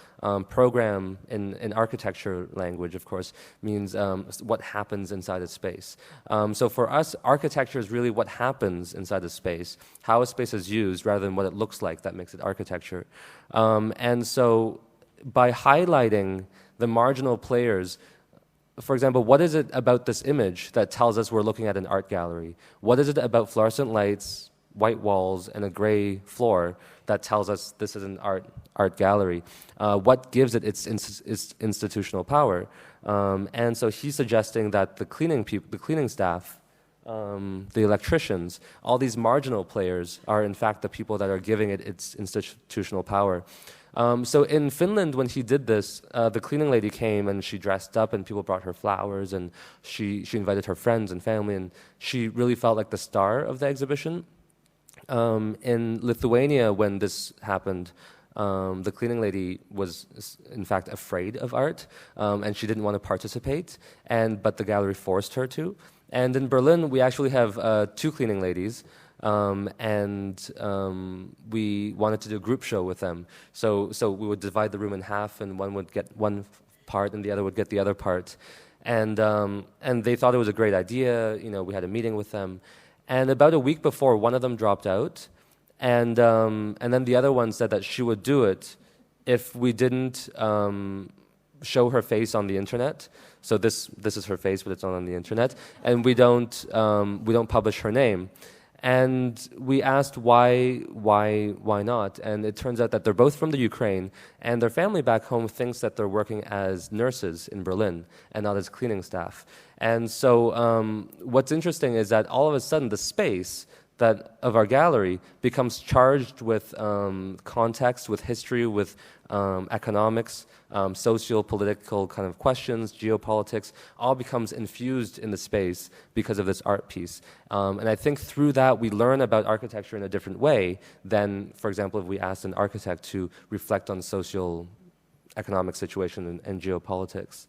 Program in architecture language, of course, means what happens inside a space. So for us, architecture is really what happens inside a space, how a space is used rather than what it looks like that makes it architecture. And so by highlighting the marginal players, for example, what is it about this image that tells us we're looking at an art gallery? What is it about fluorescent lights, white walls, and a gray floor that tells us this is an art gallery? What gives it its institutional power? And so he's suggesting that the cleaning staff, the electricians, all these marginal players are in fact the people that are giving it its institutional power. So in Finland, when he did this, the cleaning lady came and she dressed up and people brought her flowers and she invited her friends and family, and she really felt like the star of the exhibition. In Lithuania, when this happened, the cleaning lady was in fact afraid of art, and she didn't want to participate, but the gallery forced her to. And in Berlin, we actually have 2 cleaning ladies. We wanted to do a group show with them. So we would divide the room in half, and one would get one part and the other would get the other part. And they thought it was a great idea. We had a meeting with them. And about a week before, one of them dropped out. And then the other one said that she would do it if we didn't show her face on the internet. So this is her face, but it's not on the internet. And we don't publish her name. And we asked why not? And it turns out that they're both from the Ukraine, and their family back home thinks that they're working as nurses in Berlin and not as cleaning staff. And so what's interesting is that all of a sudden the space of our gallery becomes charged with context, with history, with economics, socio-political kind of questions, geopolitics, all becomes infused in the space because of this art piece. And I think through that we learn about architecture in a different way than, for example, if we asked an architect to reflect on social economic situation and geopolitics.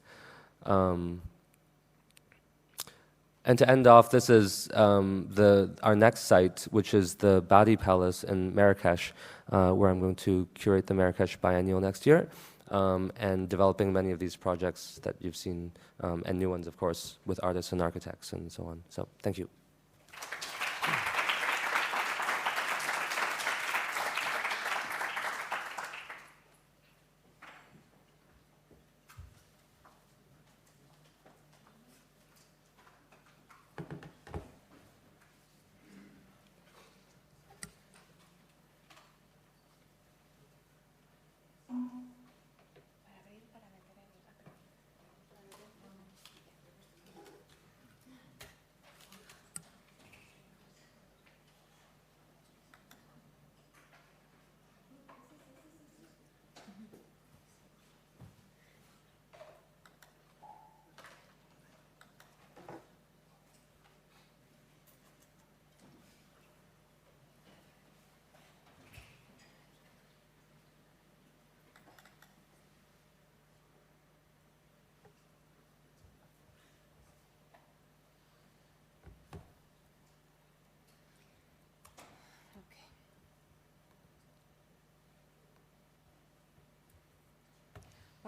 And to end off, this is our next site, which is the Badi Palace in Marrakesh, where I'm going to curate the Marrakesh Biennial next year, and developing many of these projects that you've seen, and new ones, of course, with artists and architects and so on. So, thank you.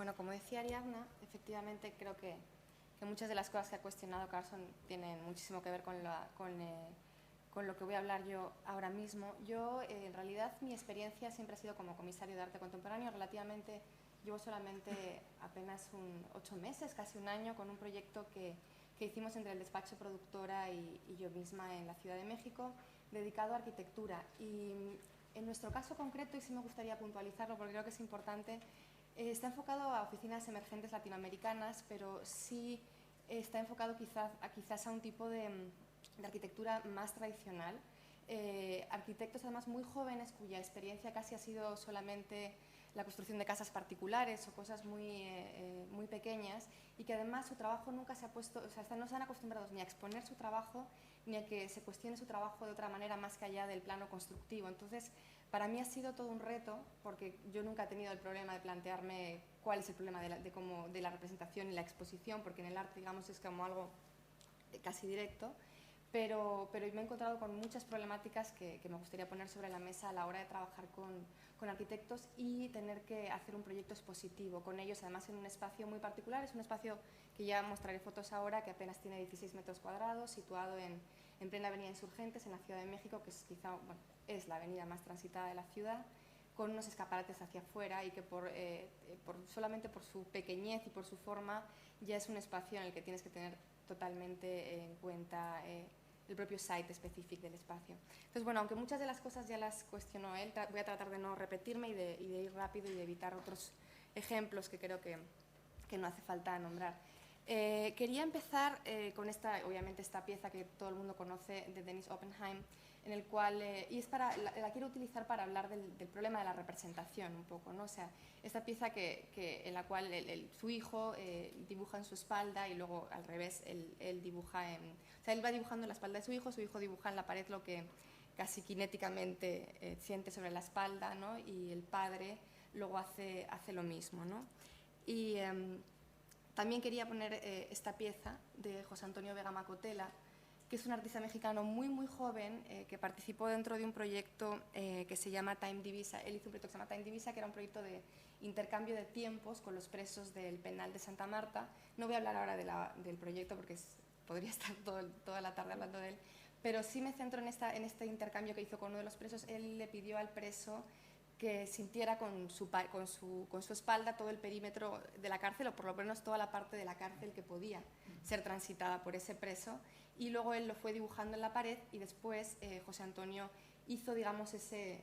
Bueno, como decía Ariadna, efectivamente creo que muchas de las cosas que ha cuestionado Carson tienen muchísimo que ver con lo que voy a hablar yo ahora mismo. Yo, en realidad, mi experiencia siempre ha sido como comisario de arte contemporáneo. Relativamente, llevo solamente apenas 8 meses, casi un año, con un proyecto que hicimos entre el despacho productora y yo misma en la Ciudad de México, dedicado a arquitectura. Y en nuestro caso concreto, y sí me gustaría puntualizarlo porque creo que es importante, está enfocado a oficinas emergentes latinoamericanas, pero sí está enfocado quizás a un tipo de arquitectura más tradicional. Arquitectos además muy jóvenes cuya experiencia casi ha sido solamente la construcción de casas particulares o cosas muy pequeñas, y que además su trabajo nunca se ha puesto, o sea, no se han acostumbrados ni a exponer su trabajo ni a que se cuestione su trabajo de otra manera más que allá del plano constructivo. Entonces, para mí ha sido todo un reto, porque yo nunca he tenido el problema de plantearme cuál es el problema de la representación y la exposición, porque en el arte, digamos, es como algo casi directo, pero me he encontrado con muchas problemáticas que me gustaría poner sobre la mesa a la hora de trabajar con arquitectos y tener que hacer un proyecto expositivo con ellos, además en un espacio muy particular. Es un espacio que ya mostraré fotos ahora, que apenas tiene 16 metros cuadrados, situado en plena avenida Insurgentes, en la Ciudad de México, que es quizá, bueno, es la avenida más transitada de la ciudad, con unos escaparates hacia afuera, y que solamente por su pequeñez y por su forma ya es un espacio en el que tienes que tener totalmente en cuenta el propio site específico del espacio. Entonces, bueno, aunque muchas de las cosas ya las cuestionó él, voy a tratar de no repetirme y de ir rápido y de evitar otros ejemplos que creo que no hace falta nombrar. Quería empezar con obviamente esta pieza que todo el mundo conoce, de Dennis Oppenheim, en el cual, la quiero utilizar para hablar del problema de la representación un poco, ¿no? O sea, esta pieza en la cual su hijo dibuja en su espalda y luego al revés él dibuja o sea, él va dibujando en la espalda de su hijo dibuja en la pared lo que casi cinéticamente siente sobre la espalda, ¿no? Y el padre luego hace lo mismo, ¿no? Y también quería poner esta pieza de José Antonio Vega Macotela, que es un artista mexicano muy joven que participó dentro de un proyecto que se llama Time Divisa. Él hizo un proyecto que se llama Time Divisa, que era un proyecto de intercambio de tiempos con los presos del penal de Santa Marta. No voy a hablar ahora del proyecto porque podría estar toda la tarde hablando de él, pero sí me centro en este intercambio que hizo con uno de los presos. Él le pidió al preso que sintiera con su espalda todo el perímetro de la cárcel, o por lo menos toda la parte de la cárcel que podía ser transitada por ese preso, y luego él lo fue dibujando en la pared, y después José Antonio hizo, digamos, ese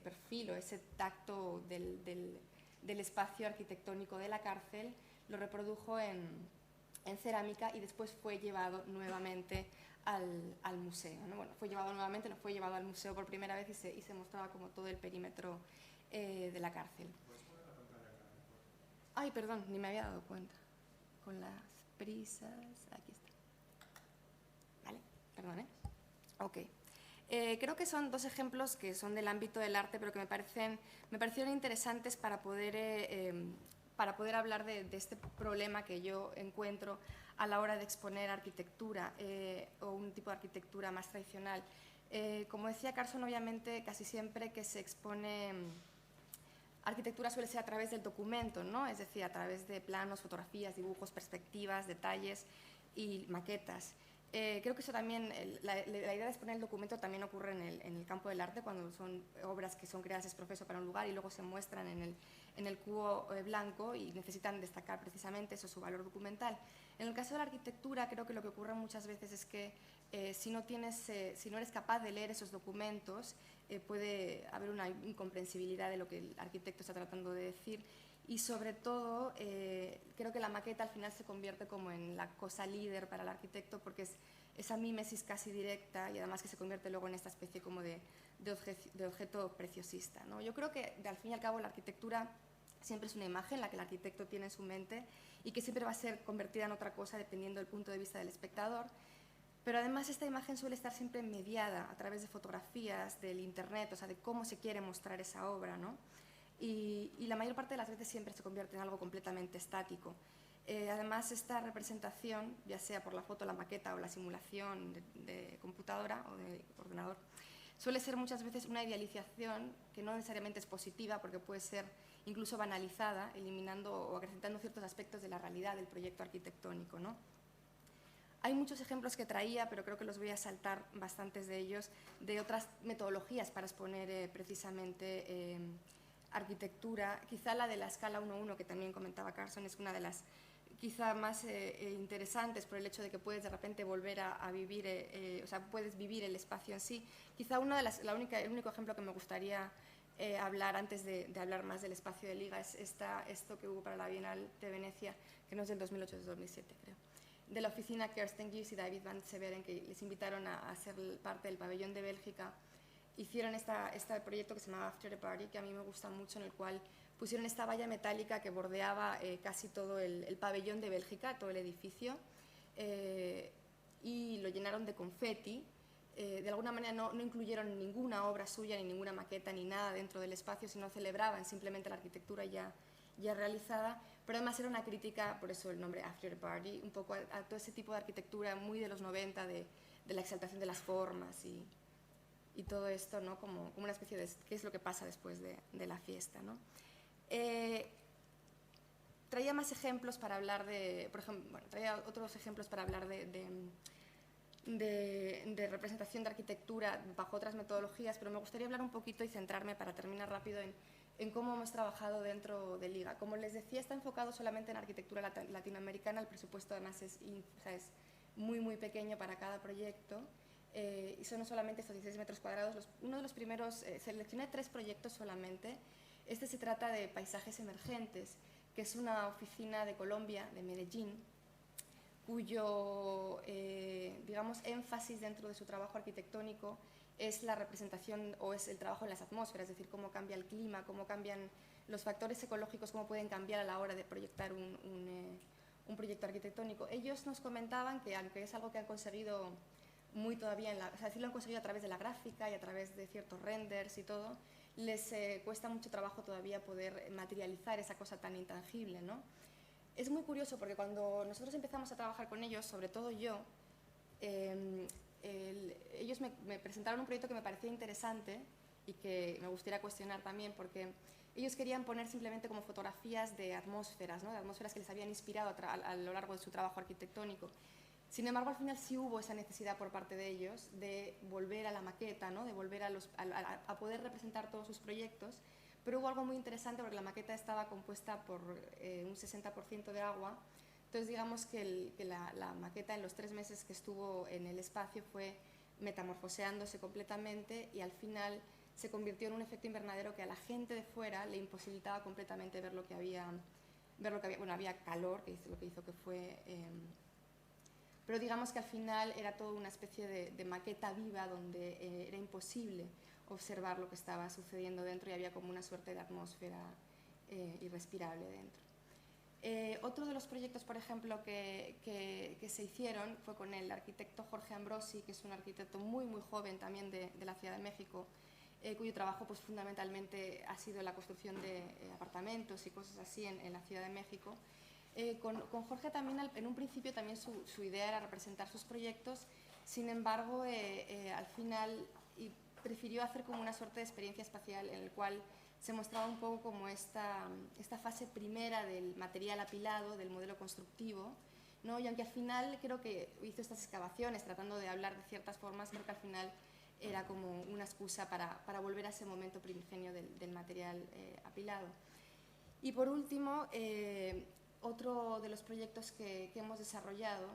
perfil o ese tacto del espacio arquitectónico de la cárcel, lo reprodujo en cerámica, y después fue llevado nuevamente al museo, ¿no? Bueno, fue llevado al museo por primera vez y se mostraba como todo el perímetro de la cárcel. ¿Puedes poner la pantalla acá? Ay, perdón, ni me había dado cuenta. Con las prisas, aquí está. Vale, perdón, ¿eh? Ok. Creo que son dos ejemplos que son del ámbito del arte, pero que me parecieron interesantes para poder hablar de este problema que yo encuentro a la hora de exponer arquitectura o un tipo de arquitectura más tradicional. Como decía Carson, obviamente casi siempre que se expone arquitectura suele ser a través del documento, ¿no? Es decir, a través de planos, fotografías, dibujos, perspectivas, detalles y maquetas. Creo que eso también, la idea de exponer el documento también ocurre en el campo del arte, cuando son obras que son creadas ex professo para un lugar y luego se muestran en el cubo blanco y necesitan destacar precisamente eso, su valor documental. En el caso de la arquitectura, creo que lo que ocurre muchas veces es que si no eres capaz de leer esos documentos, puede haber una incomprensibilidad de lo que el arquitecto está tratando de decir. Y sobre todo, creo que la maqueta al final se convierte como en la cosa líder para el arquitecto, porque es esa mímesis casi directa, y además que se convierte luego en esta especie como de objeto preciosista, ¿no? Yo creo que al fin y al cabo la arquitectura siempre es una imagen la que el arquitecto tiene en su mente y que siempre va a ser convertida en otra cosa dependiendo del punto de vista del espectador. Pero además esta imagen suele estar siempre mediada a través de fotografías, del internet, o sea, de cómo se quiere mostrar esa obra, ¿no? Y la mayor parte de las veces siempre se convierte en algo completamente estático. Además, esta representación, ya sea por la foto, la maqueta o la simulación de computadora o de ordenador, suele ser muchas veces una idealización que no necesariamente es positiva, porque puede ser incluso banalizada, eliminando o acrecentando ciertos aspectos de la realidad del proyecto arquitectónico, ¿no? Hay muchos ejemplos que traía, pero creo que los voy a saltar bastantes de ellos, de otras metodologías para exponer precisamente arquitectura. Quizá la de la escala 1:1, que también comentaba Carson, es una de las quizá más interesantes por el hecho de que puedes de repente volver a vivir, o sea, puedes vivir el espacio en sí. Quizá el único ejemplo que me gustaría hablar antes de hablar más del espacio de Liga es esto que hubo para la Bienal de Venecia, que no es del 2008, es del 2007, creo, de la oficina Kirsten Gibbs y David Van Severen, que les invitaron a ser parte del pabellón de Bélgica. Hicieron este proyecto que se llamaba After the Party, que a mí me gusta mucho, en el cual pusieron esta valla metálica que bordeaba casi todo el pabellón de Bélgica, todo el edificio, y lo llenaron de confeti. De alguna manera no incluyeron ninguna obra suya, ni ninguna maqueta, ni nada dentro del espacio, sino celebraban simplemente la arquitectura ya realizada, pero además era una crítica, por eso el nombre After the Party, un poco a todo ese tipo de arquitectura muy de los 90, de la exaltación de las formas y todo esto, ¿no? Como una especie de qué es lo que pasa después de la fiesta, ¿no? Traía más ejemplos para hablar de, por ejemplo, bueno, traía otros ejemplos para hablar de representación de arquitectura bajo otras metodologías, pero me gustaría hablar un poquito y centrarme, para terminar rápido, en cómo hemos trabajado dentro de Liga. Como les decía, está enfocado solamente en arquitectura latinoamericana, el presupuesto además es muy, muy pequeño para cada proyecto, y son solamente estos 16 metros cuadrados. Uno de los primeros, seleccioné 3 proyectos solamente. Este se trata de Paisajes Emergentes, que es una oficina de Colombia, de Medellín, cuyo, digamos, énfasis dentro de su trabajo arquitectónico es la representación o es el trabajo en las atmósferas, es decir, cómo cambia el clima, cómo cambian los factores ecológicos, cómo pueden cambiar a la hora de proyectar un proyecto arquitectónico. Ellos nos comentaban que, aunque es algo que han conseguido muy todavía, o sea, sí lo han conseguido a través de la gráfica y a través de ciertos renders y todo, les cuesta mucho trabajo todavía poder materializar esa cosa tan intangible, ¿no? Es muy curioso porque cuando nosotros empezamos a trabajar con ellos, sobre todo yo, ellos me presentaron un proyecto que me parecía interesante y que me gustaría cuestionar también, porque ellos querían poner simplemente como fotografías de atmósferas, ¿no? De atmósferas que les habían inspirado a lo largo de su trabajo arquitectónico. Sin embargo, al final sí hubo esa necesidad por parte de ellos de volver a la maqueta, ¿no? De volver a poder representar todos sus proyectos, pero hubo algo muy interesante porque la maqueta estaba compuesta por un 60% de agua. Entonces, digamos que la maqueta en los 3 meses que estuvo en el espacio fue metamorfoseándose completamente y al final se convirtió en un efecto invernadero que a la gente de fuera le imposibilitaba completamente ver lo que había, bueno, había calor, que es lo que hizo que fue... pero digamos que al final era toda una especie de maqueta viva donde era imposible observar lo que estaba sucediendo dentro y había como una suerte de atmósfera irrespirable dentro. Otro de los proyectos, por ejemplo, que se hicieron fue con el arquitecto Jorge Ambrosi, que es un arquitecto muy, muy joven también de la Ciudad de México, cuyo trabajo pues, fundamentalmente ha sido la construcción de apartamentos y cosas así en la Ciudad de México. Con Jorge también, en un principio, también su idea era representar sus proyectos, sin embargo, al final prefirió hacer como una suerte de experiencia espacial en el cual se mostraba un poco como esta fase primera del material apilado, del modelo constructivo, ¿no? Y aunque al final creo que hizo estas excavaciones tratando de hablar de ciertas formas, creo que al final era como una excusa para volver a ese momento primigenio del material apilado. Y por último, otro de los proyectos que hemos desarrollado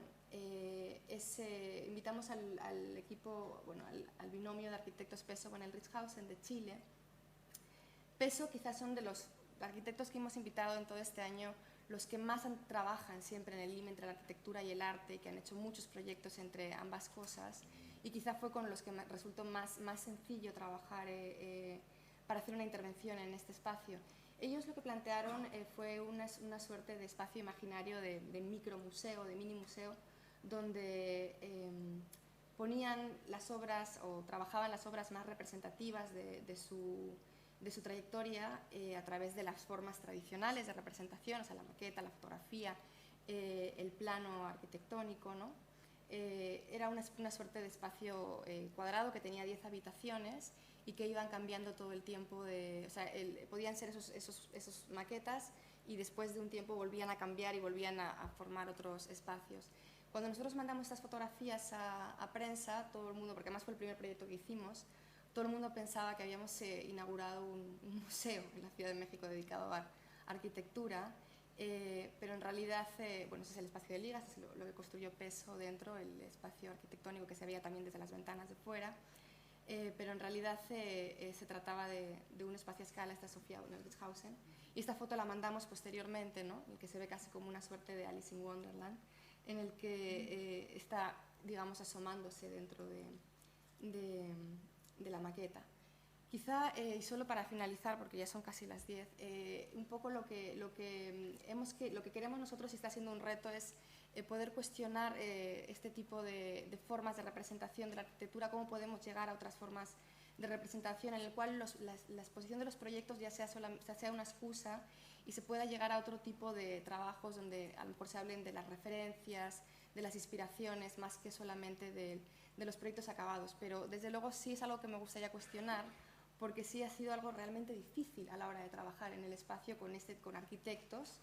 invitamos al equipo, bueno, al binomio de arquitectos Peso con el Ritzhausen de Chile. Peso quizás son de los arquitectos que hemos invitado en todo este año los que más trabajan siempre en el límite entre la arquitectura y el arte, que han hecho muchos proyectos entre ambas cosas, y quizá fue con los que resultó más sencillo trabajar para hacer una intervención en este espacio. Ellos lo que plantearon fue una suerte de espacio imaginario de micromuseo, de mini museo, donde ponían las obras o trabajaban las obras más representativas de su trayectoria a través de las formas tradicionales de representación, o sea, la maqueta, la fotografía, el plano arquitectónico, ¿no? era una suerte de espacio cuadrado que tenía 10 habitaciones y que iban cambiando todo el tiempo. O sea, podían ser esos maquetas y después de un tiempo volvían a cambiar y volvían a formar otros espacios. Cuando nosotros mandamos estas fotografías a prensa, todo el mundo, porque además fue el primer proyecto que hicimos, todo el mundo pensaba que habíamos inaugurado un museo en la Ciudad de México dedicado a arquitectura, pero en realidad, bueno, ese es el espacio de ligas, es lo que construyó Peso dentro, el espacio arquitectónico que se veía también desde las ventanas de fuera, pero en realidad se trataba de un espacio a escala, esta Sofía Nordishausen, y esta foto la mandamos posteriormente, ¿no? En el que se ve casi como una suerte de Alice in Wonderland, en el que está, digamos, asomándose dentro de la maqueta. Quizá, y solo para finalizar, porque ya son casi las 10, un poco lo que queremos nosotros, y está siendo un reto, es poder cuestionar este tipo de formas de representación de la arquitectura, cómo podemos llegar a otras formas de representación en el cual la exposición de los proyectos ya sea una excusa y se pueda llegar a otro tipo de trabajos donde a lo mejor se hablen de las referencias, de las inspiraciones, más que solamente de los proyectos acabados. Pero desde luego sí es algo que me gustaría cuestionar, porque sí ha sido algo realmente difícil a la hora de trabajar en el espacio con arquitectos.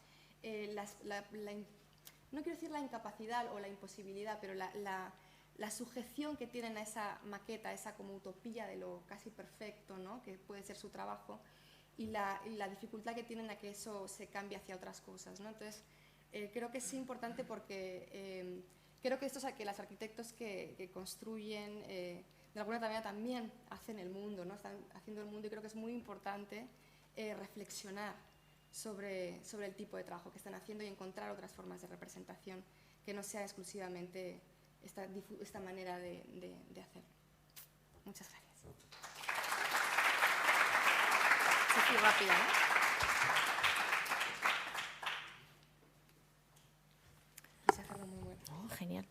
No quiero decir la incapacidad o la imposibilidad, pero la sujeción que tienen a esa maqueta, esa como utopía de lo casi perfecto, ¿no? Que puede ser su trabajo, y la dificultad que tienen a que eso se cambie hacia otras cosas, ¿no? Entonces, creo que es importante porque creo que que los arquitectos que construyen, de alguna manera también hacen el mundo, ¿no? Están haciendo el mundo, y creo que es muy importante reflexionar sobre el tipo de trabajo que están haciendo y encontrar otras formas de representación que no sea exclusivamente esta manera de hacerlo. Muchas gracias. Sí, rápida, ¿no? Oh, genial.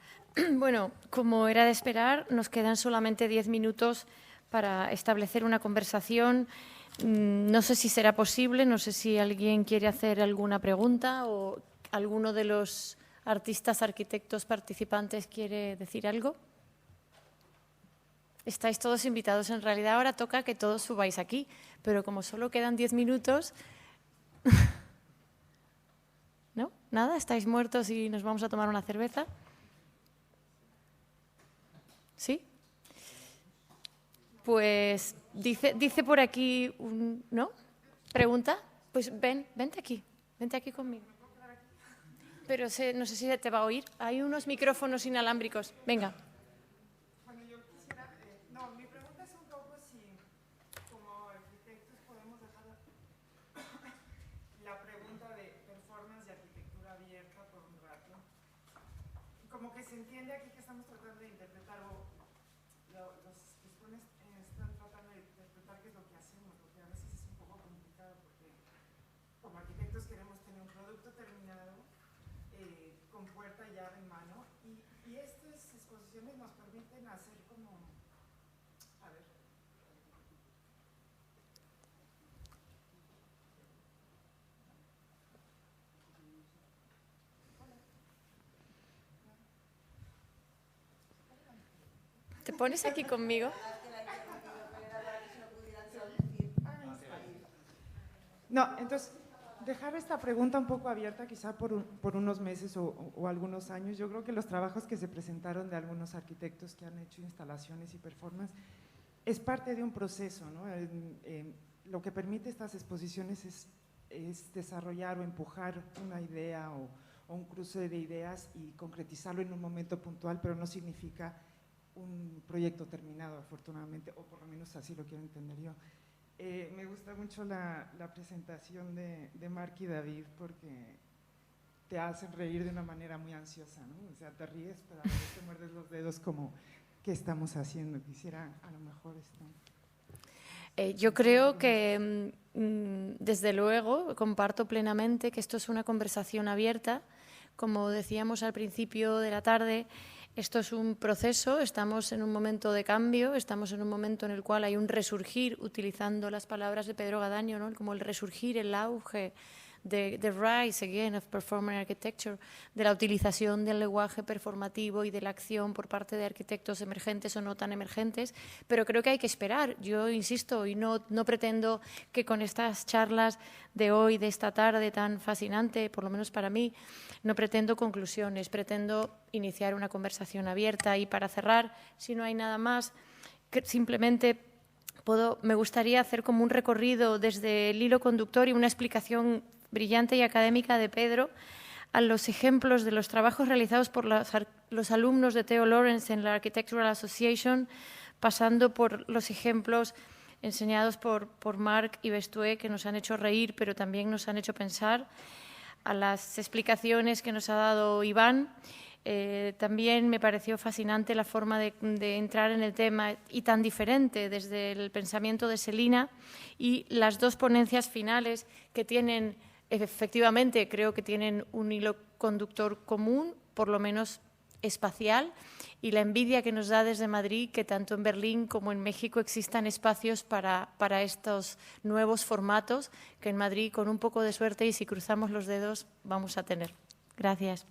Bueno, como era de esperar, nos quedan solamente 10 minutos para establecer una conversación. No sé si será posible, no sé si alguien quiere hacer alguna pregunta o alguno de los artistas, arquitectos, participantes quiere decir algo. Estáis todos invitados. En realidad ahora toca que todos subáis aquí, pero como solo quedan 10 minutos... ¿No? ¿Nada? ¿Estáis muertos y nos vamos a tomar una cerveza? ¿Sí? Pues dice por aquí, ¿no? ¿Pregunta? Pues vente aquí conmigo. Pero no sé si te va a oír. Hay unos micrófonos inalámbricos. Venga. Bueno, yo quisiera, mi pregunta es un poco si como arquitectos podemos dejar la pregunta de performance y arquitectura abierta por un rato. Como que se entiende aquí que estamos tratando de interpretar, o los que están tratando de interpretar qué es lo que hacemos, lo que a veces es un poco complicado, porque como arquitectos queremos tener un producto terminado, con puerta y llave en mano, y estas exposiciones nos permiten hacer como, a ver, ¿Te pones aquí conmigo? no, entonces dejar esta pregunta un poco abierta, quizá por unos meses o algunos años. Yo creo que los trabajos que se presentaron de algunos arquitectos que han hecho instalaciones y performance es parte de un proceso, ¿no? Lo que permite estas exposiciones es desarrollar o empujar una idea o un cruce de ideas y concretizarlo en un momento puntual, pero no significa un proyecto terminado, afortunadamente, o por lo menos así lo quiero entender yo. Me gusta mucho la presentación de Marc y David, porque te hacen reír de una manera muy ansiosa, ¿no? O sea, te ríes, pero a veces te muerdes los dedos como, ¿qué estamos haciendo? Quisiera a lo mejor esto. Yo creo que, desde luego, comparto plenamente que esto es una conversación abierta. Como decíamos al principio de la tarde, esto es un proceso, estamos en un momento de cambio, estamos en un momento en el cual hay un resurgir, utilizando las palabras de Pedro Gadaño, ¿no? Como el resurgir, el auge the rise again of performance architecture, de la utilización del lenguaje performativo y de la acción por parte de arquitectos emergentes o no tan emergentes, pero creo que hay que esperar. Yo insisto y no pretendo que con estas charlas de hoy, de esta tarde tan fascinante, por lo menos para mí, no pretendo conclusiones, pretendo iniciar una conversación abierta. Y para cerrar, si no hay nada más, simplemente me gustaría hacer como un recorrido desde el hilo conductor y una explicación brillante y académica de Pedro a los ejemplos de los trabajos realizados por los alumnos de Theo Lawrence en la Architectural Association, pasando por los ejemplos enseñados por Marc y Bestué, que nos han hecho reír, pero también nos han hecho pensar, a las explicaciones que nos ha dado Iván. También me pareció fascinante la forma de entrar en el tema y tan diferente desde el pensamiento de Selina, y las dos ponencias finales que tienen, efectivamente, creo que tienen un hilo conductor común, por lo menos espacial, y la envidia que nos da desde Madrid que tanto en Berlín como en México existan espacios para estos nuevos formatos que en Madrid, con un poco de suerte y si cruzamos los dedos, vamos a tener. Gracias.